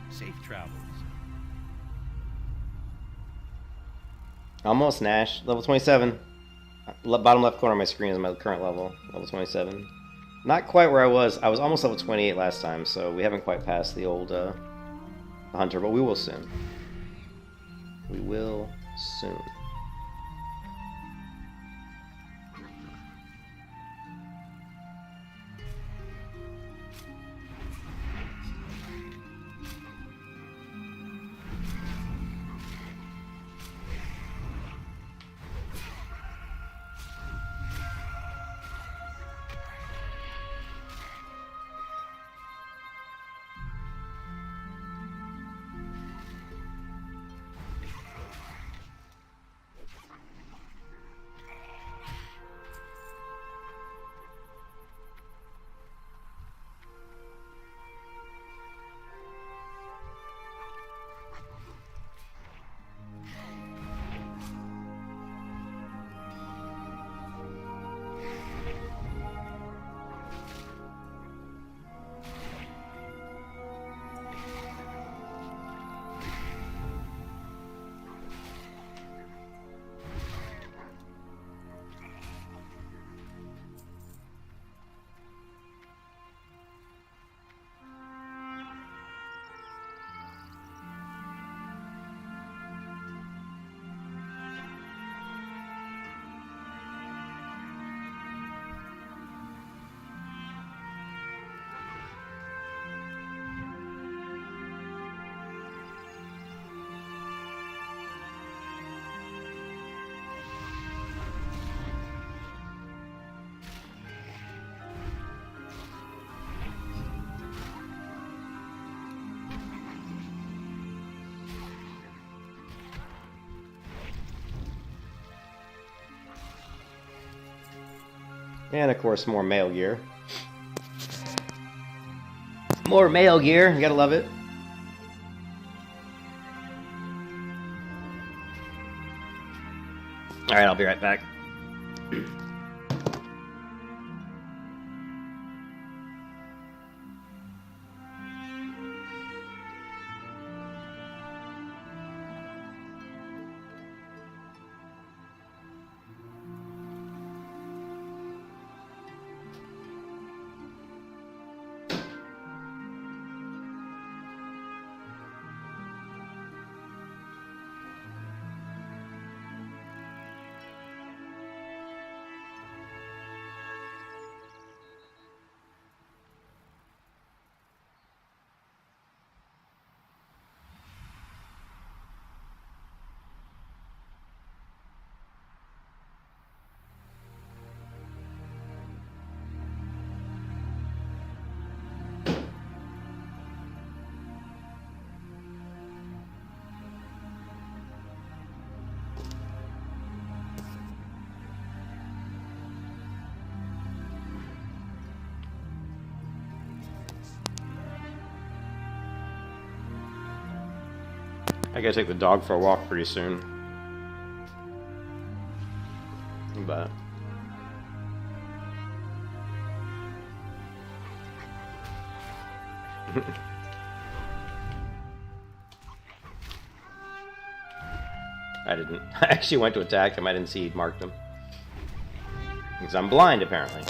Safe travels. Almost Nash. Level 27. Bottom left corner of my screen is my current level. Level 27. Not quite where I was. I was almost level 28 last time, so we haven't quite passed the old hunter, but we will soon. We will soon. And of course, more male gear. More male gear, you gotta love it. Alright, I'll be right back. I gotta take the dog for a walk pretty soon. But I didn't. I actually went to attack him. I didn't see he'd marked him. Because I'm blind, apparently.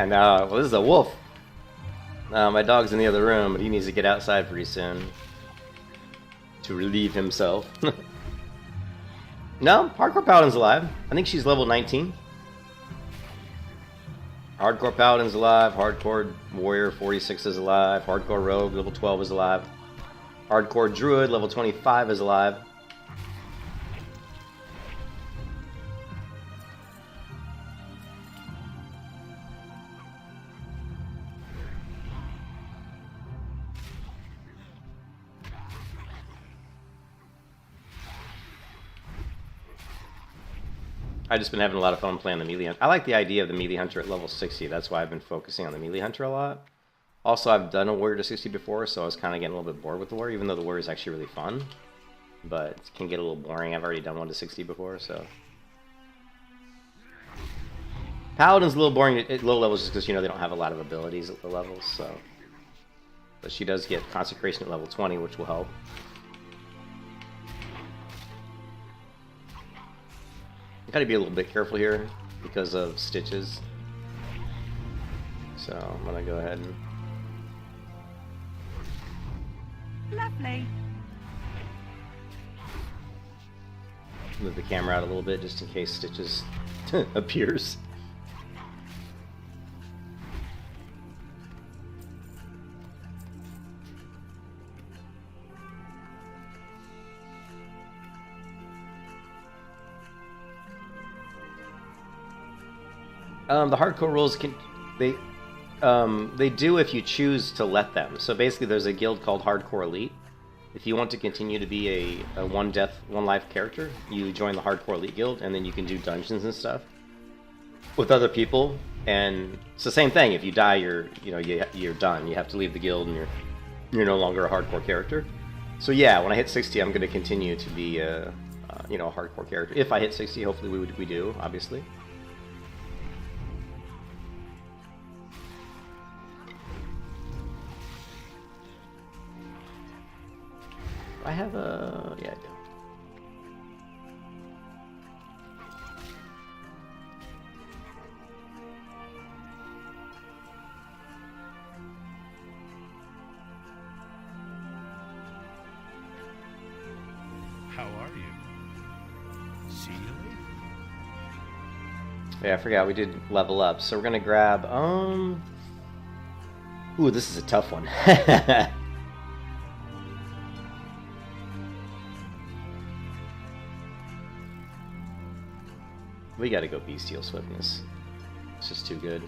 No, well, this is a wolf. My dog's in the other room, but he needs to get outside pretty soon to relieve himself. No, Hardcore Paladin's alive. I think she's level 19. Hardcore Paladin's alive. Hardcore Warrior 46 is alive. Hardcore Rogue level 12 is alive. Hardcore Druid level 25 is alive. I've just been having a lot of fun playing the melee hunter. I like the idea of the melee hunter at level 60. That's why I've been focusing on the melee hunter a lot. Also, I've done a warrior to 60 before, so I was kind of getting a little bit bored with the warrior, even though the warrior is actually really fun. But it can get a little boring. I've already done one to 60 before, so. Paladin's a little boring at low levels just because, you know, they don't have a lot of abilities at the levels, so. But she does get consecration at level 20, which will help. Gotta be a little bit careful here because of stitches. So I'm gonna go ahead and Lovely. move the camera out a little bit just in case stitches appears. The hardcore rules they do if you choose to let them. So basically, there's a guild called Hardcore Elite. If you want to continue to be a one death, one life character, you join the Hardcore Elite guild, and then you can do dungeons and stuff with other people. And it's the same thing. If you die, you're done. You have to leave the guild, and you're no longer a hardcore character. So yeah, when I hit 60, I'm going to continue to be a hardcore character. If I hit 60, hopefully we do, obviously. I have a... yeah, I do. How are you? See you later. Yeah, I forgot we did level up. So we're gonna grab... Ooh, this is a tough one. We gotta go Bestial Swiftness. It's just too good.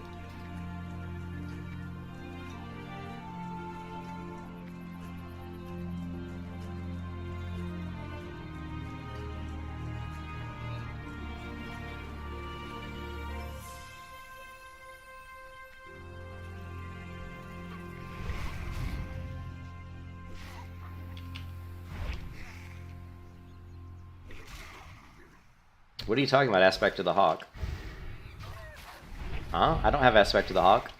What are you talking about, aspect of the hawk? Huh? I don't have aspect of the hawk.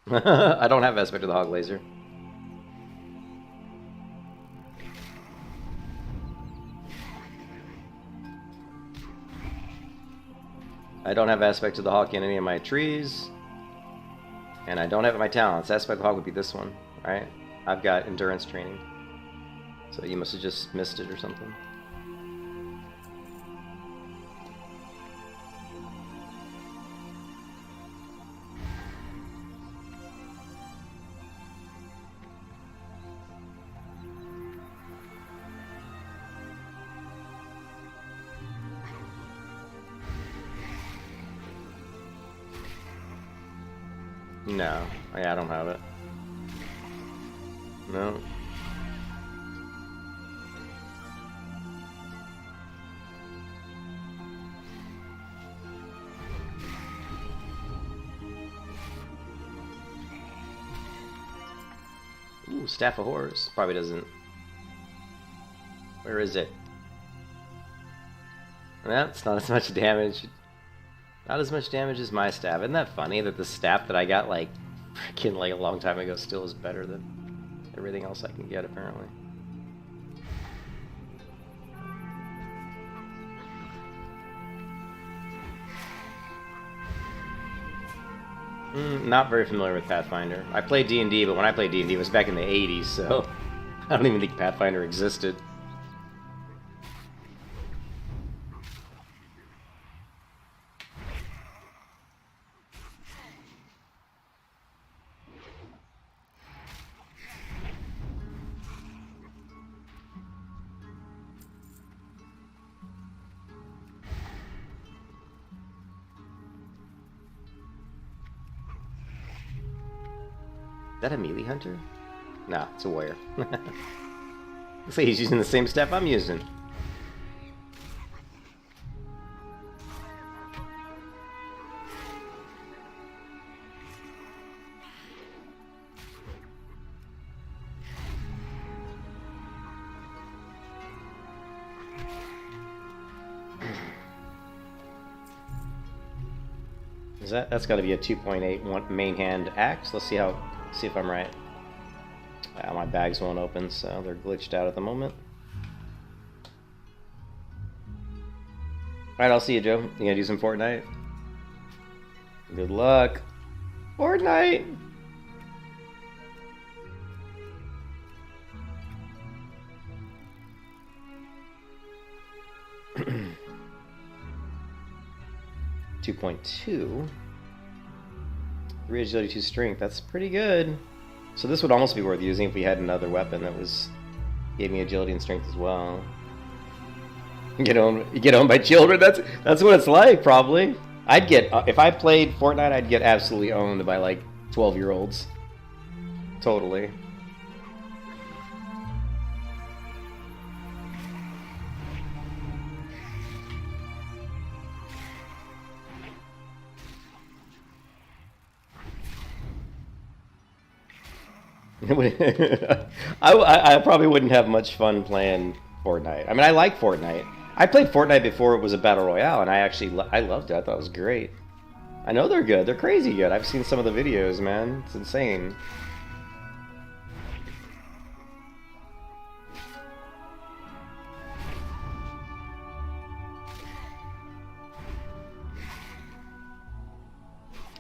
I don't have aspect of the hawk laser. I don't have aspect of the hawk in any of my trees. And I don't have it in my talents. Aspect of the hawk would be this one, right? I've got endurance training. So you must have just missed it or something. No. Yeah, I don't have it. No. Ooh, Staff of Horrors. Probably doesn't. Where is it? That's not as much damage. Not as much damage as my staff. Isn't that funny that the staff that I got like freaking like a long time ago still is better than everything else I can get apparently. Not very familiar with Pathfinder. I played D&D, but when I played D&D it was back in the 80s, so I don't even think Pathfinder existed. Is that a melee hunter? Nah, it's a warrior. Looks like he's using the same staff I'm using. That's got to be a 2.8 main hand axe. Let's see if I'm right. My bags won't open, so they're glitched out at the moment. Alright, I'll see you, Joe. You gonna do some Fortnite? Good luck. Fortnite! .2 3 agility, 2 strength. That's pretty good. So this would almost be worth using if we had another weapon that gave me agility and strength as well. You get owned by children. That's what it's like, probably. I'd get if I played Fortnite, I'd get absolutely owned by like 12-year-olds. Totally. I probably wouldn't have much fun playing Fortnite. I mean, I like Fortnite. I played Fortnite before it was a battle royale, and I loved it. I thought it was great. I know they're good. They're crazy good. I've seen some of the videos, man. It's insane.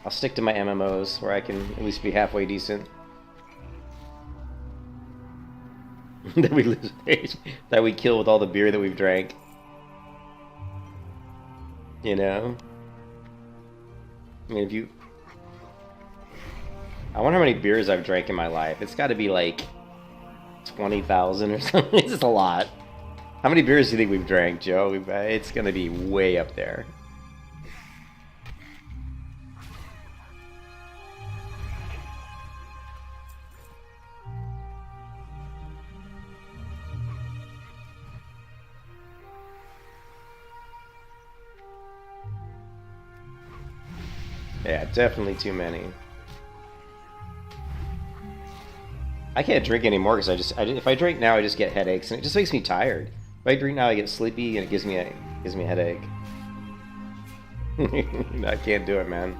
I'll stick to my MMOs where I can at least be halfway decent. That we lose age, that we kill with all the beer that we've drank. You know? I mean, I wonder how many beers I've drank in my life. It's got to be like 20,000 or something. It's just a lot. How many beers do you think we've drank, Joe? It's going to be way up there. Yeah, definitely too many. I can't drink anymore because if I drink now, I just get headaches, and it just makes me tired. If I drink now, I get sleepy, and it gives me a headache. I can't do it, man.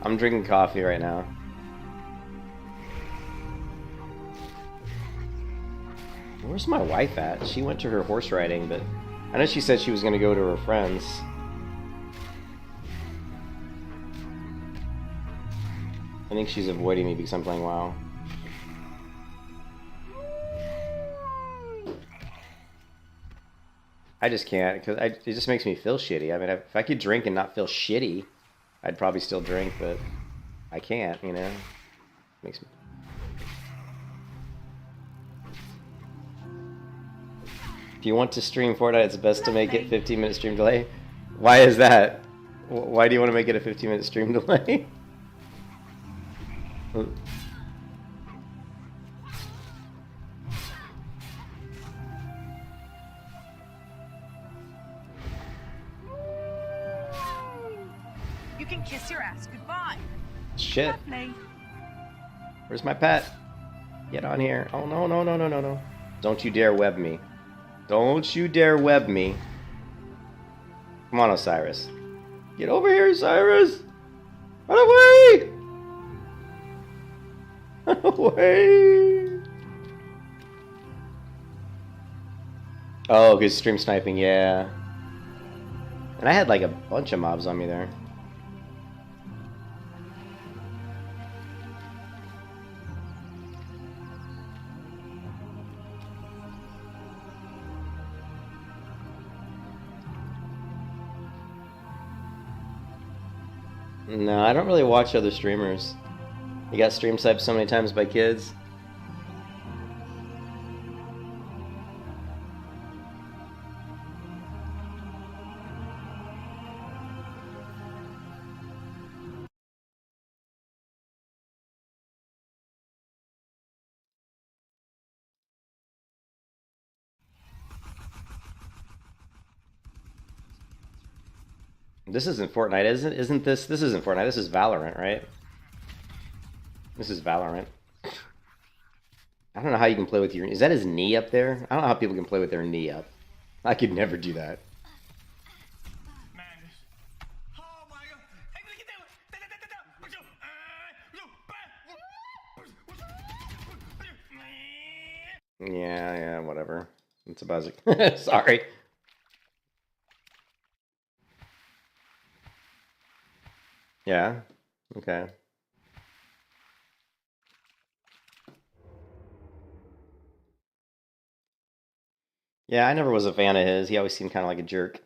I'm drinking coffee right now. Where's my wife at? She went to her horse riding, but I know she said she was going to go to her friends. I think she's avoiding me because I'm playing WoW. I just can't, because it just makes me feel shitty. I mean, if I could drink and not feel shitty, I'd probably still drink, but I can't, you know? Makes me... If you want to stream Fortnite, it's best to make it 15-minute stream delay. Why is that? Why do you want to make it a 15-minute stream delay? You can kiss your ass goodbye. Shit. Lovely. Where's my pet? Get on here. Oh, no, no, no, no, no, no. Don't you dare web me. Don't you dare web me. Come on, Osiris. Get over here, Osiris! Run away! Run away! Oh, good stream sniping, yeah. And I had like a bunch of mobs on me there. No, I don't really watch other streamers. You got stream sniped so many times by kids. This isn't Fortnite, isn't this? This isn't Fortnite, this is Valorant, right? This is Valorant. I don't know how you can play with your... Is that his knee up there? I don't know how people can play with their knee up. I could never do that. Man. Oh my god. Hey, get down. Yeah, whatever. It's a buzzer. Sorry. Yeah, okay. Yeah, I never was a fan of his. He always seemed kind of like a jerk.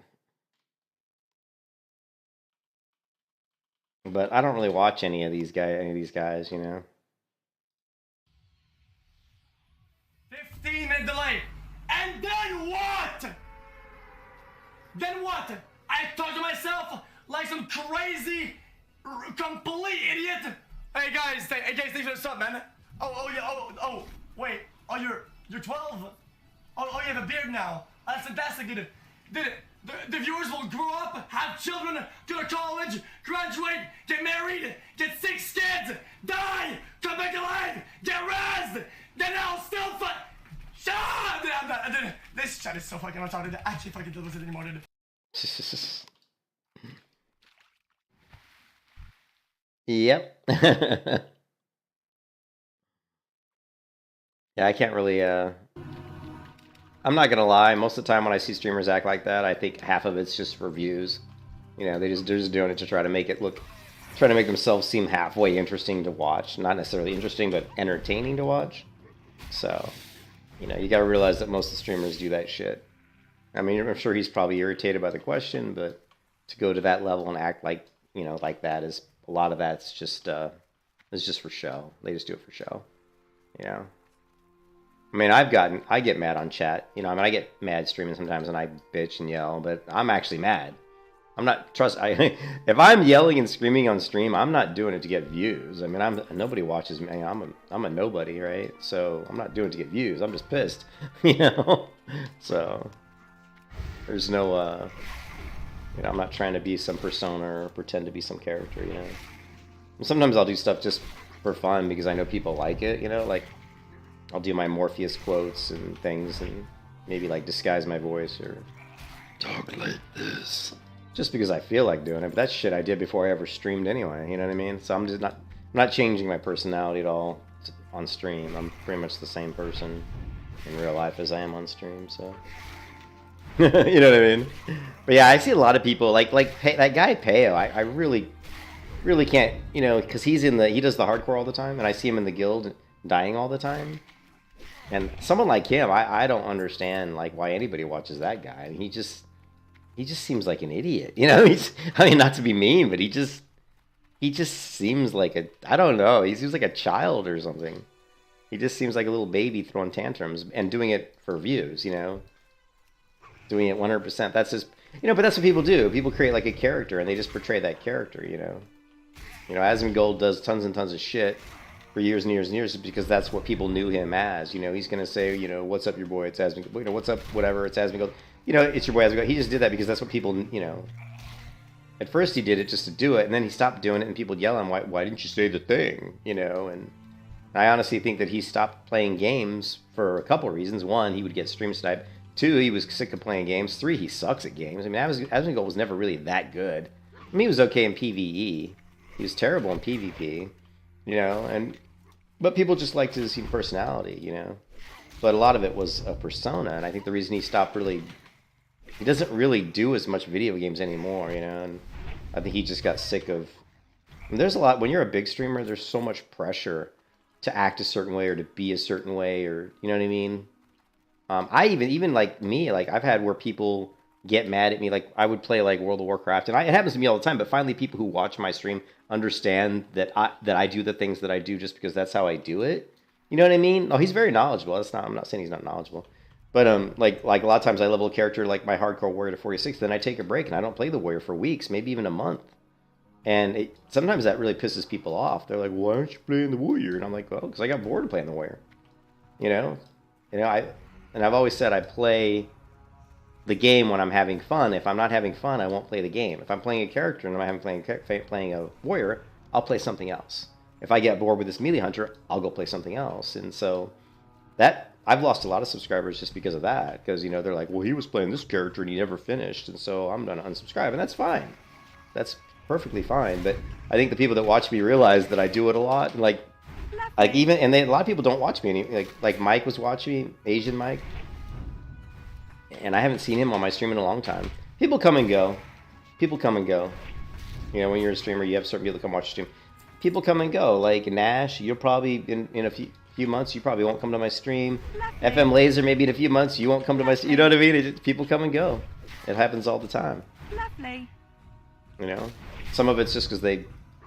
But I don't really watch any of these guys, you know. 15-minute delay. And then what? Then what? I talk to myself like some crazy, complete idiot. Hey guys, thanks for the sub, man. Oh, wait. Oh, you're 12. Oh, you have a beard now. That's fantastic, dude. The viewers will grow up, have children, go to college, graduate, get married, get 6 kids, die, come back alive, get razzed, then I'll still shut up! This chat is so fucking retarded. I can't fucking deal with it anymore, dude. Yep. Yeah, I can't really, I'm not gonna lie, most of the time when I see streamers act like that, I think half of it's just for views. You know, they're just doing it to try to make it look, trying to make themselves seem halfway interesting to watch. Not necessarily interesting, but entertaining to watch. So, you know, you gotta realize that most of the streamers do that shit. I mean, I'm sure he's probably irritated by the question, but to go to that level and act like, you know, like that is, a lot of that's just, is just for show. They just do it for show. You know? I mean, I get mad on chat. You know, I mean, I get mad streaming sometimes and I bitch and yell, but I'm actually mad. I'm not, if I'm yelling and screaming on stream, I'm not doing it to get views. I mean, nobody watches me. I'm a nobody, right? So I'm not doing it to get views. I'm just pissed, you know? So there's no, you know, I'm not trying to be some persona or pretend to be some character, you know? And sometimes I'll do stuff just for fun because I know people like it, you know? Like, I'll do my Morpheus quotes and things and maybe like disguise my voice or talk like this. just because I feel like doing it. But that's shit I did before I ever streamed anyway. You know what I mean? So I'm just not changing my personality at all on stream. I'm pretty much the same person in real life as I am on stream. So you know what I mean? But yeah, I see a lot of people like that guy Peo. I really can't, you know, because he does the hardcore all the time, and I see him in the guild dying all the time. And someone like him, I don't understand like why anybody watches that guy. I mean, he just seems like an idiot, you know. I mean, not to be mean, but he just seems like I don't know. He seems like a child or something. He just seems like a little baby throwing tantrums and doing it for views, you know. Doing it 100%. That's just, you know, but that's what people do. People create like a character and they just portray that character, you know. You know, Asmongold does tons and tons of shit for years and years and years because that's what people knew him as. You know, he's gonna say, you know, what's up, your boy? It's Asmongold. You know, what's up, whatever? It's Asmongold. You know, it's your boy Asmongold. He just did that because that's what people, you know. At first he did it just to do it, and then he stopped doing it, and people yell at him, why didn't you say the thing? You know, and I honestly think that he stopped playing games for a couple of reasons. One, he would get stream sniped. Two, he was sick of playing games. Three, he sucks at games. I mean, Asmongold was never really that good. I mean, he was okay in PvE. He was terrible in PvP, you know, but people just liked his personality, you know. But a lot of it was a persona, and I think the reason he stopped he doesn't really do as much video games anymore, you know, and I think he just got sick of... There's a lot... When you're a big streamer, there's so much pressure to act a certain way or to be a certain way, or, you know what I mean? I even like me, like, I've had where people get mad at me, like, I would play, like, World of Warcraft, and it happens to me all the time, but finally people who watch my stream understand that I do the things that I do just because that's how I do it. You know what I mean? Oh, he's very knowledgeable. I'm not saying he's not knowledgeable. But like a lot of times I level a character like my hardcore warrior to 46, then I take a break and I don't play the warrior for weeks, maybe even a month. And sometimes that really pisses people off. They're like, why aren't you playing the warrior? And I'm like, well, because I got bored of playing the warrior. You know, I've always said I play the game when I'm having fun. If I'm not having fun, I won't play the game. If I'm playing a character and I'm playing a warrior, I'll play something else. If I get bored with this melee hunter, I'll go play something else. And so that I've lost a lot of subscribers just because of that. Because, you know, they're like, well, he was playing this character and he never finished, and so I'm going to unsubscribe. And that's fine. That's perfectly fine. But I think the people that watch me realize that I do it a lot. And like even, and a lot of people don't watch me. Like Mike was watching me, Asian Mike. And I haven't seen him on my stream in a long time. People come and go. People come and go. You know, when you're a streamer, you have certain people that come watch your stream. People come and go. Like Nash, you'll probably, in a few months, you probably won't come to my stream. FM Laser, maybe in a few months, you won't come to my stream. You know what I mean? People come and go. It happens all the time. Lovely. You know? Some of it's just because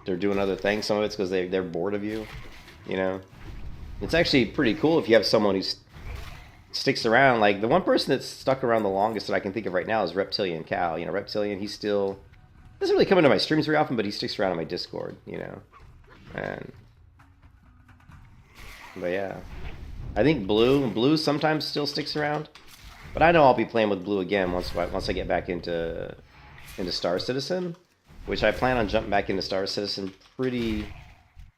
they're doing other things. Some of it's because they're bored of you. You know? It's actually pretty cool if you have someone who sticks around. Like, the one person that's stuck around the longest that I can think of right now is Reptilian Cow. You know, Reptilian, he still doesn't really come into my streams very often, but he sticks around on my Discord, you know? But yeah, I think Blue sometimes still sticks around, but I know I'll be playing with Blue again once I get back into Star Citizen, which I plan on jumping back into Star Citizen pretty,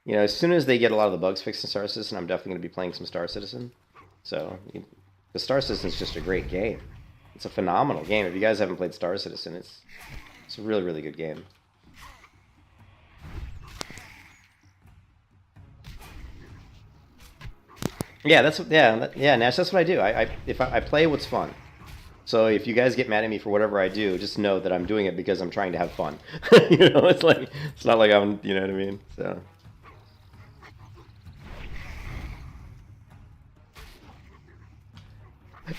you know, as soon as they get a lot of the bugs fixed in Star Citizen, I'm definitely going to be playing some Star Citizen. So the Star Citizen is just a great game. It's a phenomenal game. If you guys haven't played Star Citizen, it's a really, really good game. Yeah, Nash, that's what I do. I play what's fun. So if you guys get mad at me for whatever I do, just know that I'm doing it because I'm trying to have fun. You know, it's not like I'm, you know what I mean? So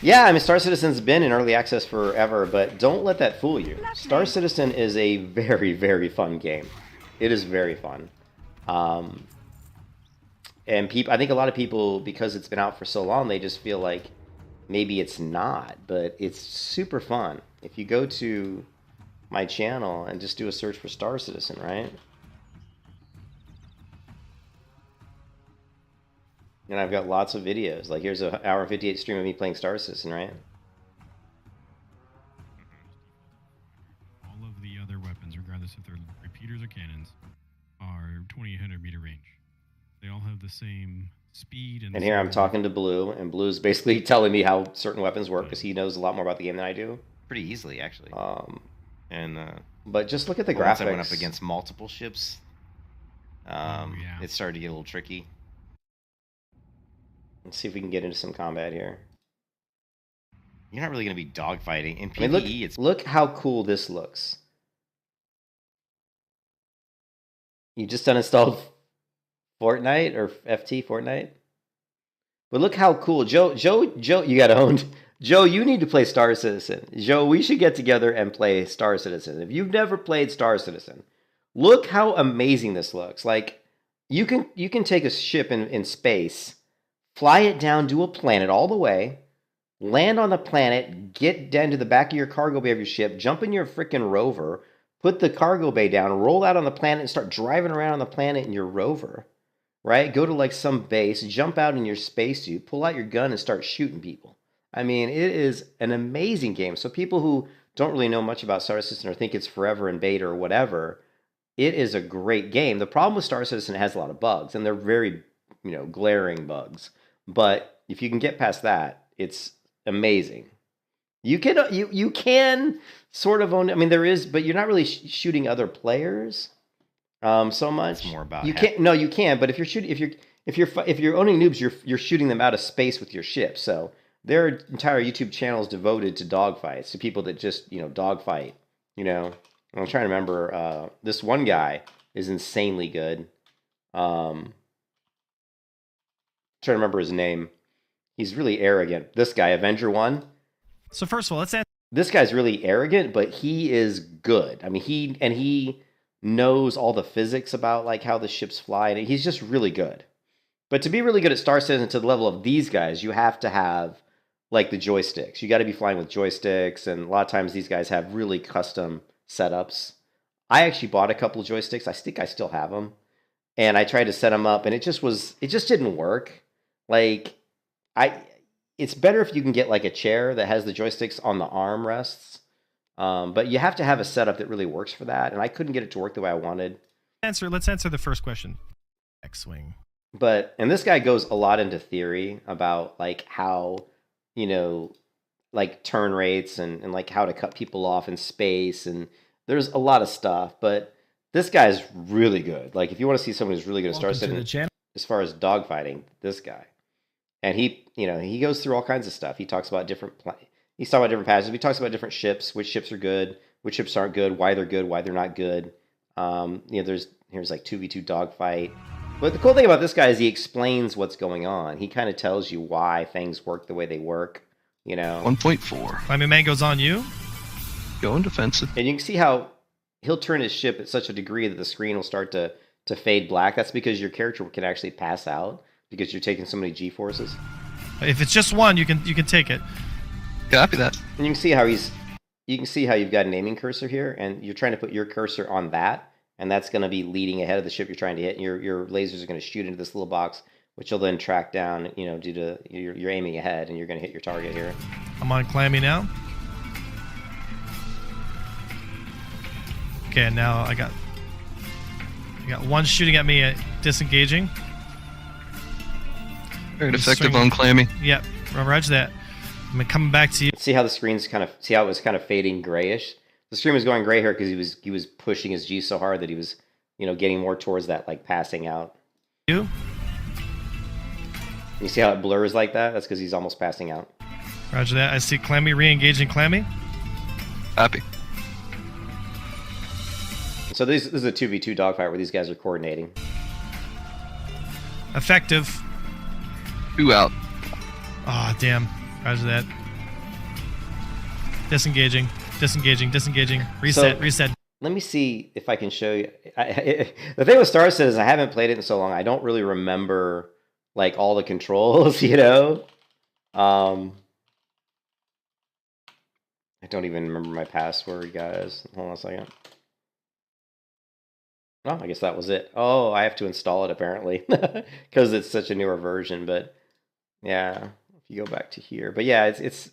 yeah, I mean, Star Citizen's been in early access forever, but don't let that fool you. Star Citizen is a very, very fun game. It is very fun. And I think a lot of people, because it's been out for so long, they just feel like maybe it's not, but it's super fun. If you go to my channel and just do a search for Star Citizen, right? And I've got lots of videos. Like, here's an hour and 58 stream of me playing Star Citizen, right? All of the other weapons, regardless if they're repeaters or cannons, are 2800 meter range. They all have the same speed. And here I'm talking to Blue, and Blue's basically telling me how certain weapons work because he knows a lot more about the game than I do. Pretty easily, actually. And But just look at the once graphics. I went up against multiple ships, Yeah. it started to get a little tricky. Let's see if we can get into some combat here. You're not really going to be dogfighting. In PvE, I mean, it's look how cool this looks. You just uninstalled Fortnite or FT Fortnite? But look how cool. Joe, you got owned. Joe, you need to play Star Citizen. Joe, we should get together and play Star Citizen. If you've never played Star Citizen, look how amazing this looks. Like, you can take a ship in space, fly it down to a planet all the way, land on the planet, get down to the back of your cargo bay of your ship, jump in your freaking rover, put the cargo bay down, roll out on the planet, and start driving around on the planet in your rover, right? Go to like some base, jump out in your spacesuit, pull out your gun, and start shooting people. I mean, it is an amazing game. So people who don't really know much about Star Citizen or think it's forever in beta or whatever, it is a great game. The problem with Star Citizen, it has a lot of bugs, and they're very, glaring bugs. But if you can get past that, it's amazing. You can sort of own. I mean, there is, but you're not really shooting other players so much. It's more about you can't. No, you can. But if you're shooting, if you're owning noobs, you're shooting them out of space with your ship. So there are entire YouTube channels devoted to dogfights, to people that just dogfight. I'm trying to remember. This one guy is insanely good. Trying to remember his name. He's really arrogant. This guy, Avenger 1. So first of all, let's ask. This guy's really arrogant, but he is good. I mean, he knows all the physics about like how the ships fly, and he's just really good. But to be really good at Star Citizen to the level of these guys, you have to have like the joysticks. You got to be flying with joysticks, and a lot of times these guys have really custom setups. I actually bought a couple of joysticks. I think I still have them, and I tried to set them up, and it just didn't work. Like, it's better if you can get like a chair that has the joysticks on the arm rests. But you have to have a setup that really works for that, and I couldn't get it to work the way I wanted. Let's answer the first question. X-Wing. And this guy goes a lot into theory about like how, like turn rates and like how to cut people off in space, and there's a lot of stuff, but this guy's really good. Like if you want to see someone who's really good at Star Citizen as far as dogfighting, this guy. And he goes through all kinds of stuff. He talks about different passages. He talks about different ships, which ships are good, which ships aren't good, why they're not good. Here's like 2v2 dogfight. But the cool thing about this guy is he explains what's going on. He kind of tells you why things work the way they work, 1.4. I mean, man goes on you. Going defensive. And you can see how he'll turn his ship at such a degree that the screen will start to fade black. That's because your character can actually pass out because you're taking so many G-forces. If it's just one, you can take it. Copy that. And you can see how you've got an aiming cursor here, and you're trying to put your cursor on that, and that's going to be leading ahead of the ship you're trying to hit, and your lasers are going to shoot into this little box, which you'll then track down, due to you're aiming ahead, and you're going to hit your target here. I'm on Clammy now. Okay, now I got one shooting at me, disengaging. Very effective on Clammy. Yep, roger that. I'm coming back to you. See how the screen's see how it was kind of fading grayish? The screen was going gray here because he was pushing his G so hard that he was, getting more towards that like passing out. You see how it blurs like that? That's because he's almost passing out. Roger that. I see Clammy re-engaging Clammy. Happy. So this is a 2v2 dogfight where these guys are coordinating. Effective. 2 out. Oh, damn. Roger that. Disengaging. Reset. Let me see if I can show you. The thing with Star Citizen is I haven't played it in so long. I don't really remember like all the controls, I don't even remember my password, guys. Hold on a second. Oh, I guess that was it. Oh, I have to install it apparently because it's such a newer version. But yeah, if you go back to here, but yeah, it's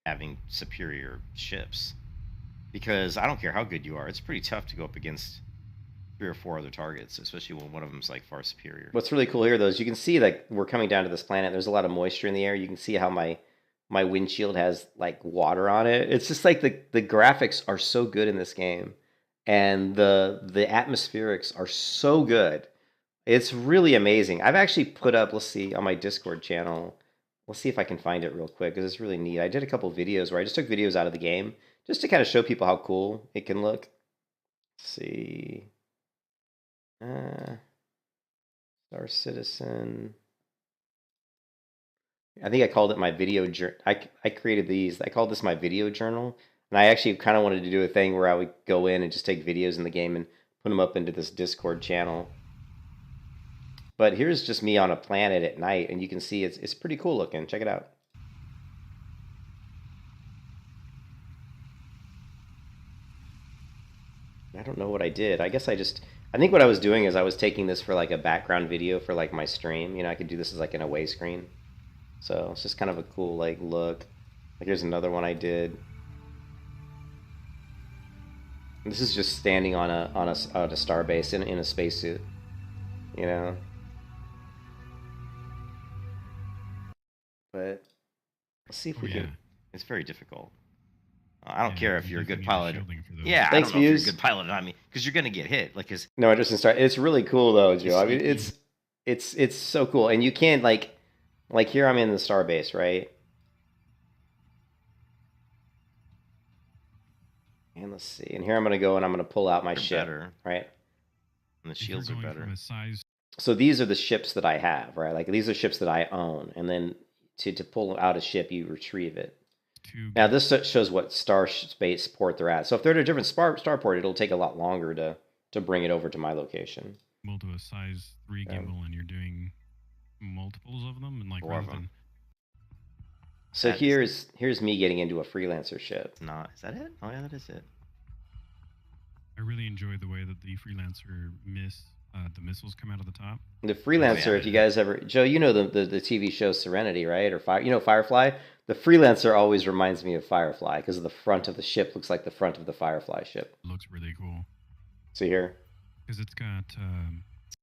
having superior ships, because I don't care how good you are, it's pretty tough to go up against 3 or 4 other targets, especially when one of them's like far superior. What's really cool here, though, is you can see like we're coming down to this planet. There's a lot of moisture in the air. You can see how my my windshield has like water on it. It's just like the graphics are so good in this game, and the atmospherics are so good. It's really amazing. I've actually put up, let's see, on my Discord channel. Let's see if I can find it real quick because it's really neat. I did a couple videos where I just took videos out of the game just to kind of show people how cool it can look. Let's see. Star Citizen. I think I called it my video journal. I created these. I called this my video journal. And I actually kind of wanted to do a thing where I would go in and just take videos in the game and put them up into this Discord channel. But here's just me on a planet at night, and you can see it's pretty cool looking. Check it out. I don't know what I did. I think what I was doing is I was taking this for like a background video for like my stream. You know, I could do this as like an away screen. So it's just kind of a cool like look. Like here's another one I did. This is just standing on a starbase in a spacesuit. You know. But let's see if we can. It's very difficult. I don't care if you're a good pilot. Yeah, thanks, I don't know if you're a good pilot on me because you're gonna get hit. Like, no, it doesn't start. It's really cool though, Joe. I mean, it's so cool, and you can't like here I'm in the starbase, right? And let's see, and here I'm gonna go and I'm gonna pull out my ship, right? And the shields are better. So these are the ships that I have, right? Like these are ships that I own, and then to pull out a ship, you retrieve it. Now this shows what star space port they're at. So if they're at a different starport, it'll take a lot longer to bring it over to my location. To a size 3 gimbal, and you're doing multiples of them, and like rather than. So here's me getting into a freelancer ship. No, is that it? Oh yeah, that is it. I really enjoy the way that the freelancer the missiles come out of the top. The freelancer, if you guys ever, Joe, you know the TV show Serenity, right? Or Firefly. The freelancer always reminds me of Firefly because the front of the ship looks like the front of the Firefly ship. It looks really cool. See here? Because it's got.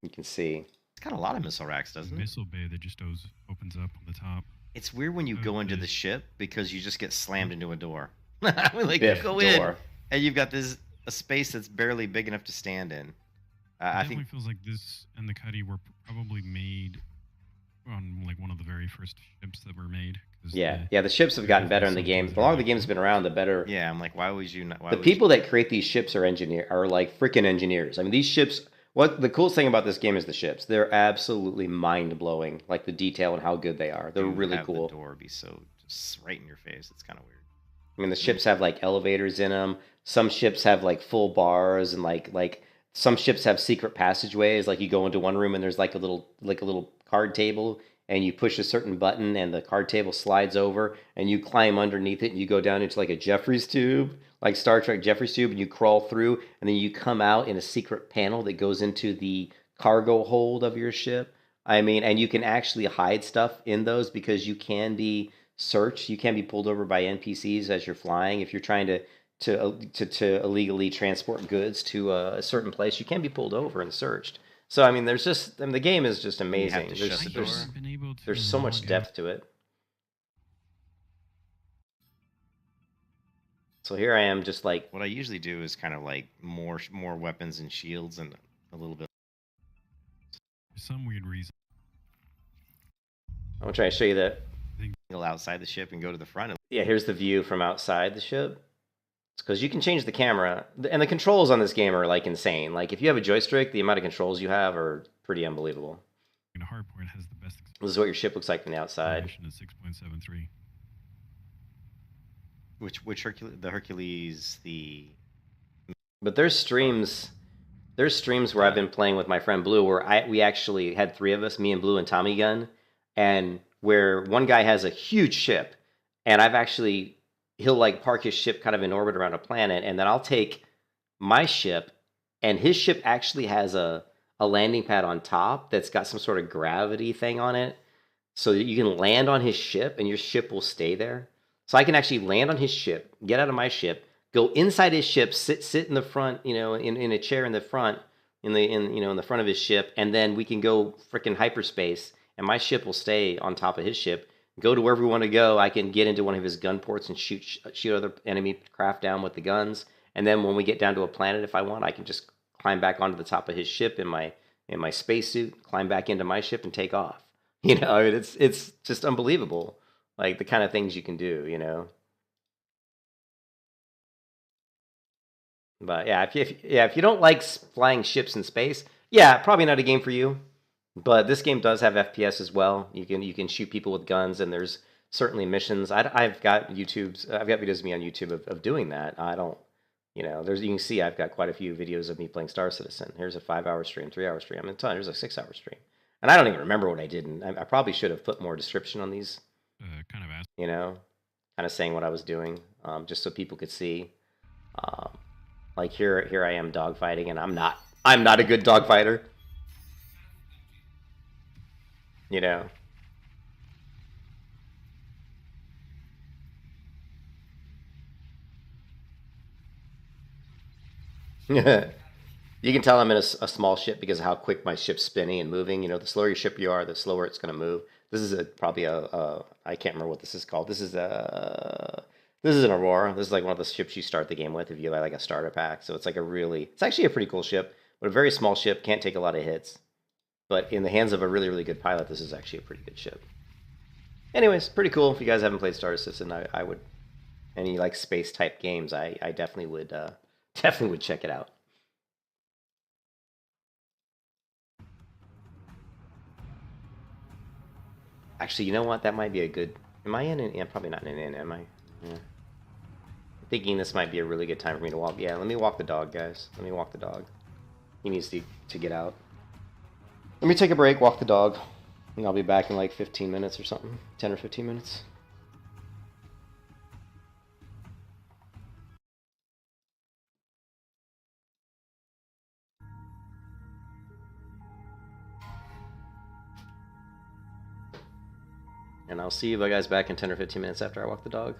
You can see. It's got a lot of missile racks, doesn't it? Missile bay that just opens up on the top. It's weird when you go into the ship because you just get slammed into a door. Like you go in and you've got a space that's barely big enough to stand in. I think it feels like this and the Cuddy were probably made on like one of the very first ships that were made. Yeah, the ships have gotten better in the game. The longer the game's been around, the better. Yeah, I'm like, why would you not? The people that create these ships are like freaking engineers. I mean, these ships. What the coolest thing about this game is the ships. They're absolutely mind blowing. Like the detail and how good they are. They're really cool. The door be so just right in your face. It's kind of weird. I mean, the ships have like elevators in them. Some ships have like full bars and like. Some ships have secret passageways, like you go into one room and there's like a little card table, and you push a certain button and the card table slides over, and you climb underneath it and you go down into like a Jeffries tube, like Star Trek Jeffries tube, and you crawl through, and then you come out in a secret panel that goes into the cargo hold of your ship. I mean, and you can actually hide stuff in those because you can be searched. You can be pulled over by NPCs as you're flying if you're trying to illegally transport goods to a certain place. You can be pulled over and searched. So I mean, the game is just amazing. There's so much depth to it. So here I am, just like what I usually do is kind of like more weapons and shields and a little bit. For some weird reason. I'm gonna try to show you that. Go outside the ship and go to the front. Yeah, here's the view from outside the ship. Because you can change the camera, and the controls on this game are like insane. Like if you have a joystick, the amount of controls you have are pretty unbelievable. And Hardpoint has the best. This is what your ship looks like from the outside. 6.73. Which Hercules But there's streams where I've been playing with my friend Blue, where we actually had 3 of us, me and Blue and Tommy Gun, and where one guy has a huge ship, and he'll like park his ship kind of in orbit around a planet, and then I'll take my ship, and his ship actually has a landing pad on top that's got some sort of gravity thing on it, so that you can land on his ship and your ship will stay there. So I can actually land on his ship, get out of my ship, go inside his ship, sit in the front, in a chair in the front, in the front of his ship, and then we can go freaking hyperspace, and my ship will stay on top of his ship. go to wherever we want to go. I can get into one of his gun ports and shoot other enemy craft down with the guns. And then when we get down to a planet, if I want, I can just climb back onto the top of his ship in my spacesuit, climb back into my ship, and take off. You know, I mean, it's just unbelievable, like the kind of things you can do. You know. But yeah, if you don't like flying ships in space, yeah, probably not a game for you. But this game does have FPS as well. You can shoot people with guns, and there's certainly missions. I've got videos of me on YouTube of doing that. I don't, you know, you can see I've got quite a few videos of me playing Star Citizen. Here's a 5-hour stream, 3-hour stream. I'm telling you, here's a 6-hour stream, and I don't even remember what I did. And I probably should have put more description on these. Kind of asked. You know, kind of saying what I was doing, just so people could see. Like here I am dogfighting, and I'm not a good dogfighter. You know. You can tell I'm in a small ship because of how quick my ship's spinning and moving. You know, the slower your ship you are, the slower it's going to move. This is probably I can't remember what this is called. This is an Aurora. This is like one of the ships you start the game with if you buy like a starter pack. So it's like it's actually a pretty cool ship, but a very small ship, can't take a lot of hits. But in the hands of a really, really good pilot, this is actually a pretty good ship. Anyways, pretty cool. If you guys haven't played Star Citizen, I would, any like space type games, I definitely would check it out. Actually, you know what? That might be a good. Am I in an? Yeah, probably not in an inn, am I? Yeah. I'm thinking this might be a really good time for me to walk. Yeah, let me walk the dog, guys. Let me walk the dog. He needs to get out. Let me take a break, walk the dog, and I'll be back in like 15 minutes or something. 10 or 15 minutes. And I'll see you guys back in 10 or 15 minutes after I walk the dog.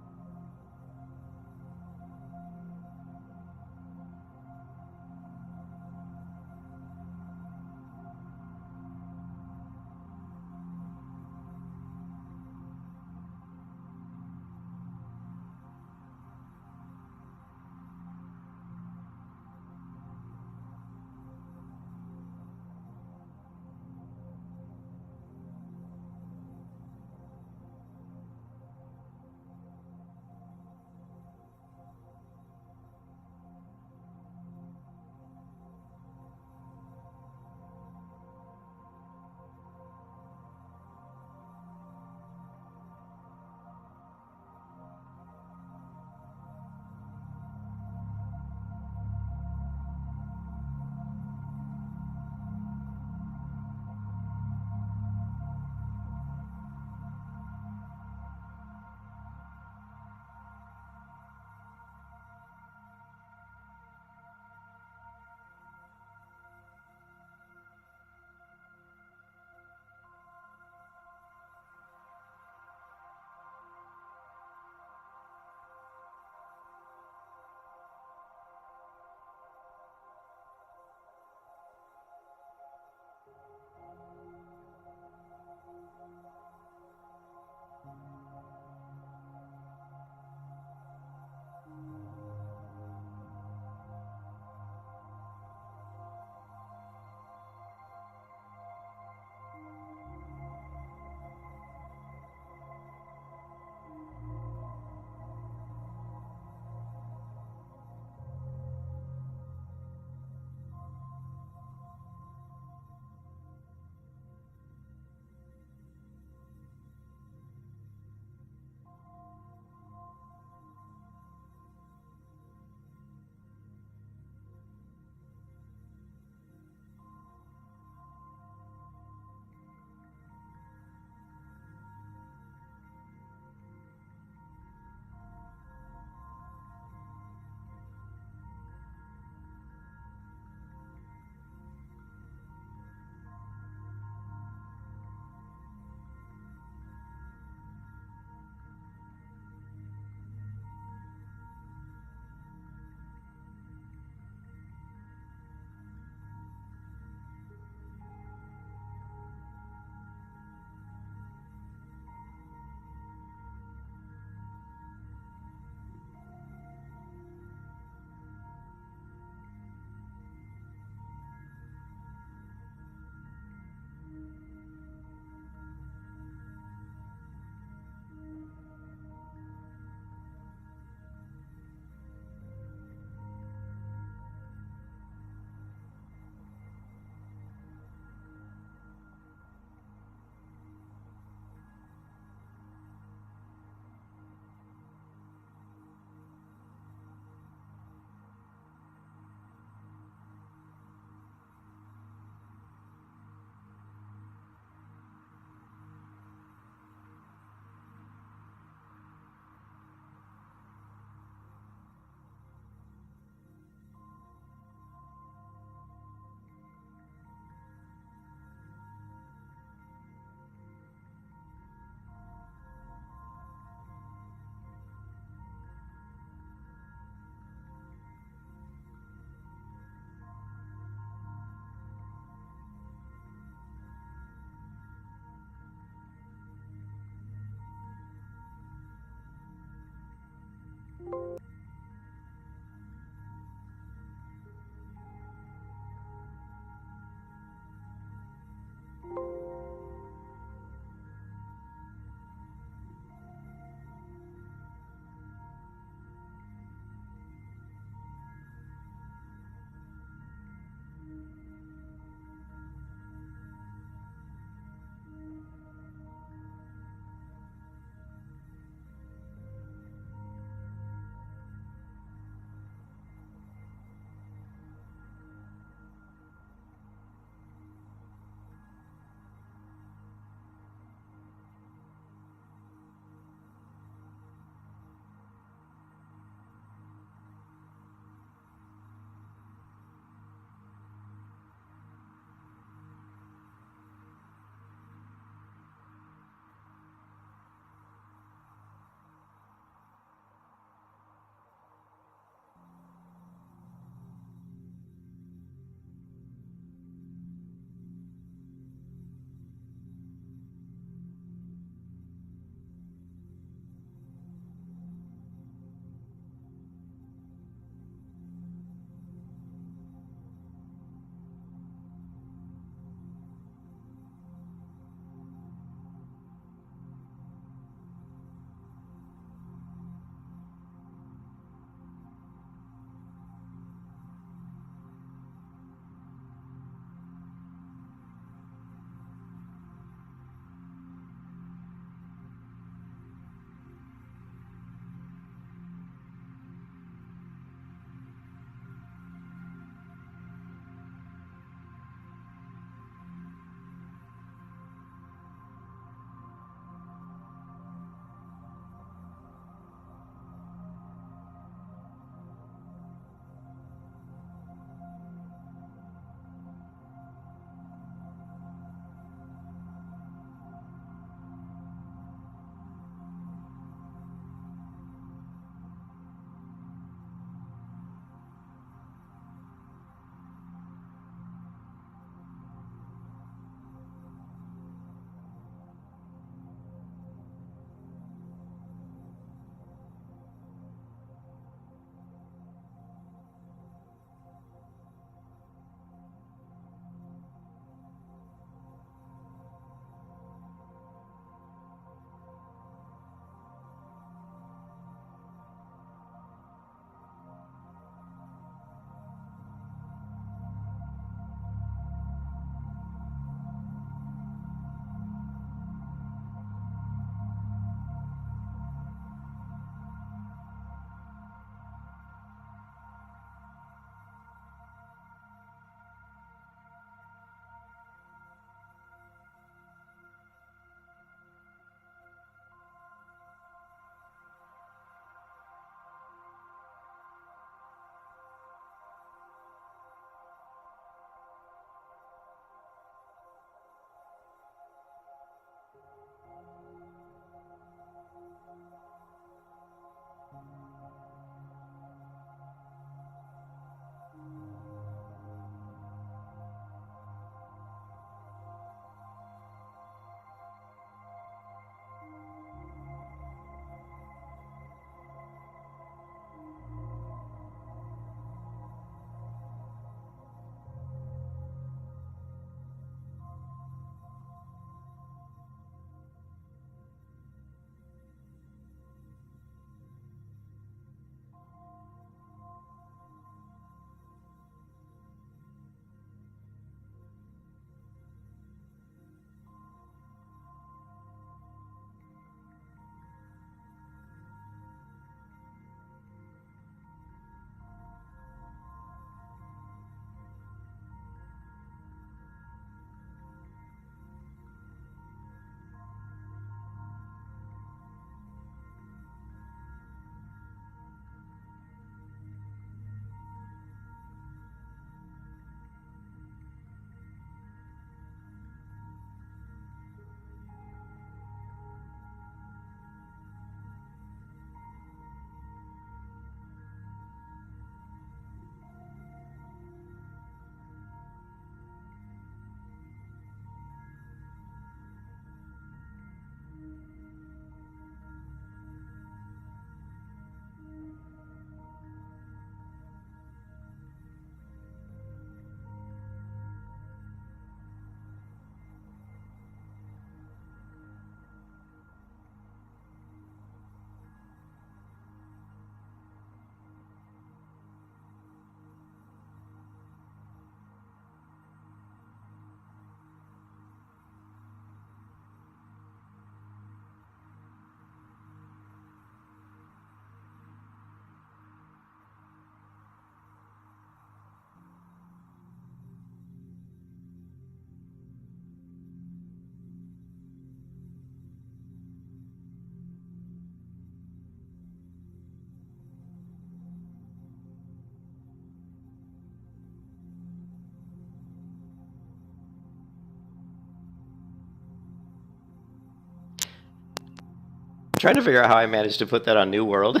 trying to figure out how I managed to put that on New World.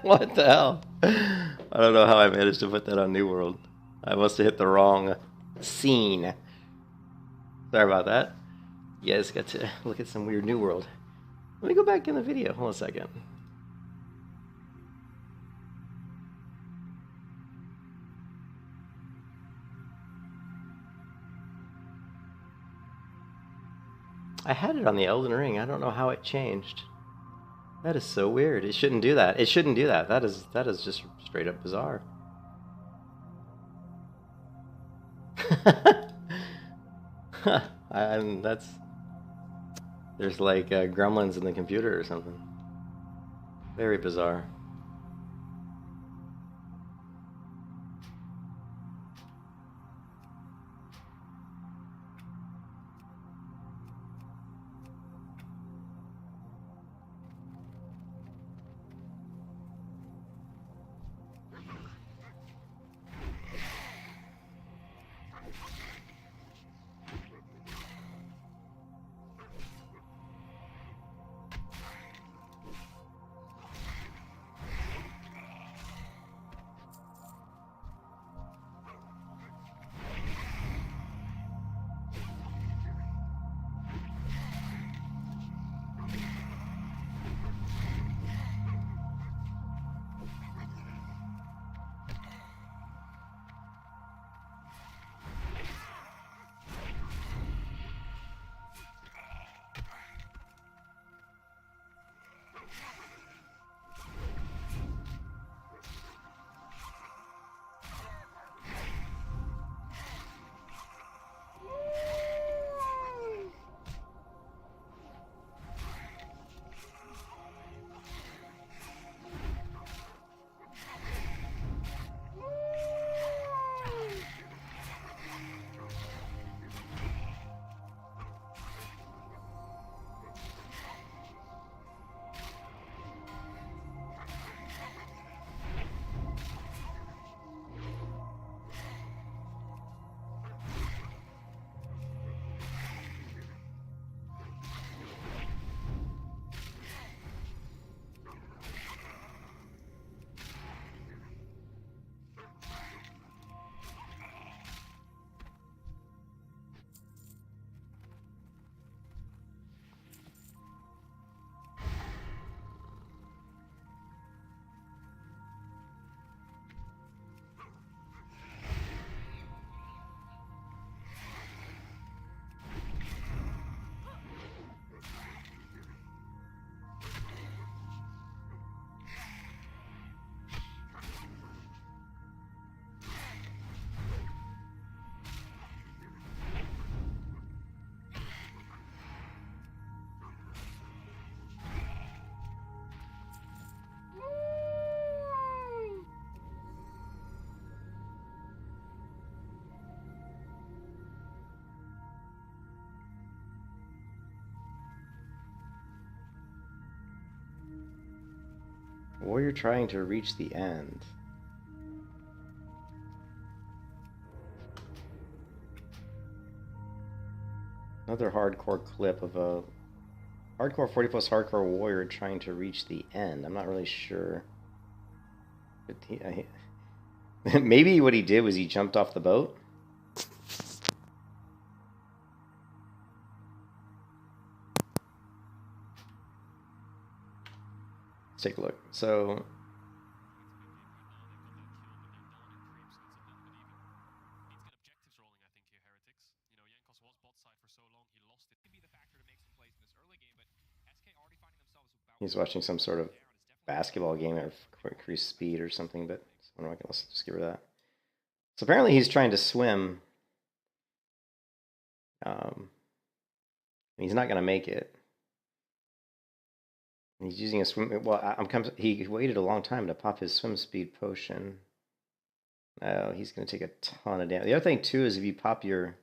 What the hell? I don't know how I managed to put that on New World. I must have hit the wrong scene. Sorry about that. You guys got to look at some weird New World. Let me go back in the video. Hold on a second. I had it on the Elden Ring. I don't know how it changed. That is so weird. It shouldn't do that. It shouldn't do that. That is just straight up bizarre. And that's... There's like gremlins in the computer or something. Very bizarre. Warrior trying to reach the end. Another hardcore clip of a hardcore 40 plus hardcore warrior trying to reach the end. I'm not really sure. But maybe what he did was he jumped off the boat. Let's take a look. So he's watching some sort of basketball game at increased speed or something, but let's just give her that. So apparently he's trying to swim. He's not going to make it. He's using a swim. Well, he waited a long time to pop his swim speed potion. Oh, he's going to take a ton of damage. The other thing too is if you pop your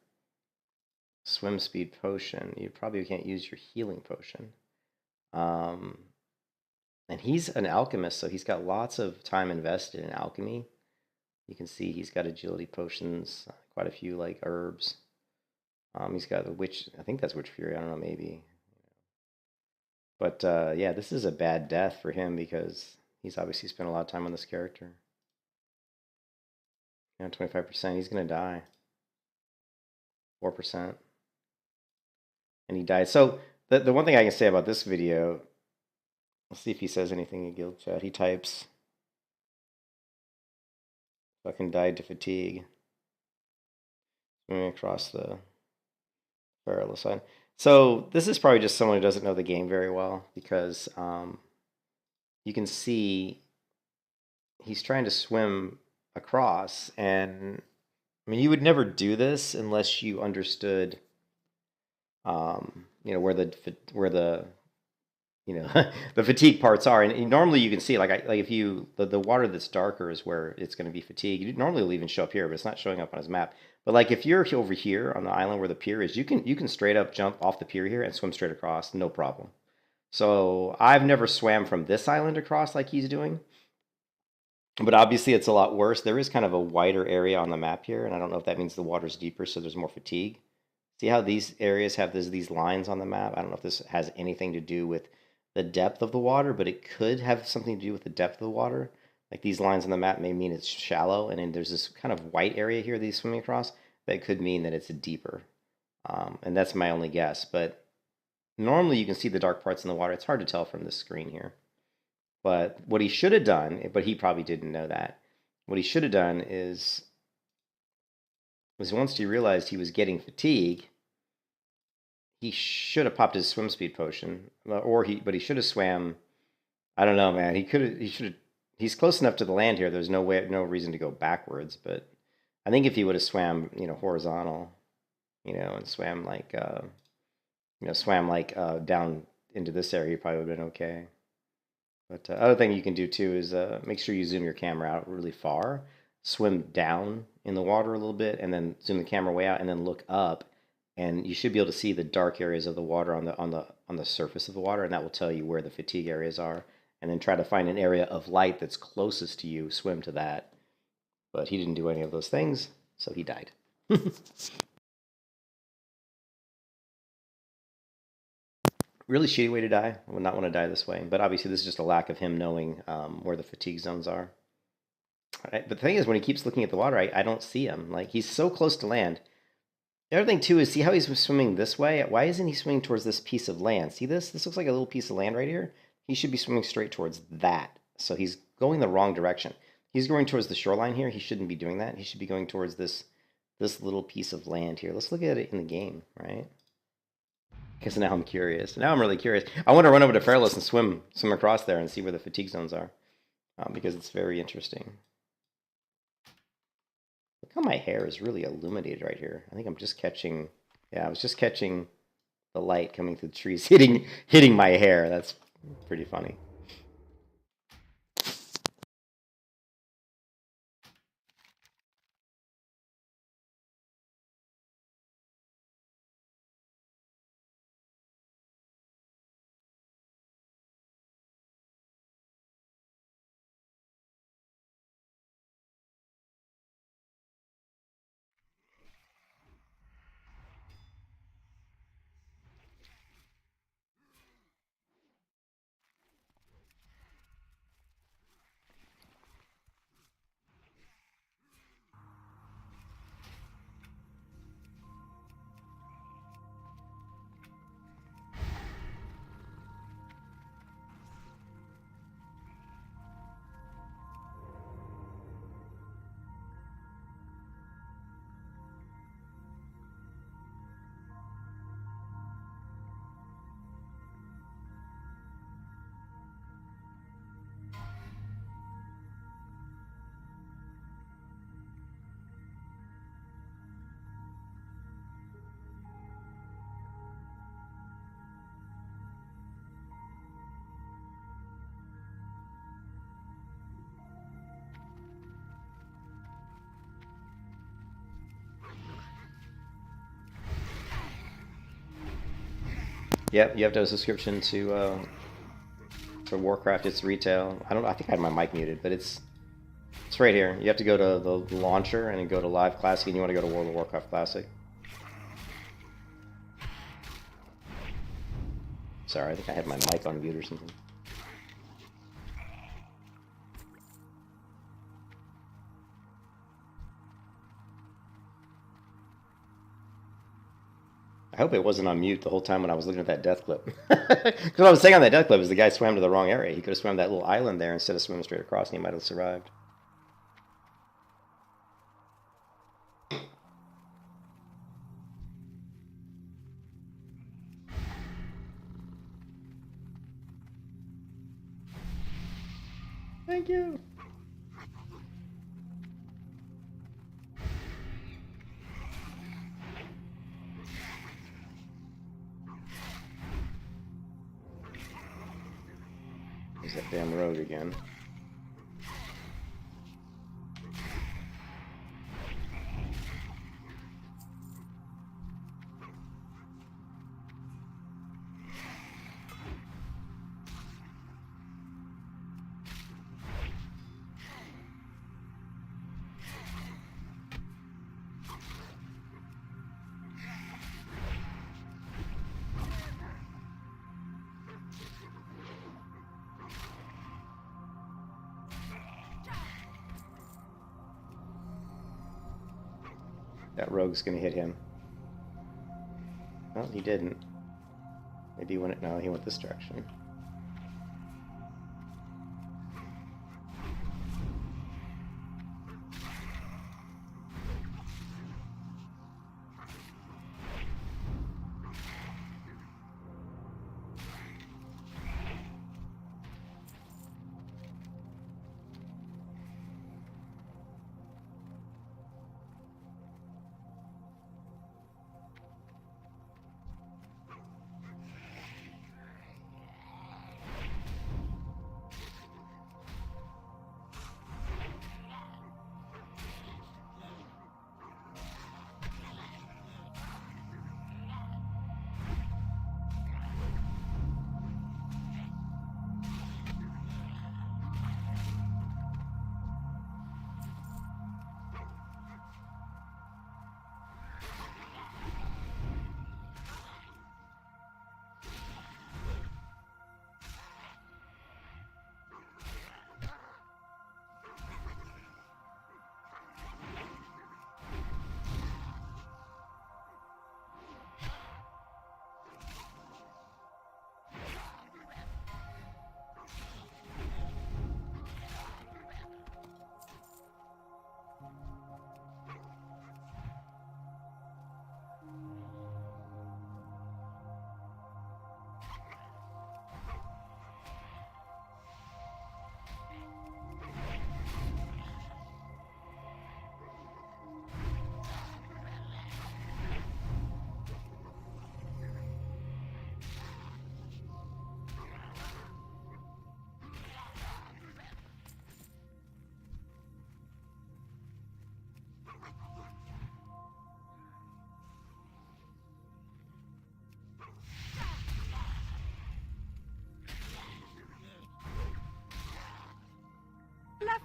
swim speed potion, you probably can't use your healing potion. And he's an alchemist, so he's got lots of time invested in alchemy. You can see he's got agility potions, quite a few like herbs. He's got the witch. I think that's witch fury. I don't know, maybe. But yeah, this is a bad death for him because he's obviously spent a lot of time on this character. Yeah, 25%. He's gonna die. 4%. And he died. So the one thing I can say about this video, let's see if he says anything in guild chat. He types, fucking died to fatigue. Swimming across the perilous line. So this is probably just someone who doesn't know the game very well, because you can see he's trying to swim across, and I mean, you would never do this unless you understood, you know, where the you know the fatigue parts are. And normally you can see, like if you the water that's darker is where it's going to be fatigue. Normally it'll even show up here, but it's not showing up on his map. But like if you're over here on the island where the pier is, you can straight up jump off the pier here and swim straight across, no problem. So I've never swam from this island across like he's doing. But obviously it's a lot worse. There is kind of a wider area on the map here, and I don't know if that means the water's deeper, so there's more fatigue. See how these areas have these lines on the map? I don't know if this has anything to do with the depth of the water, but it could have something to do with the depth of the water. Like these lines on the map may mean it's shallow, and then there's this kind of white area here that he's swimming across that could mean that it's deeper. And that's my only guess. But normally you can see the dark parts in the water. It's hard to tell from this screen here. But what he should have done, but he probably didn't know that, what he should have done was once he realized he was getting fatigue, he should have popped his swim speed potion, but he should have swam. I don't know, man. He's close enough to the land here. There's no reason to go backwards. But I think if he would have swam, you know, horizontal, you know, and swam like down into this area, he probably would have been okay. But other thing you can do too is make sure you zoom your camera out really far, swim down in the water a little bit, and then zoom the camera way out, and then look up, and you should be able to see the dark areas of the water on the surface of the water, and that will tell you where the fatigue areas are. And then try to find an area of light that's closest to you, swim to that. But he didn't do any of those things, so he died. Really shitty way to die. I would not want to die this way. But obviously this is just a lack of him knowing where the fatigue zones are. But the thing is, when he keeps looking at the water, I don't see him. Like, he's so close to land. The other thing too is, see how he's swimming this way? Why isn't he swimming towards this piece of land? See this? This looks like a little piece of land right here. He should be swimming straight towards that. So he's going the wrong direction. He's going towards the shoreline here. He shouldn't be doing that. He should be going towards this little piece of land here. Let's look at it in the game, right? Because now I'm curious. Now I'm really curious. I want to run over to Perilous and swim across there and see where the fatigue zones are, because it's very interesting. Look how my hair is really illuminated right here. I think I'm just catching. Yeah, I was just catching the light coming through the trees, hitting my hair. That's pretty funny. Yep, you have to have a subscription to for Warcraft. It's retail. I think I had my mic muted, but it's right here. You have to go to the launcher and then go to Live Classic, and you want to go to World of Warcraft Classic. Sorry, I think I had my mic on mute or something. I hope it wasn't on mute the whole time when I was looking at that death clip. Because what I was saying on that death clip is the guy swam to the wrong area. He could have swam that little island there instead of swimming straight across, and he might have survived. Thank you. There's that damn rogue again. That rogue's gonna hit him. Well, he didn't. Maybe he went. No, he went this direction.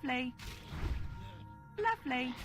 Lovely. Lovely.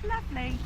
Lovely.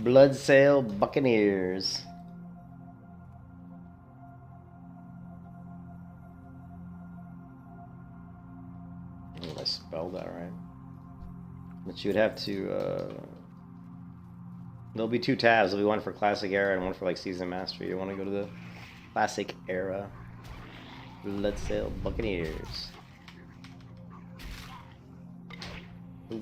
Bloodsail Buccaneers. I spelled that right. But you would have to. There'll be 2 tabs. There'll be one for Classic Era and one for like Season Mastery. You want to go to the Classic Era. Bloodsail Buccaneers. Ooh.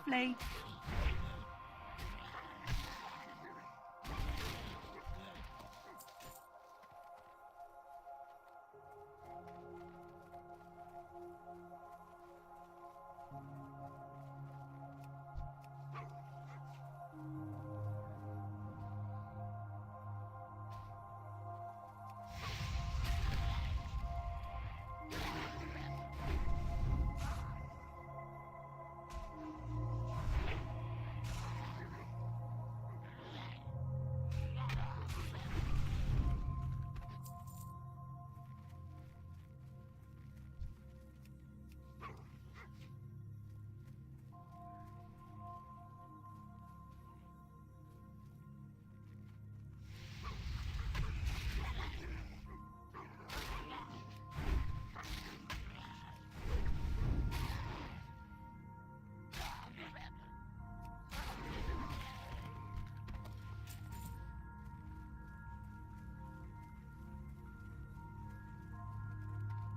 Lovely.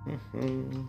Mm-hmm.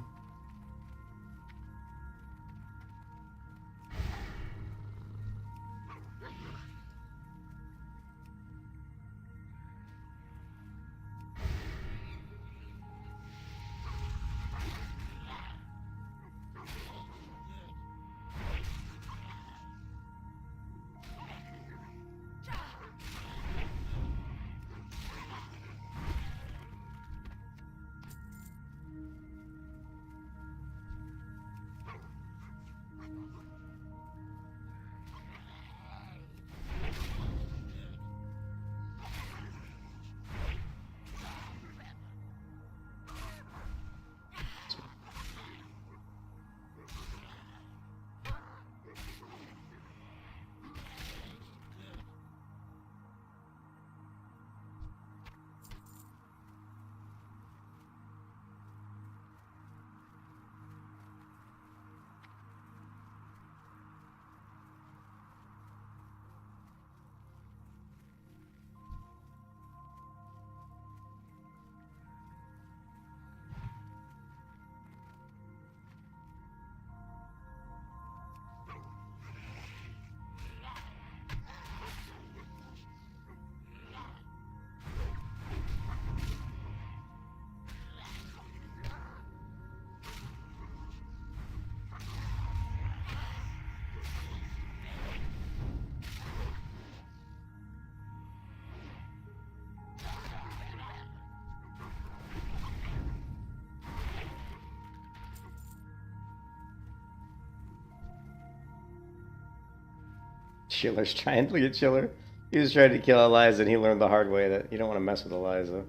Chiller's trying. Look at Chiller. He was trying to kill Eliza, and he learned the hard way that you don't want to mess with Eliza.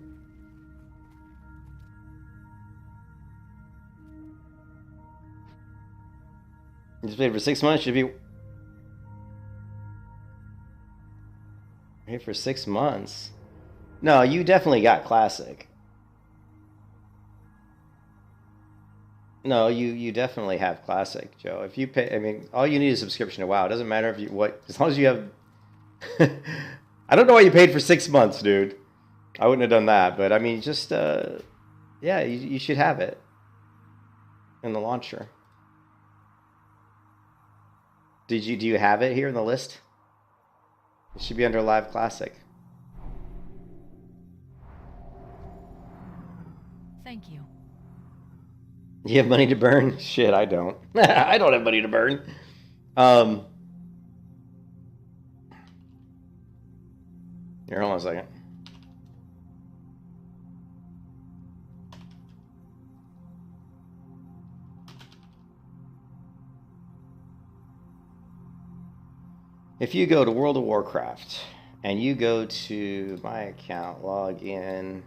You just played for 6 months. Should be. Hey, for 6 months. No, you definitely got Classic. No, you definitely have Classic, Joe. If you pay, I mean, all you need is a subscription to WoW. It doesn't matter if you what, as long as you have. I don't know why you paid for 6 months, dude. I wouldn't have done that, but I mean, just yeah, you should have it in the launcher. Do you have it here in the list? It should be under Live Classic. Thank you. You have money to burn? Shit, I don't. I don't have money to burn. Here, hold on a second. If you go to World of Warcraft and you go to my account, log in.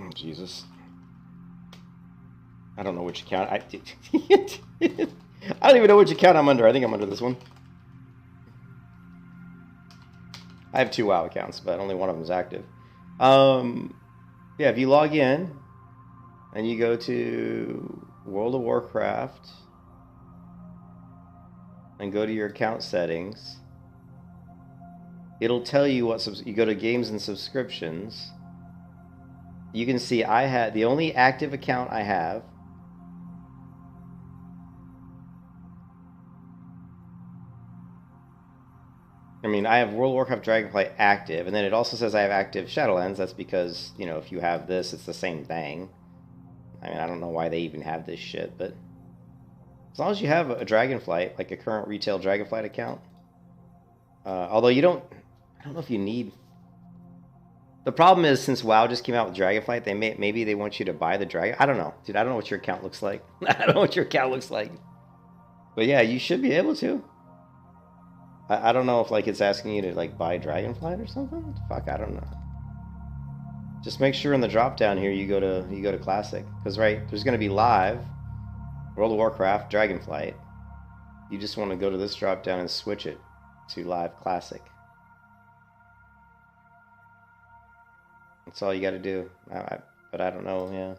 Oh, Jesus. I don't know which account. I don't even know which account I'm under. I think I'm under this one. I have 2 WoW accounts, but only one of them is active. Yeah, if you log in and you go to World of Warcraft and go to your account settings, it'll tell you what you go to games and subscriptions. You can see I had the only active account I have I have World of Warcraft Dragonflight active, and then it also says I have active Shadowlands. That's because, you know, if you have this, it's the same thing. I mean, I don't know why they even have this shit, but as long as you have a Dragonflight, like a current retail Dragonflight account, although I don't know if you need. The problem is, since WoW just came out with Dragonflight, maybe they want you to buy the Dragon. I don't know, dude. I don't know what your account looks like. I don't know what your account looks like, but yeah, you should be able to. I don't know if like it's asking you to like buy Dragonflight or something. What the fuck? I don't know. Just make sure in the drop down here you go to Classic, because right there's going to be Live, World of Warcraft, Dragonflight. You just want to go to this drop down and switch it to Live Classic. That's all you got to do. But I don't know. Yeah,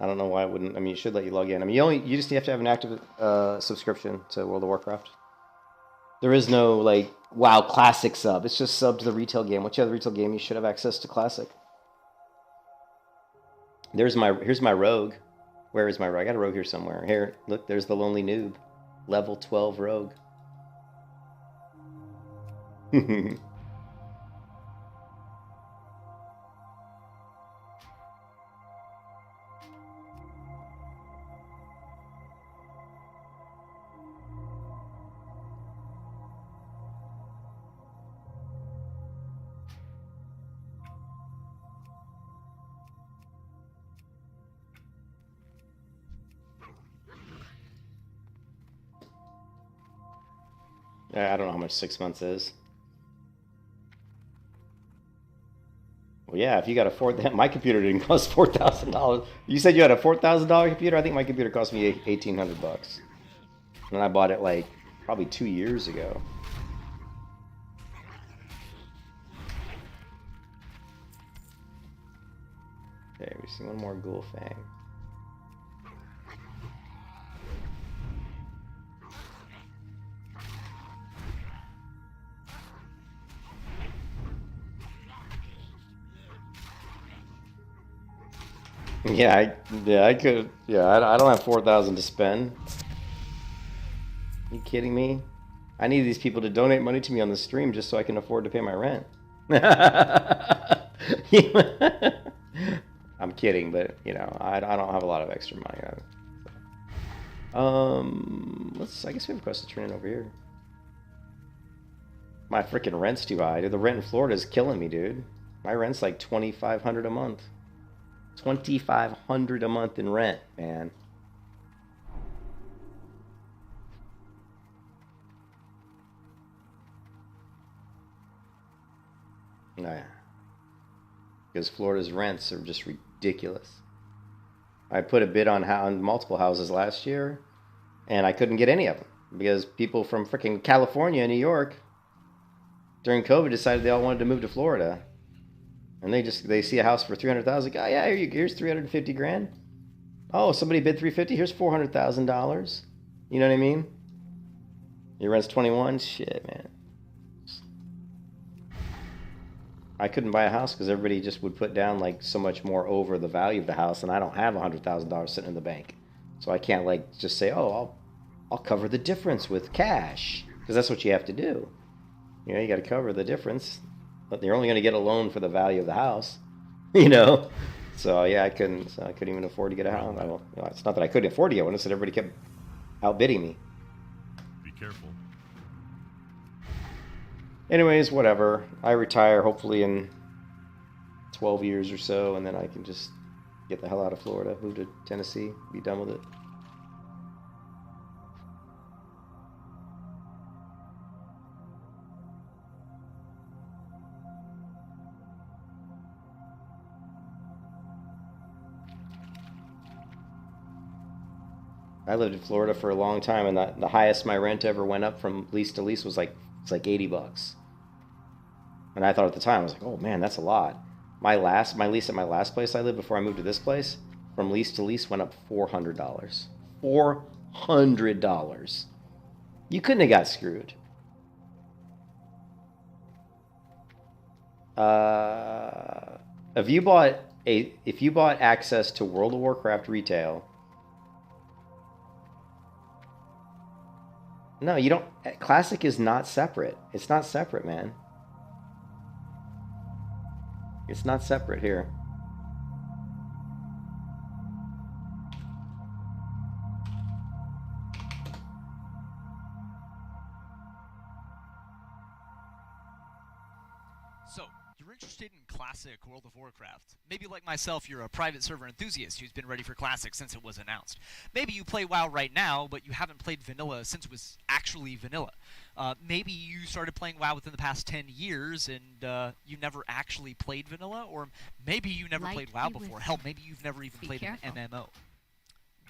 I don't know why it wouldn't. I mean, it should let you log in. I mean, you just have to have an active subscription to World of Warcraft. There is no like WoW Classic sub. It's just sub to the retail game. Once you have the retail game, you should have access to Classic. Here's my rogue. Where is my rogue? I got a rogue here somewhere. Here, look, there's the Lonely Noob. Level 12 rogue. I don't know how much 6 months is. Well, yeah, if you got a my computer didn't cost $4,000. You said you had a $4,000 computer? I think my computer cost me $1,800. And I bought it like probably 2 years ago. Okay, we see one more Ghoul Fang. I could. Yeah, I don't have 4,000 to spend. You kidding me? I need these people to donate money to me on the stream just so I can afford to pay my rent. I'm kidding, but you know, I don't have a lot of extra money. I guess we have a quest to turn in over here. My freaking rent's too high, dude. The rent in Florida is killing me, dude. My rent's like $2,500 a month. $2,500 a month in rent, man. Nah. Because Florida's rents are just ridiculous. I put a bid on multiple houses last year, and I couldn't get any of them because people from freaking California and New York during COVID decided they all wanted to move to Florida, and they see a house for 300,000. Oh yeah, here's 350 grand. Oh, somebody bid 350. Here's $400,000. You know what I mean? Your rent's 21. Shit, man. I couldn't buy a house because everybody just would put down like so much more over the value of the house, and I don't have $100,000 sitting in the bank, so I can't like just say, oh, I'll cover the difference with cash, because that's what you have to do. You know, you got to cover the difference, but you're only going to get a loan for the value of the house, you know. So yeah, I couldn't even afford to get a house. It's not that I couldn't afford to get one; it's that everybody kept outbidding me. Be careful. Anyways, whatever. I retire hopefully in 12 years or so, and then I can just get the hell out of Florida, move to Tennessee, be done with it. I lived in Florida for a long time, and the highest my rent ever went up from lease to lease was like $80. And I thought at the time, I was like, oh man, that's a lot. My lease at my last place I lived before I moved to this place, from lease to lease went up $400. $400. You couldn't have got screwed. If you bought access to World of Warcraft retail, no, you don't. Classic is not separate. It's not separate, man. It's not separate here. So, you're interested in Classic World of Warcraft. Maybe like myself, you're a private server enthusiast who's been ready for Classic since it was announced. Maybe you play WoW right now, but you haven't played Vanilla since it was actually Vanilla. Maybe you started playing WoW within the past 10 years and you never actually played Vanilla, or maybe you never played WoW before. Hell, maybe you've never even played an MMO.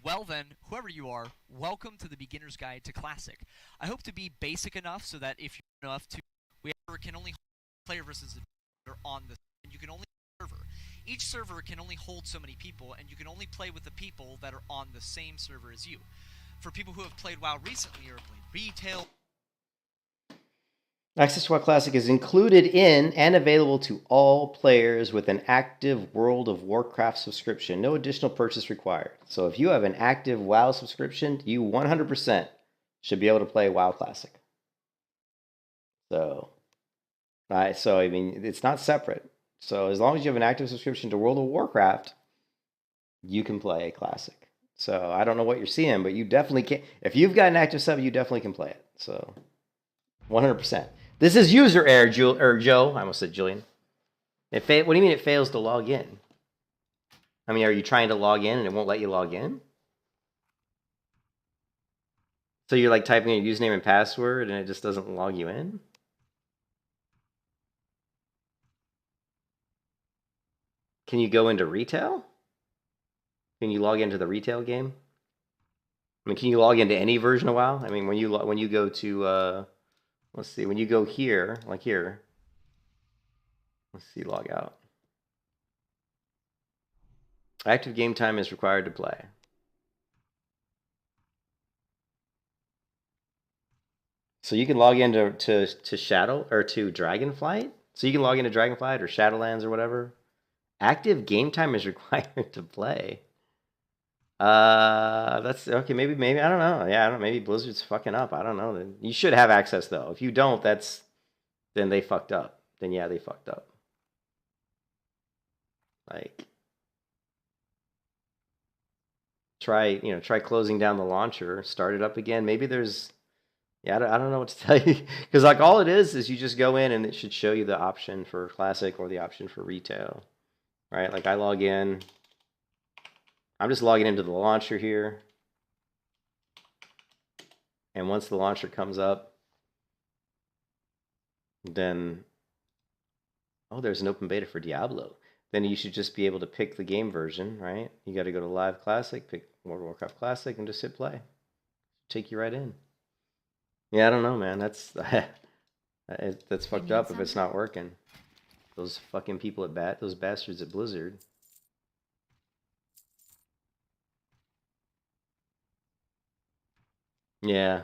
Well then, whoever you are, welcome to the Beginner's Guide to Classic. I hope to be basic enough so that if you're enough to, we can only hold player versus on the, and you can only server. Each server can only hold so many people, and you can only play with the people that are on the same server as you. For people who have played WoW recently or played retail, Access to WoW Classic is included in and available to all players with an active World of Warcraft subscription. No additional purchase required. So if you have an active WoW subscription, you 100% should be able to play WoW Classic. So I mean, it's not separate. So as long as you have an active subscription to World of Warcraft, you can play Classic. So I don't know what you're seeing, but you definitely can. If you've got an active sub, you definitely can play it. So 100%. This is user error, Joe. I almost said Julian. What do you mean it fails to log in? I mean, are you trying to log in and it won't let you log in? So you're like typing in your username and password and it just doesn't log you in? Can you go into retail? Can you log into the retail game? I mean, can you log into any version of WoW? I mean, when you go to let's see, when you go here, like here, let's see, log out. Active game time is required to play. So you can log into to Shadow or to Dragonflight. So you can log into Dragonflight or Shadowlands or whatever. Active game time is required to play. That's okay. Maybe I don't know. Yeah, I don't know. Maybe Blizzard's fucking up. I don't know. You should have access though. If you don't, then they fucked up. Then yeah, they fucked up. Like, try closing down the launcher, start it up again. Maybe there's, yeah, I don't know what to tell you, because like all it is you just go in and it should show you the option for Classic or the option for retail, right? Like I log in. I'm just logging into the launcher here. And once the launcher comes up, then Oh, there's an open beta for Diablo. Then you should just be able to pick the game version, right? You got to go to Live Classic, pick World of Warcraft Classic, and just hit play. Take you right in. Yeah, I don't know, man. That's that's fucked up if it's not working. Those fucking people at those bastards at Blizzard. Yeah.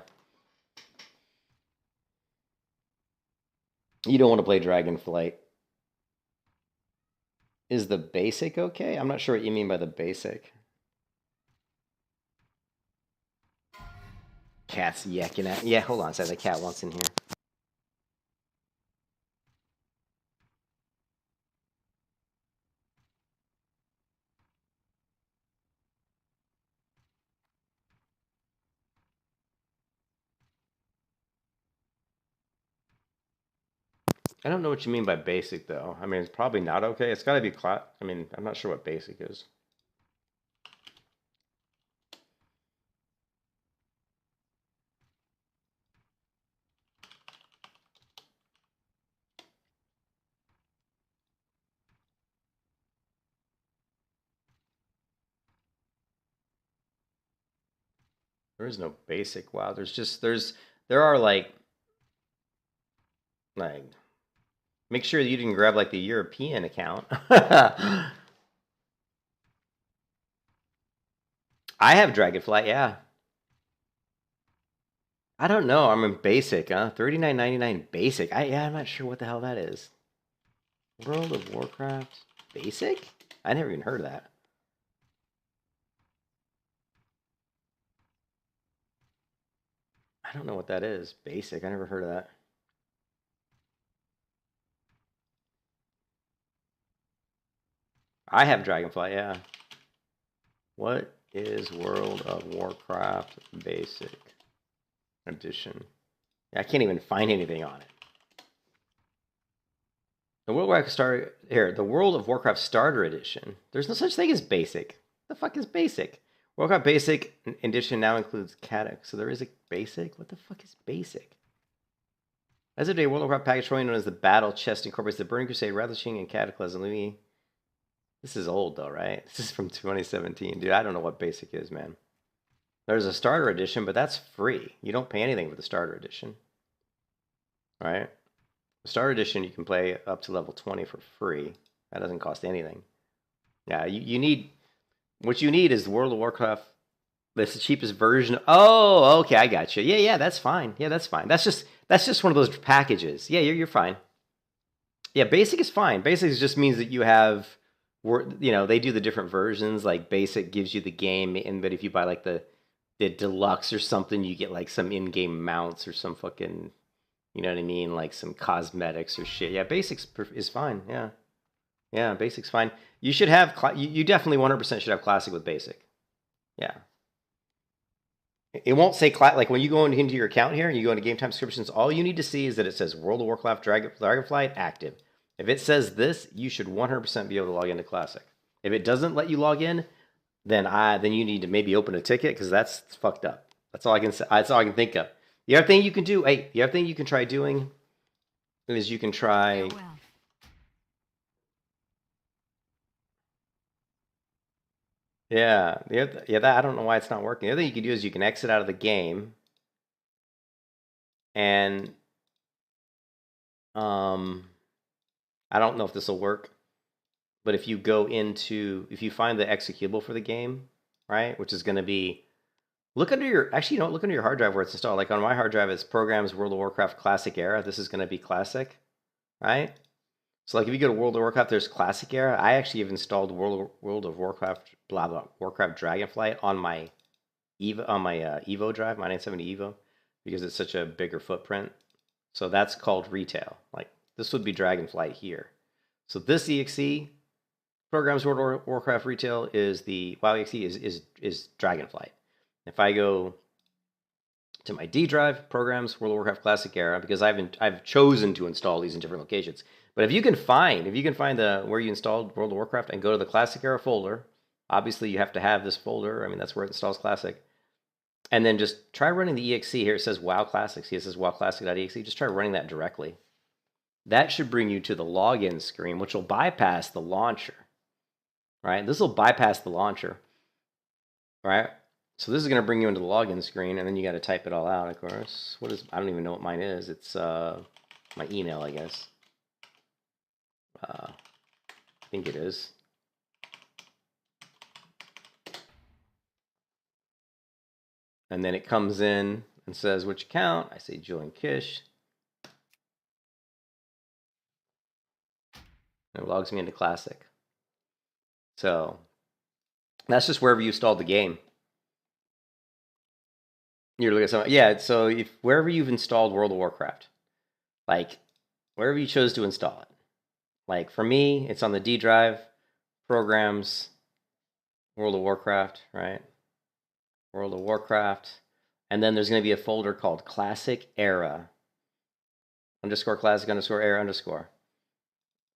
You don't want to play Dragonflight. Is the basic okay? I'm not sure what you mean by the basic. Cat's yakking at. Yeah, hold on a second. The cat wants in here. I don't know what you mean by basic, though. I mean, it's probably not okay. It's got to be class. I mean, I'm not sure what basic is. There is no basic WoW. There are like make sure that you didn't grab like the European account. I have Dragonflight, yeah. I don't know. I'm in basic, huh? $39.99 basic. I'm not sure what the hell that is. World of Warcraft basic? I never even heard of that. I don't know what that is. Basic. I never heard of that. I have Dragonflight, yeah. What is World of Warcraft Basic Edition? I can't even find anything on it. The World of Warcraft Starter Edition. There's no such thing as basic. The fuck is basic? World of Warcraft Basic Edition now includes Catech. So there is a basic? What the fuck is basic? As of today, World of Warcraft package known as the Battle Chest incorporates the Burning Crusade, Ravishing, and Cataclysm. This is old though, right? This is from 2017. Dude, I don't know what basic is, man. There's a starter edition, but that's free. You don't pay anything for the starter edition. All right? The starter edition, you can play up to level 20 for free. That doesn't cost anything. Yeah, you need... What you need is the World of Warcraft. That's the cheapest version. Oh, okay, I got you. Yeah, that's fine. Yeah, that's fine. That's just one of those packages. Yeah, you're fine. Yeah, basic is fine. Basic just means that you have... they do the different versions. Like basic gives you the game, but if you buy like the deluxe or something, you get like some in-game mounts or some fucking, you know what I mean, like some cosmetics or shit. Yeah, basics is fine. Yeah, basic's fine. You should have you definitely 100% should have classic with basic. Yeah. It won't say like when you go into your account here and you go into game time subscriptions, all you need to see is that it says World of Warcraft Dragonflight active. If it says this, you should 100% be able to log into Classic. If it doesn't let you log in, then you need to maybe open a ticket because that's fucked up. That's all I can say. That's all I can think of. The other thing you can do, the other thing you can try doing is you can try. Yeah, that I don't know why it's not working. The other thing you can do is you can exit out of the game, and I don't know if this will work, but if you find the executable for the game, right, which is going to be, look under your hard drive where it's installed. Like on my hard drive, it's Programs World of Warcraft Classic Era. This is going to be Classic, right? So like if you go to World of Warcraft, there's Classic Era. I actually have installed World of Warcraft, Warcraft Dragonflight on my Evo drive, my 970 Evo, because it's such a bigger footprint. So that's called retail. Like this would be Dragonflight here. So this EXE, Programs World of Warcraft Retail, is the WoW EXE is Dragonflight. If I go to my D drive, Programs World of Warcraft Classic Era, because I've chosen to install these in different locations. But if you can find where you installed World of Warcraft and go to the Classic Era folder, obviously you have to have this folder. I mean, that's where it installs Classic. And then just try running the EXE here. It says WoW Classic. See, it says WoW Classic.exe. Just try running that directly. that should bring you to the login screen, which will bypass the launcher, right? This will bypass the launcher, right? So this is going to bring you into the login screen, and then you got to type it all out, of course. What is? I don't even know what mine is. It's my email, I guess. I think it is. And then it comes in and says which account. I say join Kish. And it logs me into Classic. So that's just wherever you installed the game. You're looking at something. Yeah, so if wherever you've installed World of Warcraft, like wherever you chose to install it. Like for me, it's on the D drive, programs, World of Warcraft, right? World of Warcraft. And then there's going to be a folder called Classic Era. _ Classic _ Era _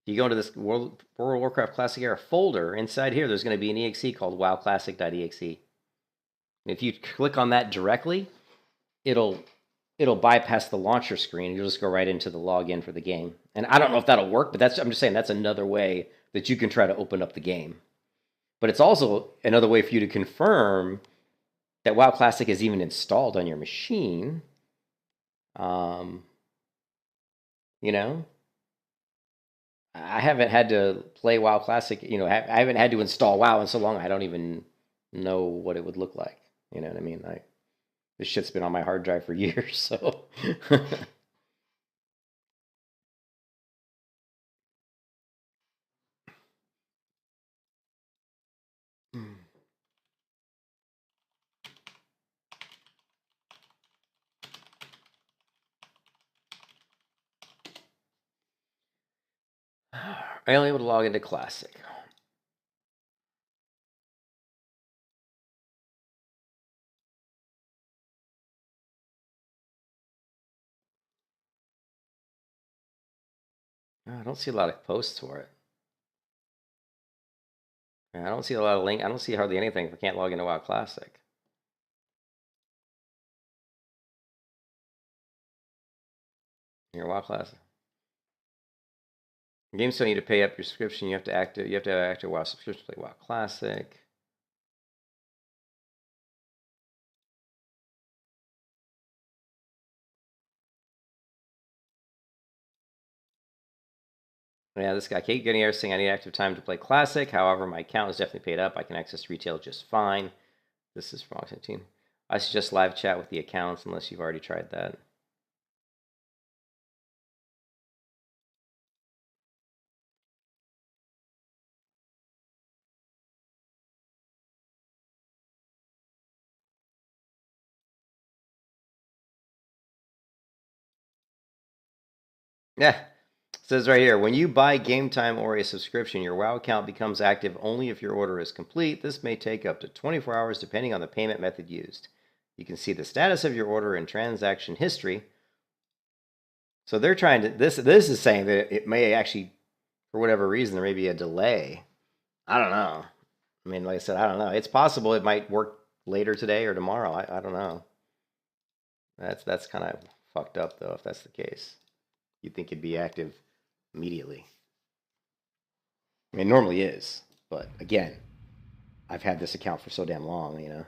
You go into this World of Warcraft Classic Era folder. Inside here, there's going to be an exe called wowclassic.exe. If you click on that directly, it'll bypass the launcher screen. You'll just go right into the login for the game. And I don't know if that'll work, but I'm just saying that's another way that you can try to open up the game. But it's also another way for you to confirm that WoW Classic is even installed on your machine. You know, I haven't had to play WoW Classic. You know, I haven't had to install WoW in so long. I don't even know what it would look like. You know what I mean? This shit's been on my hard drive for years, so. I'm only able to log into Classic. I don't see a lot of posts for it. I don't see a lot of link. I don't see hardly anything if I can't log into WoW Classic. Here, WoW Classic. Games don't need to pay up your subscription. You have to have active WoW subscription to play WoW Classic. Yeah, this guy, I keep getting errors saying I need active time to play Classic. However, my account is definitely paid up. I can access retail just fine. This is from Oxygen. I suggest live chat with the accounts unless you've already tried that. Yeah, it says right here, when you buy Game Time or a subscription, your WoW account becomes active only if your order is complete. This may take up to 24 hours depending on the payment method used. You can see the status of your order in transaction history. So they're trying to, this is saying that it may actually, for whatever reason, there may be a delay. I don't know. I mean, like I said, I don't know. It's possible it might work later today or tomorrow. I don't know. That's kind of fucked up, though, if that's the case. You'd think it'd be active immediately. I mean, it normally is. But, again, I've had this account for so damn long, you know.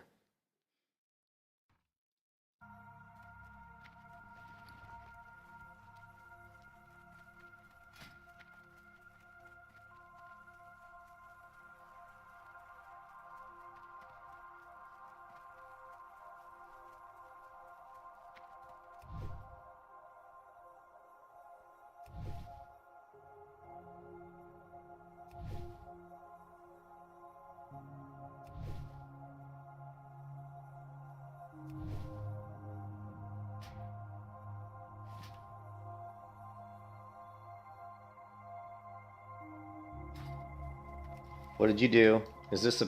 What did you do? Is this a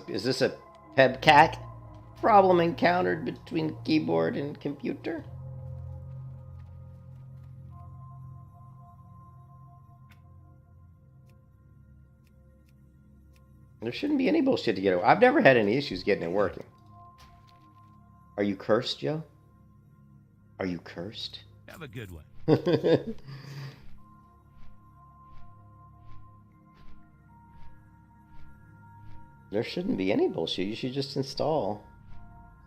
PEBCAC problem encountered between keyboard and computer? There shouldn't be any bullshit to get it. I've never had any issues getting it working. Are you cursed, Joe? Are you cursed? Have a good one. There shouldn't be any bullshit. You should just install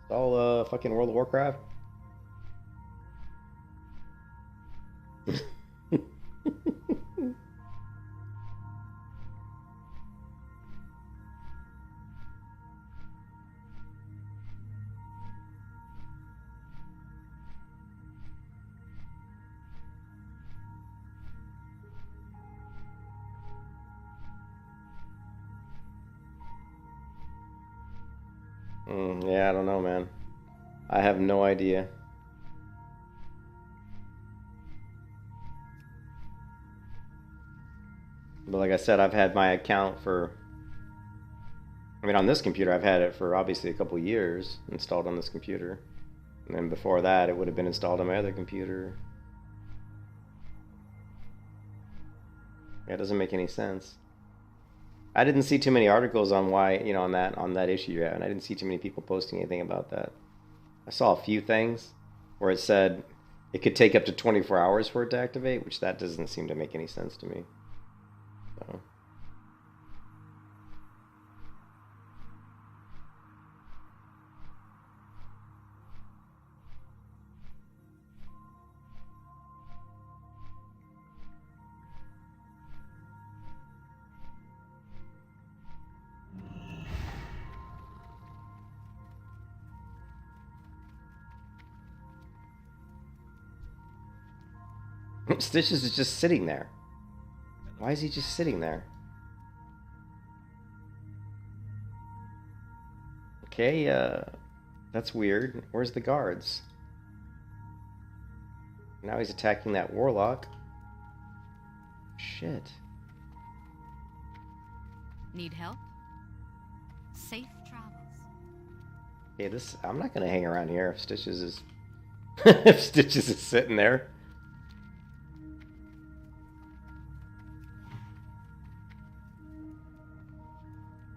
fucking World of Warcraft. Yeah, I don't know, man. I have no idea. But like I said, I've had my account for... I mean, on this computer, I've had it for obviously a couple years installed on this computer. And then before that, it would have been installed on my other computer. Yeah, it doesn't make any sense. I didn't see too many articles on why, you know, on that issue you're at, and I didn't see too many people posting anything about that. I saw a few things where it said it could take up to 24 hours for it to activate, which that doesn't seem to make any sense to me. So. Stitches is just sitting there. Why is he just sitting there? Okay, that's weird. Where's the guards? Now he's attacking that warlock. Shit. Need help? Safe travels. Okay, I'm not gonna hang around here if Stitches is if Stitches is sitting there.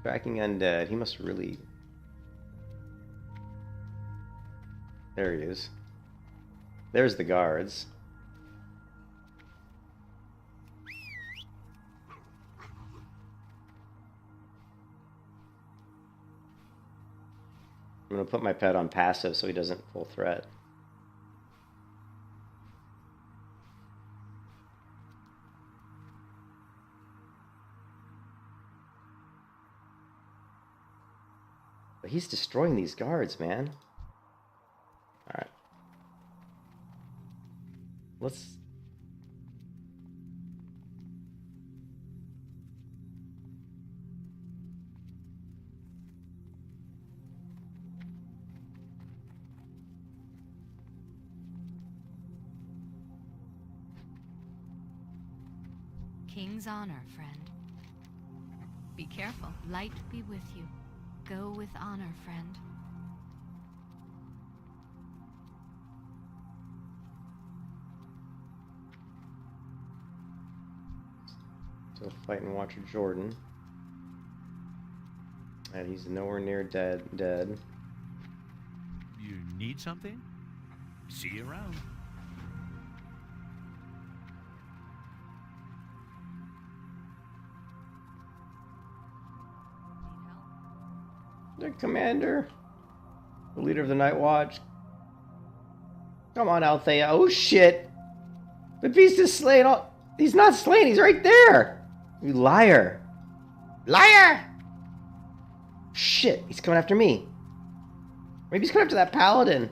Tracking undead. He must really... There he is. There's the guards. I'm gonna put my pet on passive so he doesn't full threat. But he's destroying these guards, man. Alright. Let's... King's honor, friend. Be careful. Light be with you. Go with honor, friend. Still fighting Watcher Jordan. And he's nowhere near dead. You need something? See you around. The commander, the leader of the Night Watch. Come on, Althea. Oh shit! The beast is slain. He's not slain. He's right there. You liar! Liar! Shit! He's coming after me. Maybe he's coming after that paladin.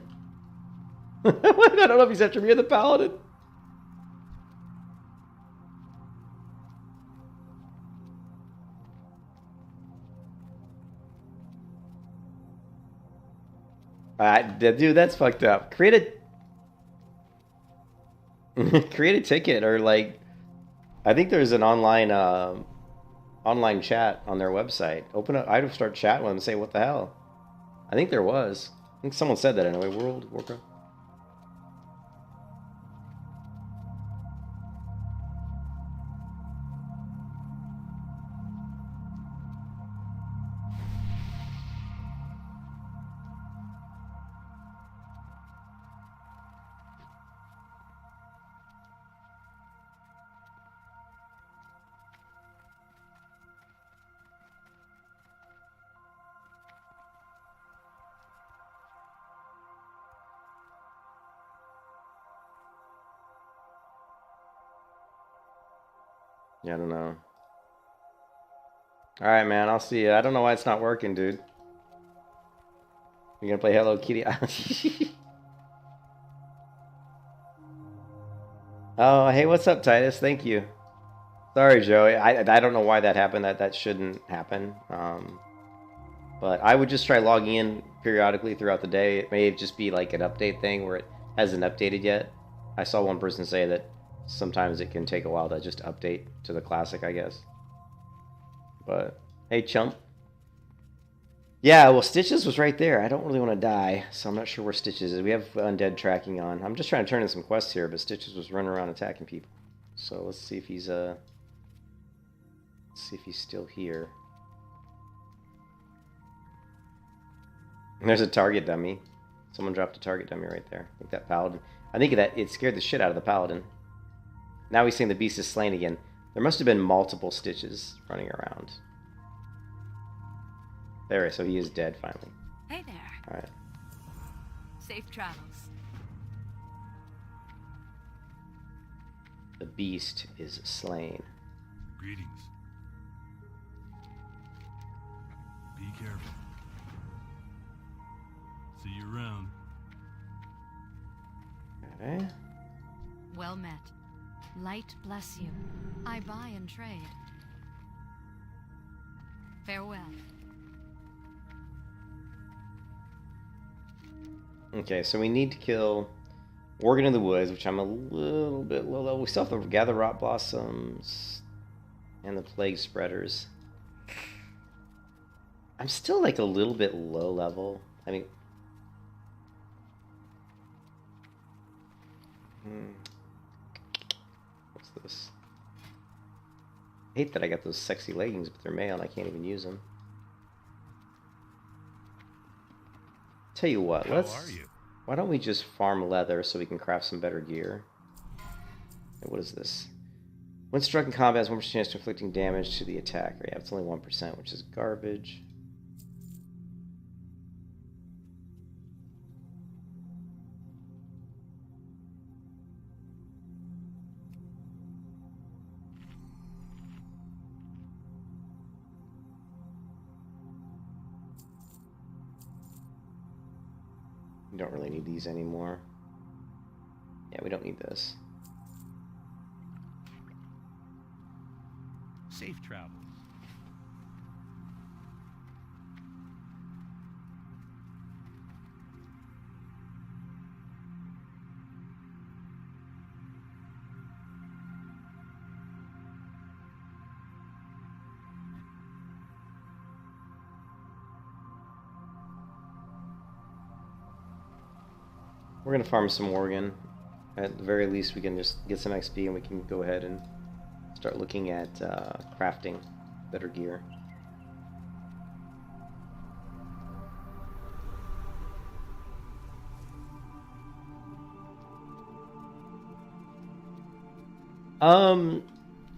I don't know if he's after me or the paladin. Dude, that's fucked up. Create a ticket, or like, I think there's an online chat on their website. Open up, I'd start chatting with them and say, what the hell? I think there was. I think someone said that anyway. World of Warcraft. Yeah, I don't know. Alright, man, I'll see you. I don't know why it's not working, dude. You gonna play Hello Kitty? Oh, hey, what's up, Titus? Thank you. Sorry, Joey. I don't know why that happened. That shouldn't happen. But I would just try logging in periodically throughout the day. It may just be like an update thing where it hasn't updated yet. I saw one person say that sometimes it can take a while to just update to the classic, I guess. But, hey, chump. Yeah, well, Stitches was right there. I don't really want to die, so I'm not sure where Stitches is. We have undead tracking on. I'm just trying to turn in some quests here, but Stitches was running around attacking people. So let's see if he's still here. And there's a target dummy. Someone dropped a target dummy right there. I think that paladin. I think that it scared the shit out of the paladin. Now he's saying the beast is slain again. There must have been multiple Stitches running around. There, so he is dead finally. Hey there. Alright. Safe travels. The beast is slain. Greetings. Be careful. See you around. Okay. Well met. Light bless you. I buy and trade. Farewell. Okay, so we need to kill Worgen in the Woods, which I'm a little bit low level. We still have to gather rot blossoms and the plague spreaders. I'm still like a little bit low level. I mean, what's this? I hate that I got those sexy leggings, but they're male and I can't even use them. Tell you what, How are you? why don't we just farm leather so we can craft some better gear? And what is this? When struck in combat, has 1% chance of inflicting damage to the attacker. Yeah, it's only 1%, which is garbage. We don't really need these anymore. Yeah, we don't need this. Safe travels. We're gonna farm some Worgen. At the very least, we can just get some XP and we can go ahead and start looking at crafting better gear.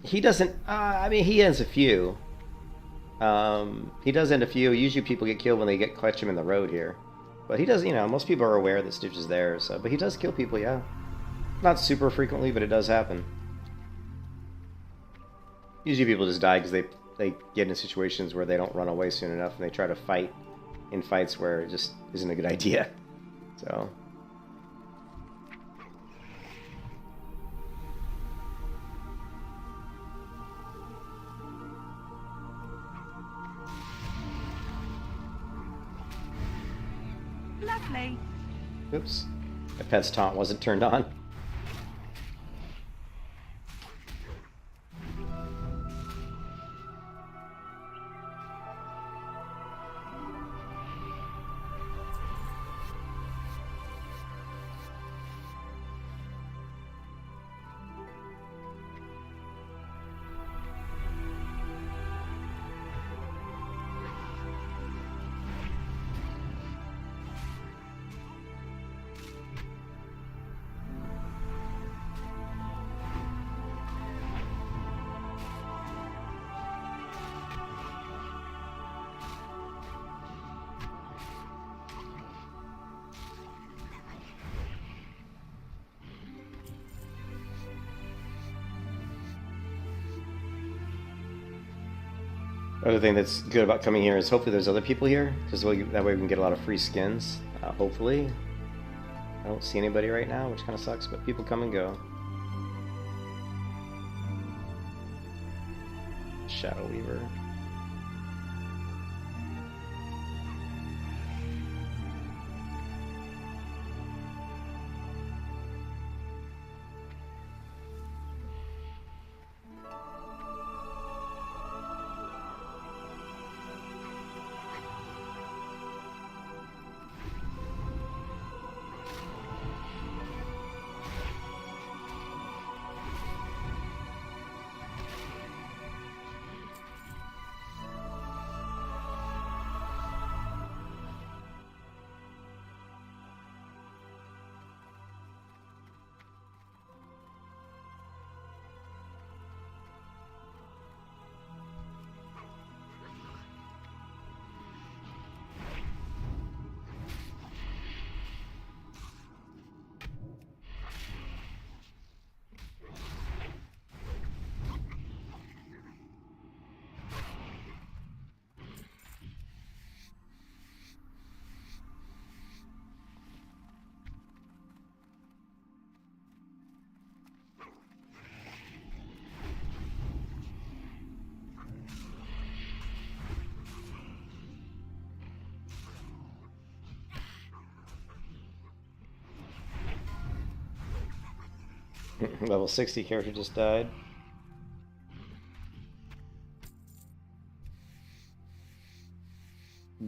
He doesn't. I mean, he ends a few. He does end a few. Usually, people get killed when they catch him in the road here. But he does, you know, most people are aware that Stitch is there, so, but he does kill people, yeah. Not super frequently, but it does happen. Usually people just die because they get in situations where they don't run away soon enough, and they try to fight in fights where it just isn't a good idea. So... Lovely. Oops. My pet's taunt wasn't turned on. Other thing that's good about coming here is hopefully there's other people here, because that way we can get a lot of free skins. Hopefully. I don't see anybody right now, which kind of sucks, but people come and go. Shadow Weaver. Level 60 character just died.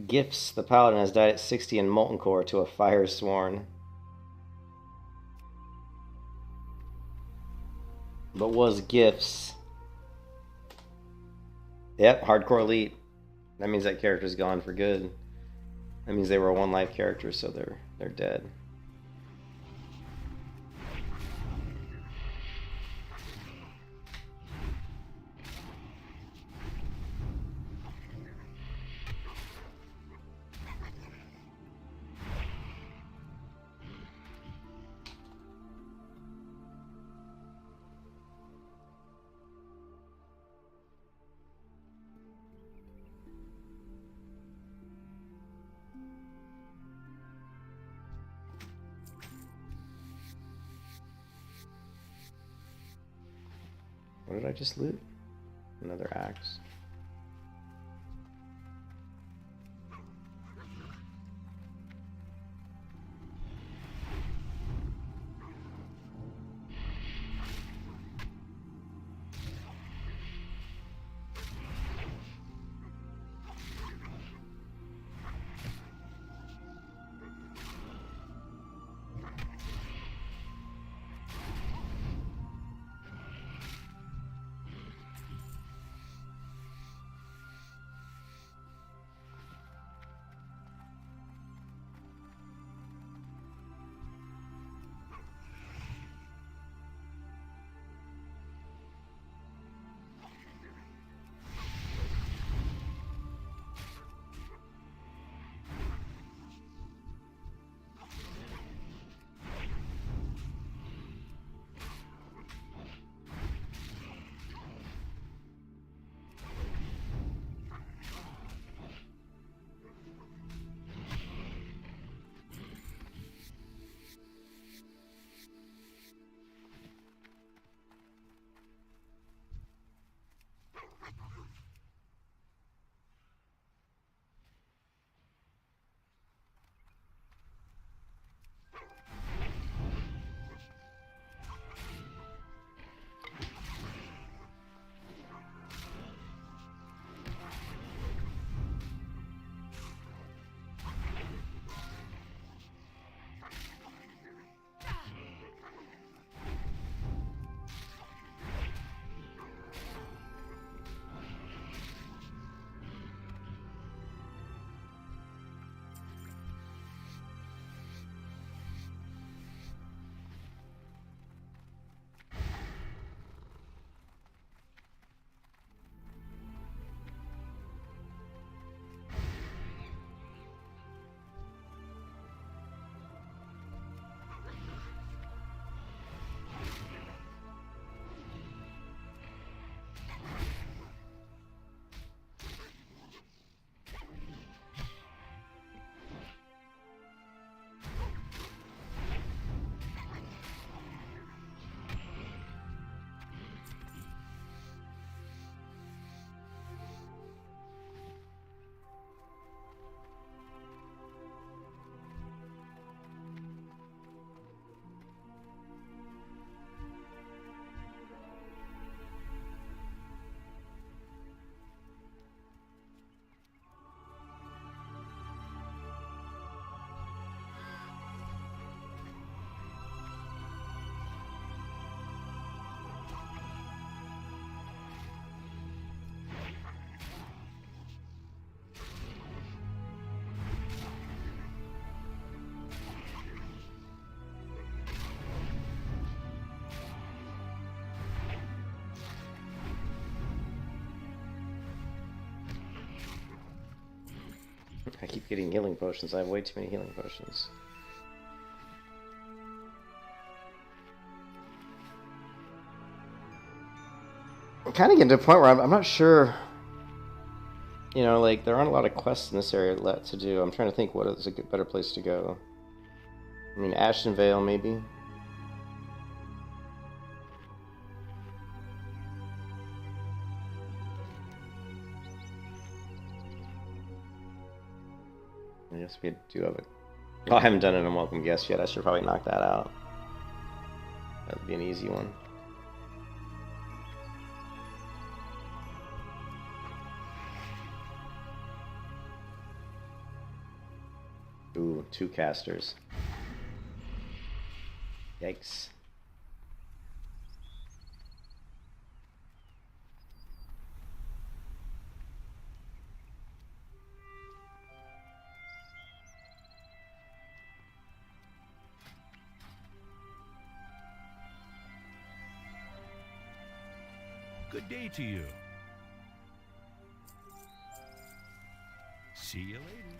Gifts. The paladin has died at 60 in Molten Core to a Fire Sworn. But was Gifts. Yep, Hardcore Elite. That means that character's gone for good. That means they were a 1 life character, so they're dead. What did I just loot? Another axe. I keep getting healing potions. I have way too many healing potions. I'm kind of getting to a point where I'm not sure. You know, like, there aren't a lot of quests in this area to do. I'm trying to think what is a better place to go. I mean, Ashton Vale, maybe. I guess we do have a... Oh, I haven't done it in Welcome Guest yet. I should probably knock that out. That would be an easy one. Ooh, 2 casters. Yikes. Good day to you. See you later.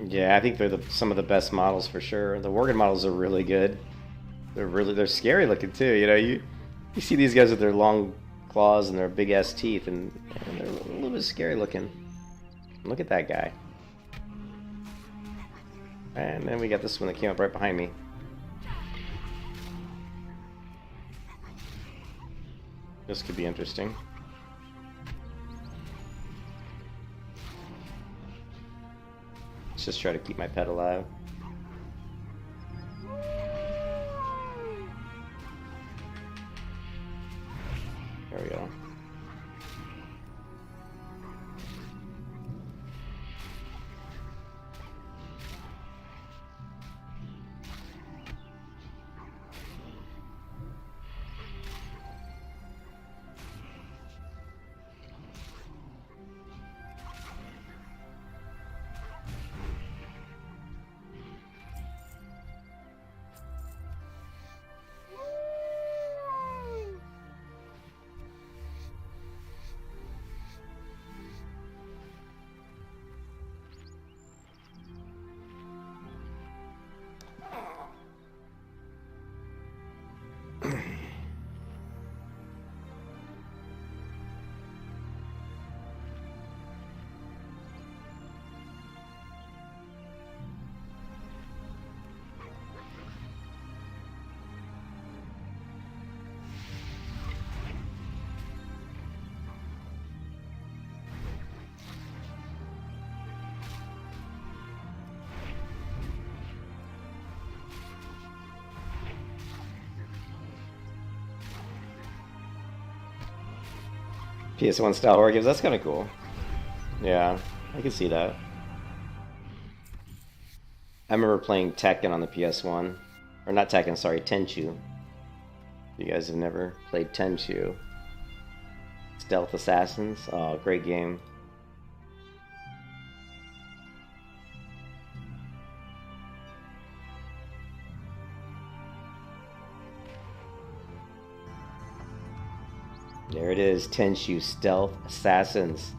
Yeah, I think they're some of the best models for sure. The Worgen models are really good. They're scary looking too. You know, you see these guys with their long claws and their big ass teeth, and they're a little bit scary looking. Look at that guy. And then we got this one that came up right behind me. This could be interesting. Let's just try to keep my pet alive. There we go. PS1 style horror games, that's kind of cool. Yeah, I can see that. I remember playing Tekken on the PS1. Or not Tekken, sorry, Tenchu. You guys have never played Tenchu. Stealth Assassins. Oh, great game. There it is, Tenchu Stealth Assassins.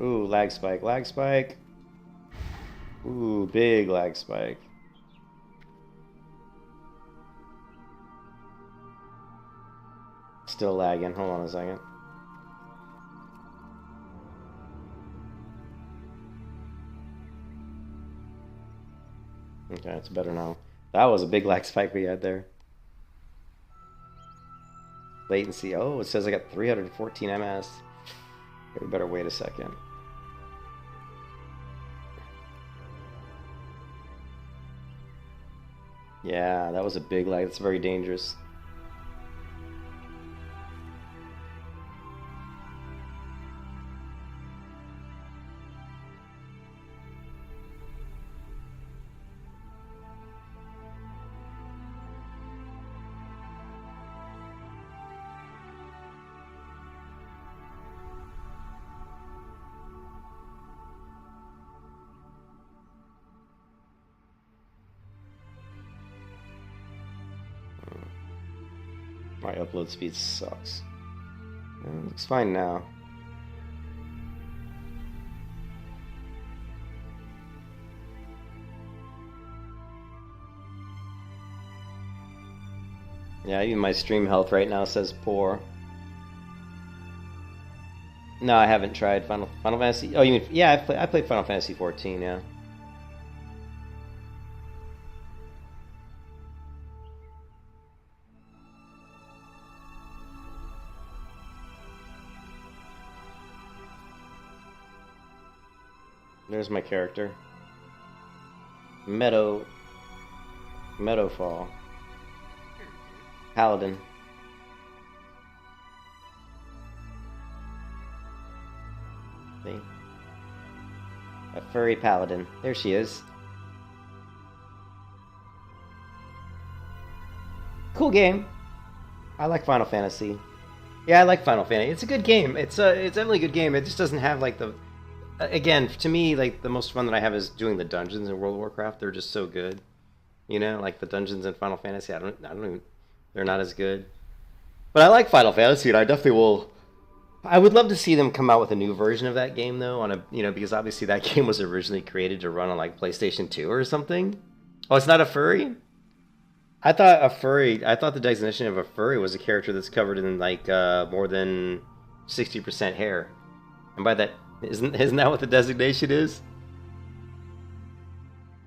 Ooh, lag spike, lag spike. Ooh, big lag spike. Still lagging, hold on a second. Okay, it's better now. That was a big lag spike we had there. Latency, oh, it says I got 314 ms. We better wait a second. Yeah, that was a big lag. That's very dangerous. My upload speed sucks. Looks fine now. Yeah, even my stream health right now says poor. No, I haven't tried Final Fantasy. Oh, you mean yeah? I played Final Fantasy 14. Yeah. There's my character. Meadowfall. Paladin. See? A furry paladin. There she is. Cool game. I like Final Fantasy. Yeah, I like Final Fantasy. It's a good game. It's definitely a good game. It just doesn't have like the... Again, to me, like the most fun that I have is doing the dungeons in World of Warcraft. They're just so good, you know. Like the dungeons in Final Fantasy, I don't even. They're not as good. But I like Final Fantasy, and I definitely will. I would love to see them come out with a new version of that game, though. On a because obviously that game was originally created to run on like PlayStation 2 or something. Oh, it's not a furry. I thought the designation of a furry was a character that's covered in like more than 60% hair, and by that. Isn't that what the designation is?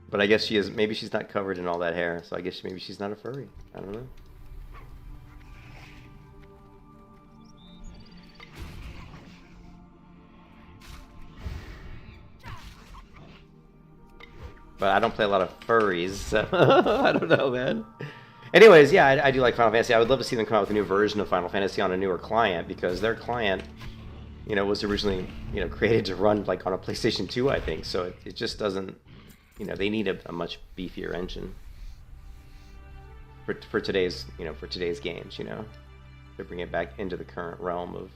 But I guess she is. Maybe she's not covered in all that hair, so I guess maybe she's not a furry. I don't know. But I don't play a lot of furries, so I don't know, man. Anyways, yeah, I do like Final Fantasy. I would love to see them come out with a new version of Final Fantasy on a newer client, because their client... was originally, created to run like on a PlayStation 2, I think. So it just doesn't, they need a much beefier engine for today's, for today's games, to bring it back into the current realm of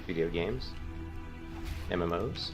video games, MMOs.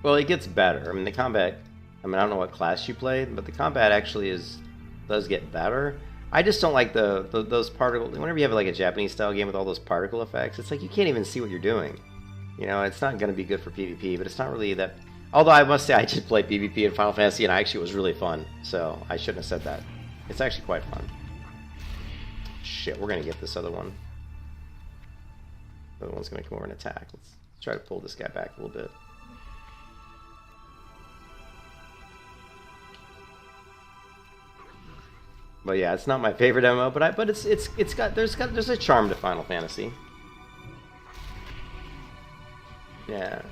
Well, it gets better. I mean, the combat. I mean, I don't know what class you played, but the combat actually does get better. I just don't like those particle. Whenever you have like a Japanese style game with all those particle effects, it's like you can't even see what you're doing. You know, it's not going to be good for PvP, but it's not really that. Although I must say, I did play PvP in Final Fantasy, and actually it was really fun. So I shouldn't have said that. It's actually quite fun. Shit, we're going to get this other one. The other one's going to come over and attack. Let's try to pull this guy back a little bit. But yeah, it's not my favorite MMO, but it's got there's a charm to Final Fantasy. Yeah,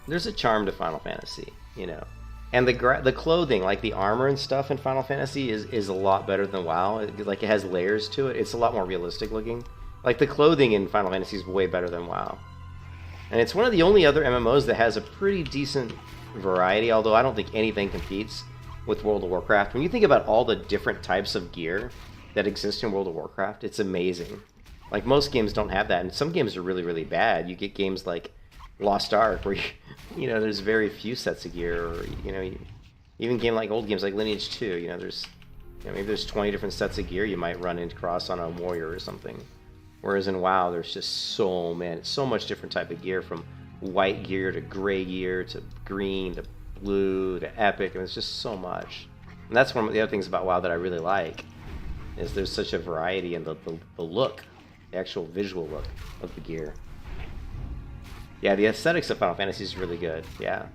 there's a charm to Final Fantasy, you know, and the clothing, like the armor and stuff in Final Fantasy is a lot better than WoW. Like it has layers to it. It's a lot more realistic looking. Like the clothing in Final Fantasy is way better than WoW, and it's one of the only other MMOs that has a pretty decent variety. Although I don't think anything competes with World of Warcraft. When you think about all the different types of gear that exist in World of Warcraft, it's amazing. Like most games don't have that, and some games are really, really bad. You get games like Lost Ark, where you know there's very few sets of gear, or you know, even old games like Lineage 2. You know, maybe there's 20 different sets of gear you might run into cross on a warrior or something. Whereas in WoW, there's just so much different type of gear, from white gear to gray gear to green to blue to epic, and it's just so much. And that's one of the other things about WoW that I really like, is there's such a variety in the look, the actual visual look of the gear. Yeah, the aesthetics of Final Fantasy is really good. Yeah,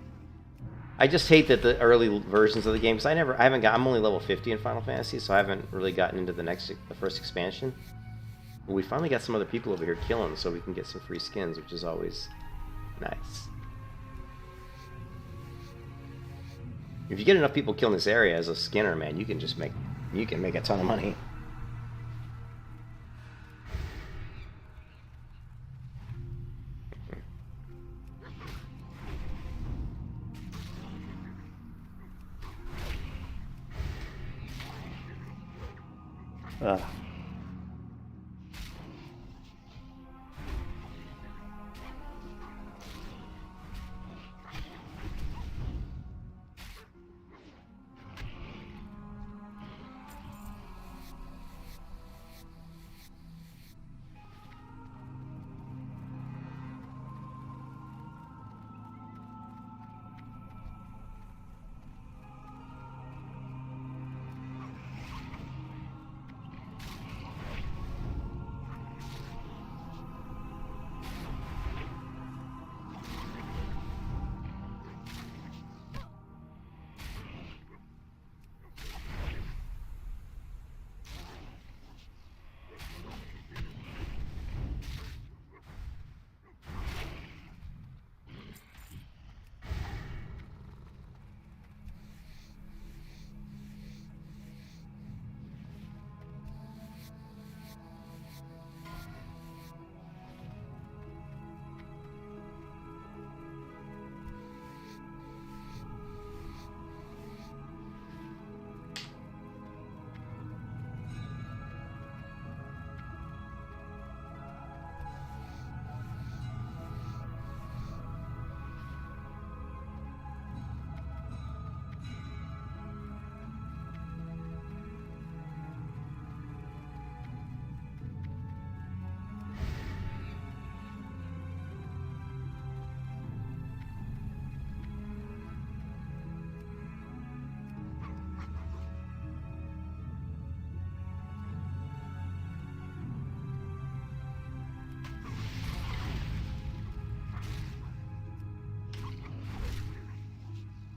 I just hate that the early versions of the game, because I'm only level 50 in Final Fantasy, so I haven't really gotten into the first expansion. But we finally got some other people over here killing, so we can get some free skins, which is always nice. If you get enough people killing this area as a skinner, man, you can make a ton of money.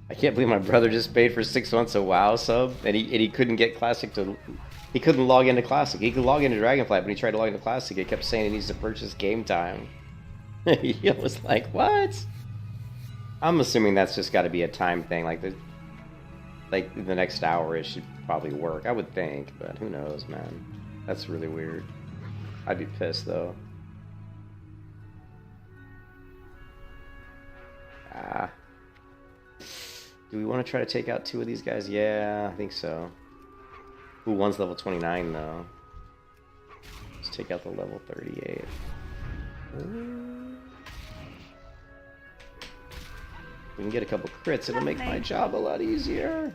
I can't believe my brother just paid for 6 months of WoW sub, and he couldn't get Classic to... He couldn't log into Classic. He could log into Dragonflight, but when he tried to log into Classic, it kept saying he needs to purchase game time. He was like, what? I'm assuming that's just got to be a time thing. Like the next hour, it should probably work. I would think, but who knows, man. That's really weird. I'd be pissed, though. Do we want to try to take out 2 of these guys? Yeah, I think so. Ooh, one's level 29, though. Let's take out the level 38. we can get a couple crits, it'll make my job a lot easier.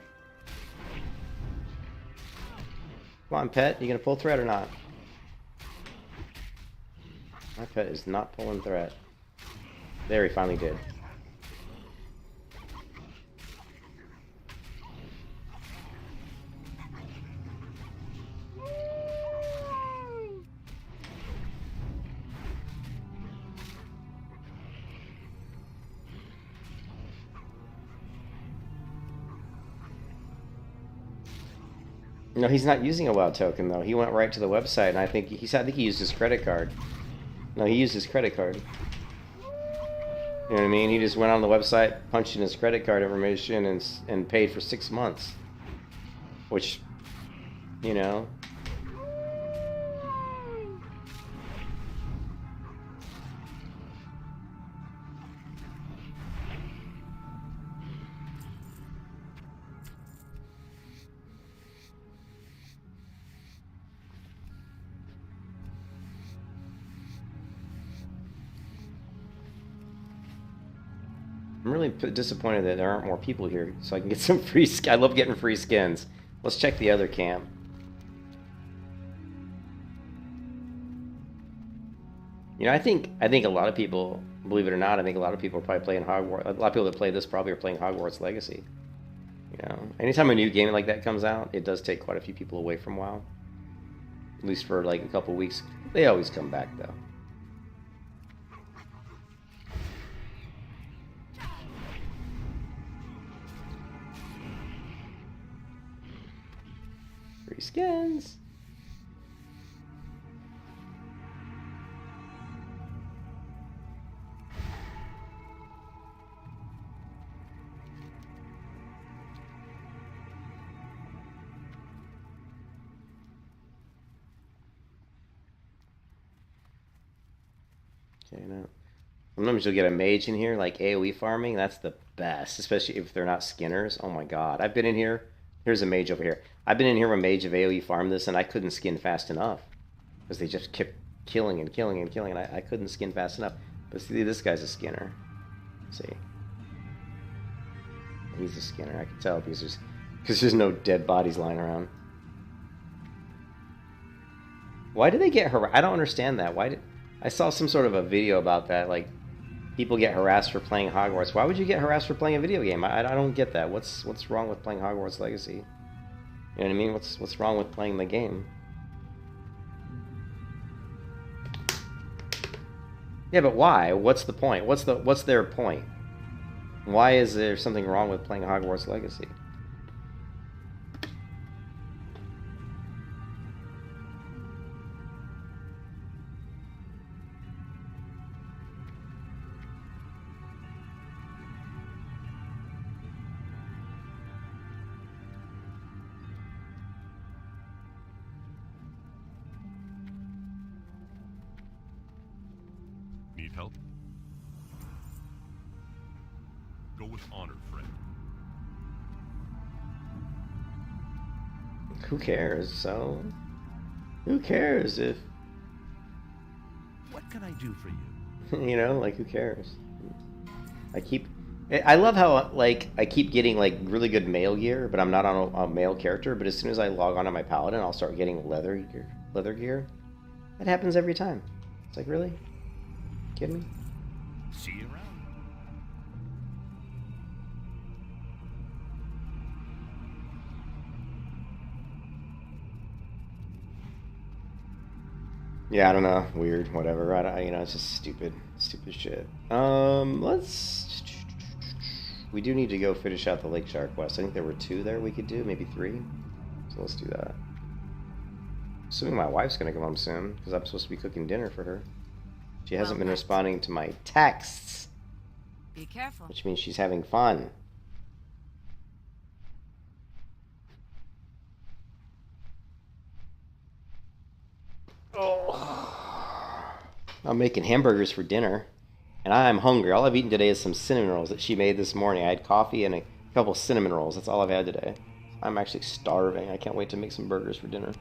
Come on, pet. You gonna pull threat or not? My pet is not pulling threat. There, he finally did. No, he's not using a WoW token though. He went right to the website, and I think he used his credit card. No, he used his credit card. You know what I mean? He just went on the website, punched in his credit card information, and paid for 6 months. Which, you know. I'm really disappointed that there aren't more people here, so I can get some free skins. I love getting free skins. Let's check the other camp. You know, I think a lot of people, believe it or not, I think a lot of people are probably playing Hogwarts. A lot of people that play this probably are playing Hogwarts Legacy. You know, anytime a new game like that comes out, it does take quite a few people away from WoW. At least for like a couple weeks. They always come back though. Free skins. Okay, now sometimes you'll get a mage in here, like AoE farming. That's the best, especially if they're not skinners. Oh my god, I've been in here. Here's a mage over here. I've been in here where a mage of AoE farmed this, and I couldn't skin fast enough because they just kept killing and killing and killing, and I couldn't skin fast enough. But see, this guy's a skinner. See, he's a skinner. I can tell because there's no dead bodies lying around. Why do they get harassed? I don't understand that. I saw some sort of a video about that, like people get harassed for playing Hogwarts. Why would you get harassed for playing a video game? I don't get that. What's wrong with playing Hogwarts Legacy? You know what I mean? What's wrong with playing the game? Yeah, but why? What's the point? What's their point? Why is there something wrong with playing Hogwarts Legacy? Need help? Go with honor, friend. Who cares? So, who cares if... What can I do for you? You know, like, who cares? I love how, like, I keep getting, like, really good male gear, but I'm not on a male character, but as soon as I log on to my paladin, I'll start getting leather gear. That happens every time. It's like, really? Kidding me? See you around. Yeah, I don't know. Weird, whatever. You know, it's just stupid shit. We do need to go finish out the Lake Shark quest. I think there were 2 there we could do, maybe 3. So let's do that. Assuming my wife's gonna come home soon, because I'm supposed to be cooking dinner for her. She hasn't been responding to my texts. Be careful. Which means she's having fun. Oh. I'm making hamburgers for dinner, and I'm hungry. All I've eaten today is some cinnamon rolls that she made this morning. I had coffee and a couple cinnamon rolls. That's all I've had today. I'm actually starving. I can't wait to make some burgers for dinner.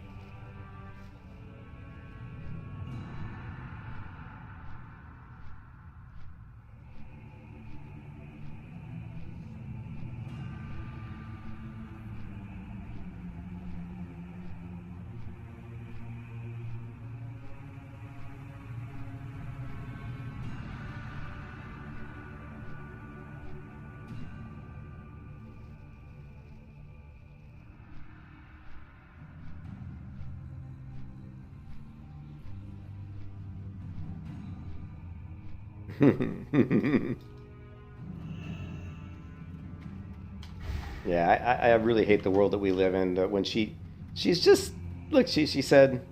Yeah, I really hate the world that we live in. When she's just, look, she said,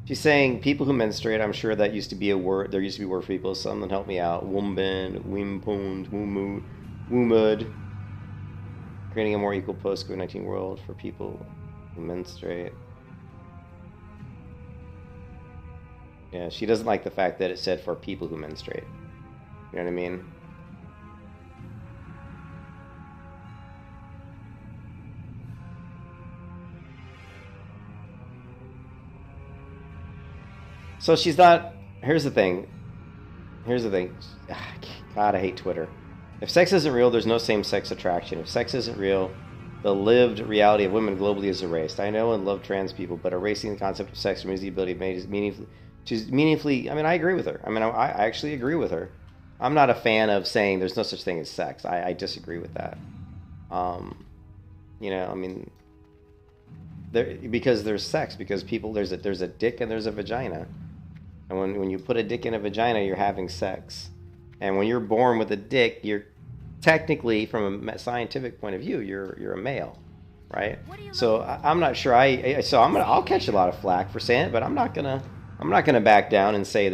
she's saying people who menstruate, I'm sure that used to be a word, there used to be a word for people, someone help me out, wumben, wimpund, wumud, creating a more equal post-COVID-19 world for people who menstruate. Yeah, she doesn't like the fact that it said for people who menstruate. You know what I mean? So she's not. Here's the thing. God, I hate Twitter. If sex isn't real, there's no same-sex attraction. If sex isn't real, the lived reality of women globally is erased. I know and love trans people, but erasing the concept of sex removes the ability to meaningfully. I mean, I agree with her. I mean, I actually agree with her. I'm not a fan of saying there's no such thing as sex. I disagree with that. You know, I mean, because there's sex, because people there's a dick and there's a vagina. And when you put a dick in a vagina, you're having sex. And when you're born with a dick, you're technically, from a scientific point of view, you're a male, right? So I'm not sure. I'll catch a lot of flack for saying it, but I'm not gonna back down and say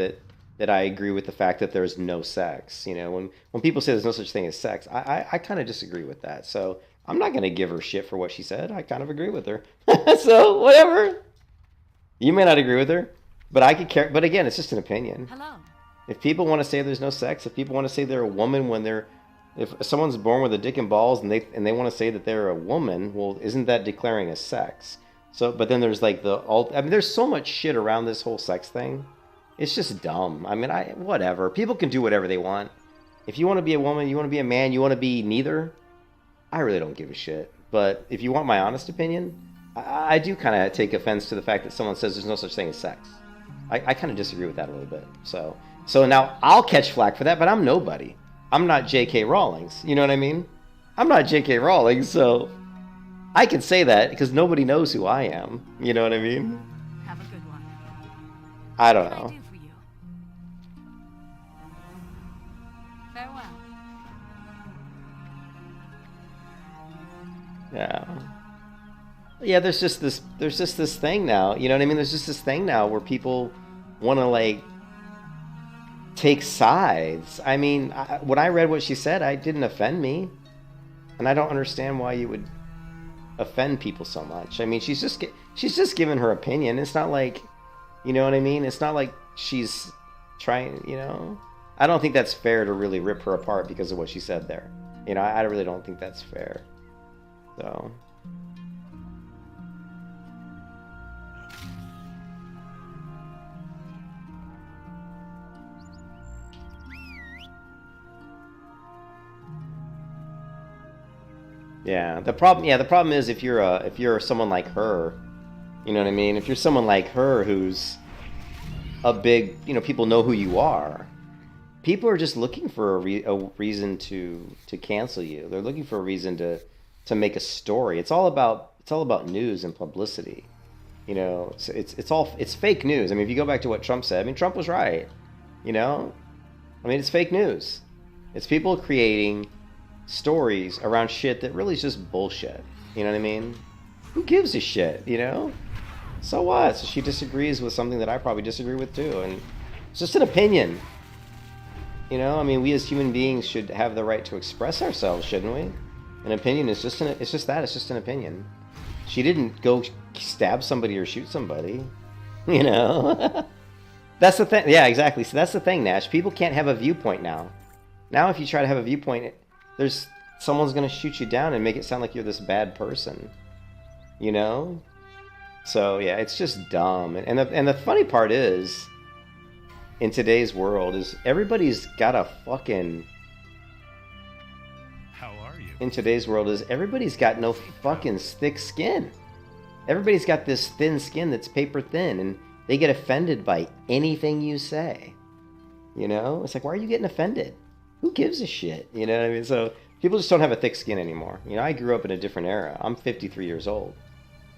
that I agree with the fact that there's no sex. You know, when people say there's no such thing as sex, I kind of disagree with that. So I'm not gonna give her shit for what she said. I kind of agree with her. So whatever. You may not agree with her. But I could care. But again, it's just an opinion. Hello. If people want to say there's no sex, if people want to say they're a woman when if someone's born with a dick and balls and they want to say that they're a woman, well, isn't that declaring a sex? So, but then there's like I mean, there's so much shit around this whole sex thing. It's just dumb. I mean, whatever. People can do whatever they want. If you want to be a woman, you want to be a man, you want to be neither, I really don't give a shit. But if you want my honest opinion, I do kind of take offense to the fact that someone says there's no such thing as sex. I kind of disagree with that a little bit. So now I'll catch flack for that, but I'm nobody. I'm not J.K. Rowling's. You know what I mean? I'm not J.K. Rowling, so I can say that because nobody knows who I am. You know what I mean? Have a good one. I don't know. Farewell. Yeah, there's just this thing now. You know what I mean? There's just this thing now where people want to like take sides. I mean, when I read what she said, it didn't offend me, and I don't understand why you would offend people so much. I mean, she's just giving her opinion. It's not like, you know what I mean? It's not like she's trying. You know, I don't think that's fair to really rip her apart because of what she said there. You know, I really don't think that's fair. So. Yeah, the problem is if you're someone like her, you know what I mean? If you're someone like her who's a big, you know, people know who you are. People are just looking for a reason to cancel you. They're looking for a reason to make a story. It's all about news and publicity. You know, it's fake news. I mean, if you go back to what Trump said, I mean, Trump was right. You know, I mean, it's fake news. It's people creating stories around shit that really is just bullshit. You know what I mean? Who gives a shit, you know? So what? So she disagrees with something that I probably disagree with too, and it's just an opinion. You know, I mean, we as human beings should have the right to express ourselves, shouldn't we? An opinion is just it's just an opinion. She didn't go stab somebody or shoot somebody, you know? That's the thing. Yeah, exactly. So that's the thing, Nash. People can't have a viewpoint now. Now if you try to have a viewpoint, someone's going to shoot you down and make it sound like you're this bad person, you know? So yeah, it's just dumb. And the funny part is, in today's world, is everybody's got a fucking... How are you? In today's world is everybody's got no fucking thick skin. Everybody's got this thin skin that's paper thin, and they get offended by anything you say. You know? It's like, why are you getting offended? Who gives a shit? You know what I mean? So people just don't have a thick skin anymore. You know, I grew up in a different era. I'm 53 years old.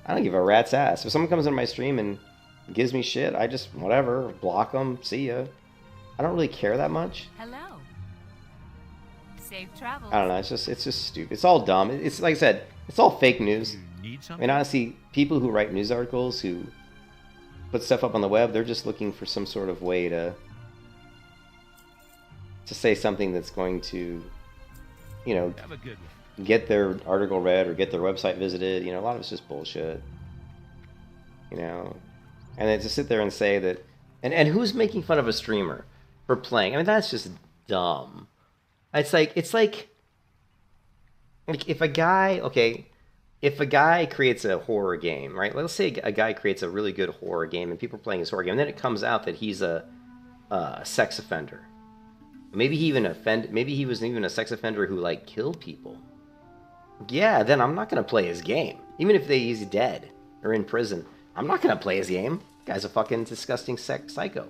I don't give a rat's ass. If someone comes into my stream and gives me shit, I just, whatever, block them, see ya. I don't really care that much. Hello. Safe travels. I don't know. It's just stupid. It's all dumb. It's like I said. It's all fake news. You need I something? mean, honestly, people who write news articles, who put stuff up on the web, they're just looking for some sort of way to say something that's going to, you know, Have a good one. get their article read or get their website visited. You know, a lot of it's just bullshit. You know, and then to sit there and say that, and who's making fun of a streamer for playing? I mean, that's just dumb. It's like if a guy, okay, if a guy creates a horror game, right? Let's say a guy creates a really good horror game and people are playing his horror game, and then it comes out that he's a sex offender. Maybe he was even a sex offender who like killed people. Yeah, then I'm not gonna play his game, even if he's dead or in prison. I'm not gonna play his game. The guy's a fucking disgusting sex psycho.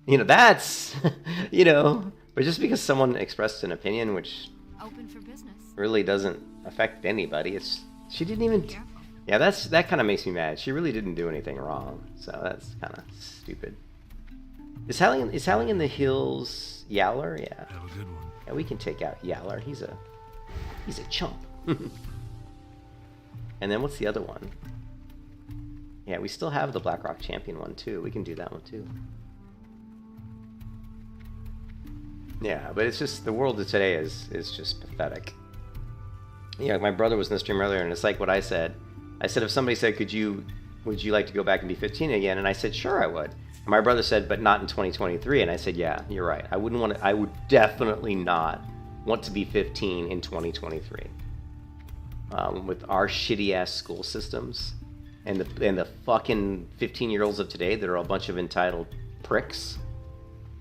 You know, that's you know. But just because someone expressed an opinion, which Open for business. really doesn't affect anybody, she didn't even. Yeah, that kind of makes me mad. She really didn't do anything wrong, so that's kind of stupid. Is Howling in the Hills Yowler? Yeah. Have a good one. Yeah, we can take out Yowler. He's a chump. And then what's the other one? Yeah, we still have the Blackrock Champion one too. We can do that one too. Yeah, but it's just the world of today is just pathetic. Yeah, my brother was in the stream earlier, and it's like what I said. I said if somebody said, would you like to go back and be 15 again? And I said, sure, I would. And my brother said, but not in 2023. And I said, yeah, you're right. I would definitely not want to be 15 in 2023. With our shitty ass school systems and the fucking 15-year-olds of today that are a bunch of entitled pricks,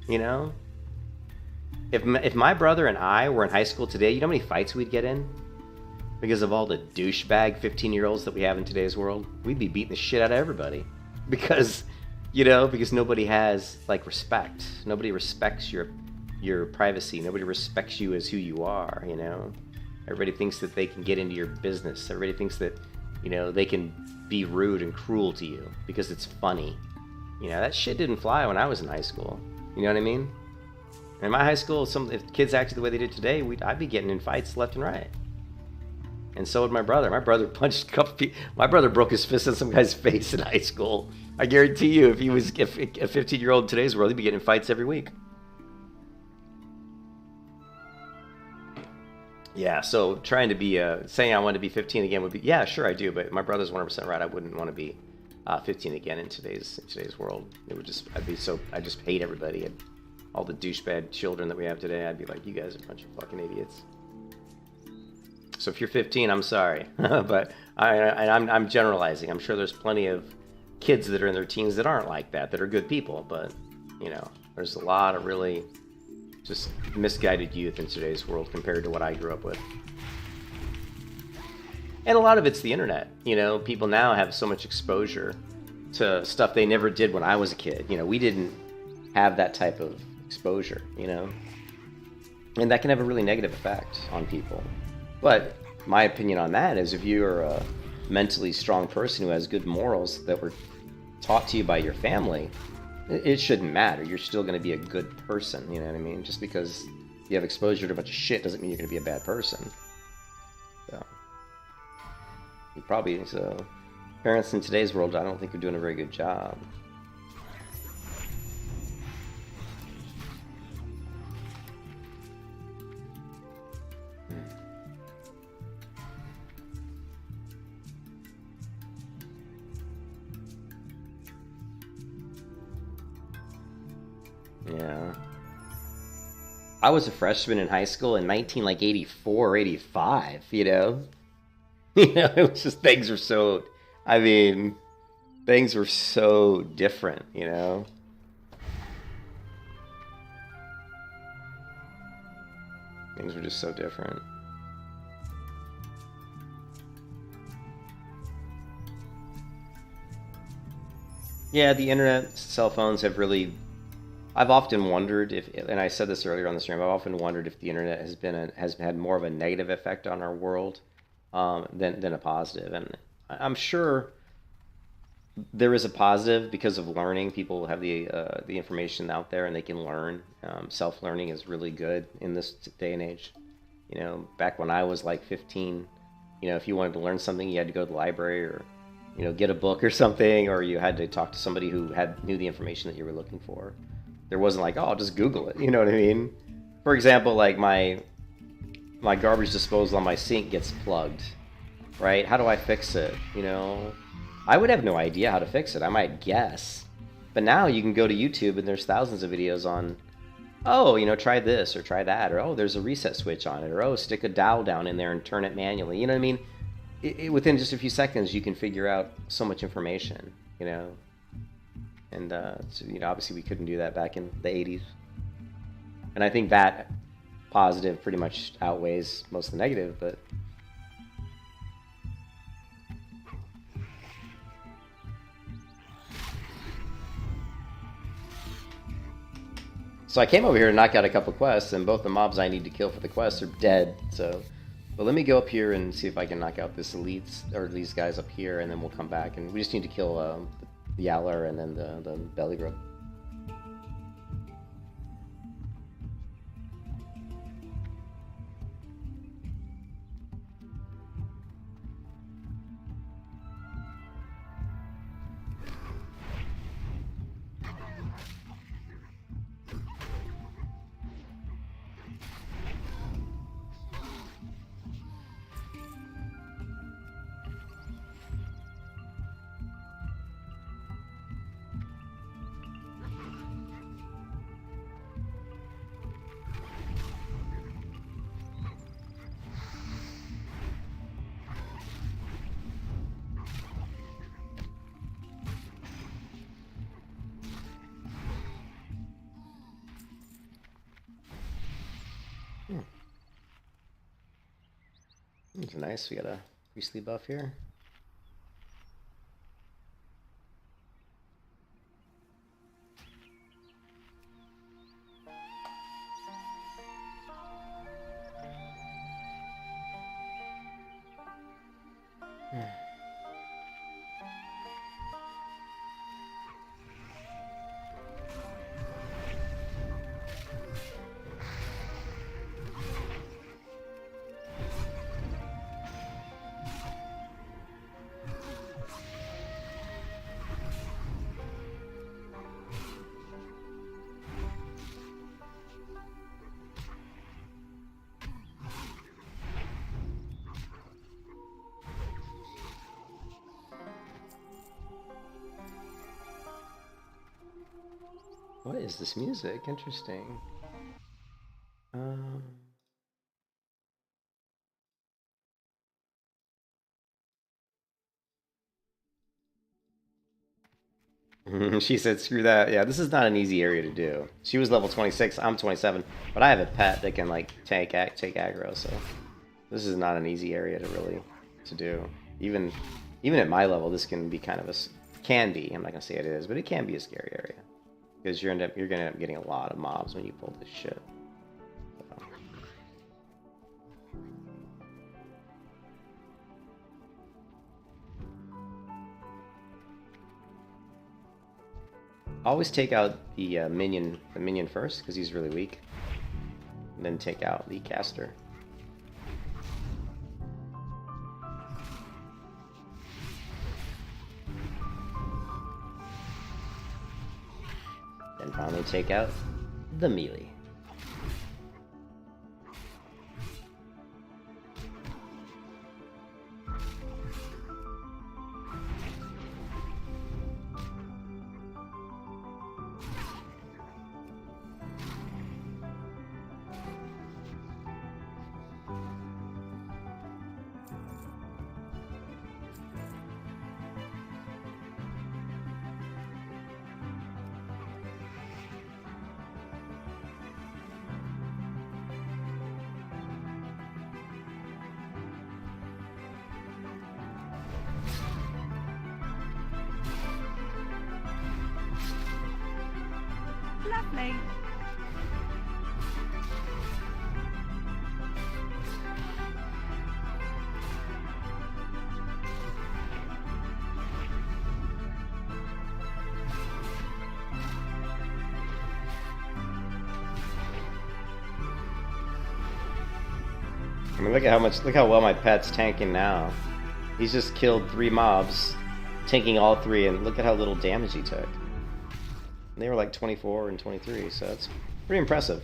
you know. If my brother and I were in high school today, you know how many fights we'd get in? Because of all the douchebag 15-year-olds that we have in today's world, we'd be beating the shit out of everybody. Because, you know, because nobody has, like, respect. Nobody respects your privacy. Nobody respects you as who you are, you know? Everybody thinks that they can get into your business. Everybody thinks that, you know, they can be rude and cruel to you because it's funny. You know, that shit didn't fly when I was in high school. You know what I mean? In my high school, if kids acted the way they did today, I'd be getting in fights left and right. And so would my brother. My brother punched a couple people. My brother broke his fist in some guy's face in high school. I guarantee you, if a 15-year-old in today's world, he'd be getting in fights every week. Yeah, so trying to be, saying I want to be 15 again would be, yeah, sure I do, but my brother's 100% right. I wouldn't want to be 15 again in today's world. It would just, I just hate everybody. All the douchebag children that we have today, I'd be like, you guys are a bunch of fucking idiots. So if you're 15, I'm sorry, but I'm generalizing. I'm sure there's plenty of kids that are in their teens that aren't like that are good people, but, you know, there's a lot of really just misguided youth in today's world compared to what I grew up with. And a lot of it's the internet. You know, people now have so much exposure to stuff they never did when I was a kid. You know, we didn't have that type of exposure, you know? And that can have a really negative effect on people. But my opinion on that is if you're a mentally strong person who has good morals that were taught to you by your family, it shouldn't matter. You're still going to be a good person, you know what I mean? Just because you have exposure to a bunch of shit doesn't mean you're going to be a bad person. So, parents in today's world, I don't think are doing a very good job. Yeah. I was a freshman in high school in 1984 or 85, you know? You know, it was just, things were so, I mean, things were so different, you know? Things were just so different. Yeah, the internet, cell phones have really, I've often wondered if, and I said this earlier on the stream, I've often wondered if the internet has had more of a negative effect on our world than a positive. And I'm sure there is a positive because of learning. People have the information out there and they can learn. Self-learning is really good in this day and age. You know, back when I was like 15, you know, if you wanted to learn something, you had to go to the library or, you know, get a book or something, or you had to talk to somebody who knew the information that you were looking for. There wasn't like, oh, I'll just Google it. You know what I mean? For example, like my garbage disposal on my sink gets plugged, right? How do I fix it? You know, I would have no idea how to fix it. I might guess. But now you can go to YouTube and there's thousands of videos on, oh, you know, try this or try that, or oh, there's a reset switch on it, or oh, stick a dowel down in there and turn it manually. You know what I mean? Within just a few seconds, you can figure out so much information, you know. And, so, you know, obviously we couldn't do that back in the 80s. And I think that positive pretty much outweighs most of the negative, but... So I came over here to knock out a couple quests, and both the mobs I need to kill for the quests are dead, so... But let me go up here and see if I can knock out this elites, or these guys up here, and then we'll come back, and we just need to kill the Yowler and then the belly grub. It's nice. We got a priestly buff here. What is this music? Interesting. She said, screw that. Yeah, this is not an easy area to do. She was level 26, I'm 27, but I have a pet that can, like, take aggro, so this is not an easy area to really do. Even at my level, this can be kind of a... Can be. I'm not going to say it is, but it can be a scary area. Because you're going to end up getting a lot of mobs when you pull this shit. So. Always take out the minion first, because he's really weak. And then take out the caster. And finally take out the melee. Lovely. I mean, look how well my pet's tanking now. He's just killed 3 mobs, tanking all 3, and look at how little damage he took. They were like 24 and 23, so that's pretty impressive.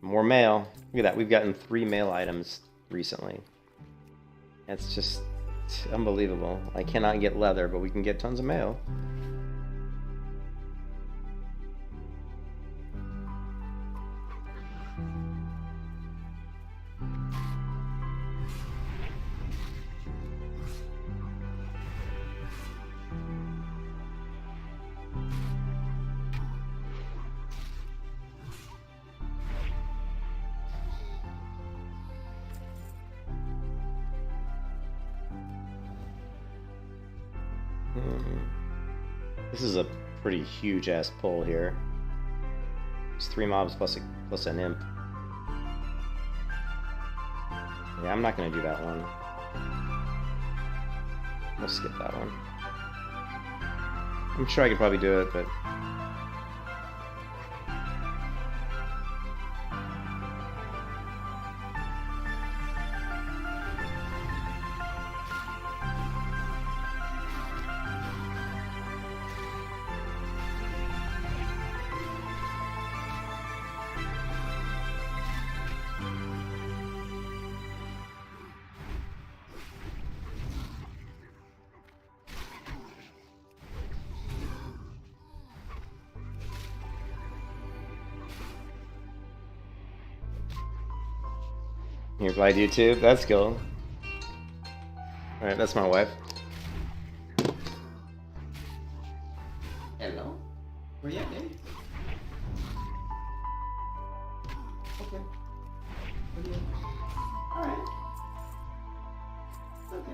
More mail. Look at that, we've gotten 3 mail items recently. That's just unbelievable. I cannot get leather, but we can get tons of mail. This is a pretty huge ass pull here. It's 3 mobs plus an imp. Yeah, I'm not gonna do that one. We'll skip that one. I'm sure I could probably do it, but you replied to YouTube? That's cool. Alright, that's my wife. Hello? Where you at, baby? Okay. Where you at? Alright. Okay.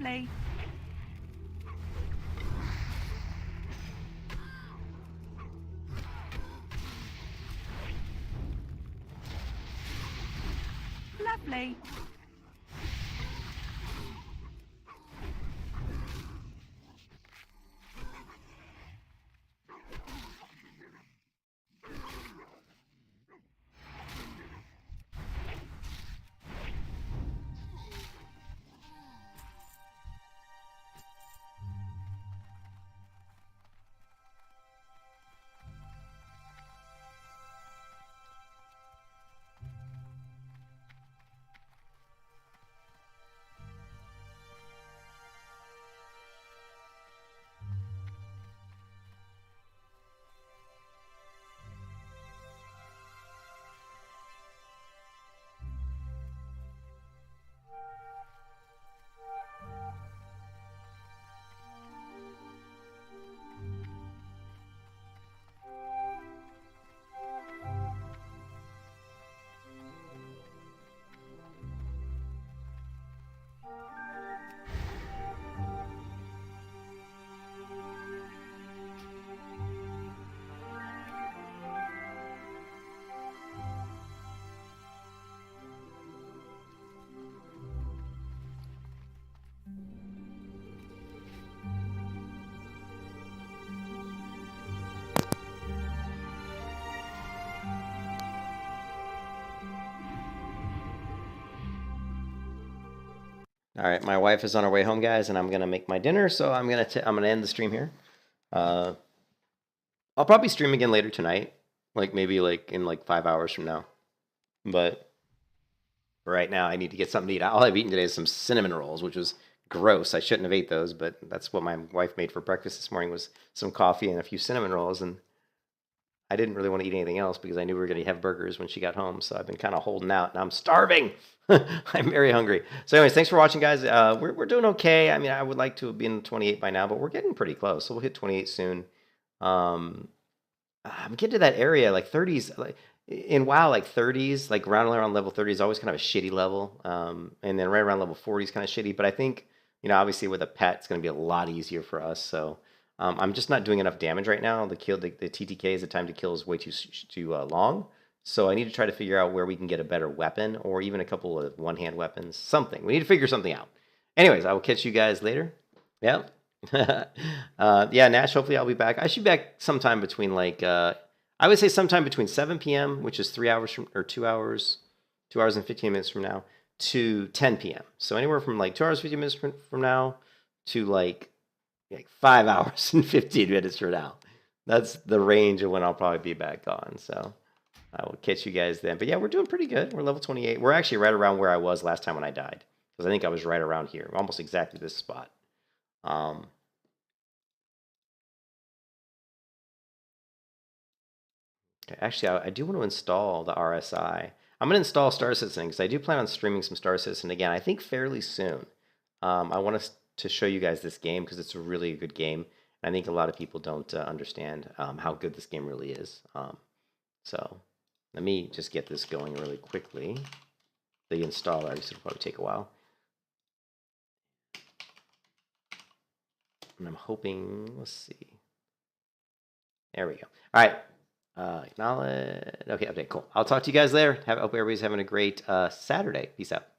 Lovely. Lovely. All right, my wife is on her way home, guys, and I'm gonna make my dinner, so I'm gonna end the stream here. I'll probably stream again later tonight, like maybe like in like 5 hours from now. But right now, I need to get something to eat. All I've eaten today is some cinnamon rolls, which was gross. I shouldn't have ate those, but that's what my wife made for breakfast this morning was some coffee and a few cinnamon rolls, and I didn't really want to eat anything else because I knew we were going to have burgers when she got home. So I've been kind of holding out, and I'm starving. I'm very hungry. So anyways, thanks for watching, guys. We're doing okay. I mean, I would like to have been 28 by now, but we're getting pretty close. So we'll hit 28 soon. I'm getting to that area, like 30s. Like, in WoW, like 30s, like around level 30 is always kind of a shitty level. And then right around level 40 is kind of shitty. But I think, obviously with a pet, it's going to be a lot easier for us. So I'm just not doing enough damage right now. The TTKs, the time to kill is way too long. So I need to try to figure out where we can get a better weapon or even a couple of one-hand weapons. Something. We need to figure something out. Anyways, I will catch you guys later. Yeah. Yeah, Nash, hopefully I'll be back. I should be back sometime between like, I would say sometime between 7 p.m., which is 3 hours from, or 2 hours, 2 hours and 15 minutes from now, to 10 p.m. So anywhere from like 2 hours, 15 minutes from now to like 5 hours and 15 minutes from now. That's the range of when I'll probably be back on. So I will catch you guys then. But yeah, we're doing pretty good. We're level 28. We're actually right around where I was last time when I died. Because I think I was right around here. Almost exactly this spot. Okay, actually, I do want to install the RSI. I'm going to install Star Citizen because I do plan on streaming some Star Citizen again, I think fairly soon. I want us to show you guys this game because it's a really good game. I think a lot of people don't understand how good this game really is. So let me just get this going really quickly. The installer, this will probably take a while. And I'm hoping, let's see. There we go. All right. Acknowledge. Okay, update. Cool. I'll talk to you guys later. Hope everybody's having a great Saturday. Peace out.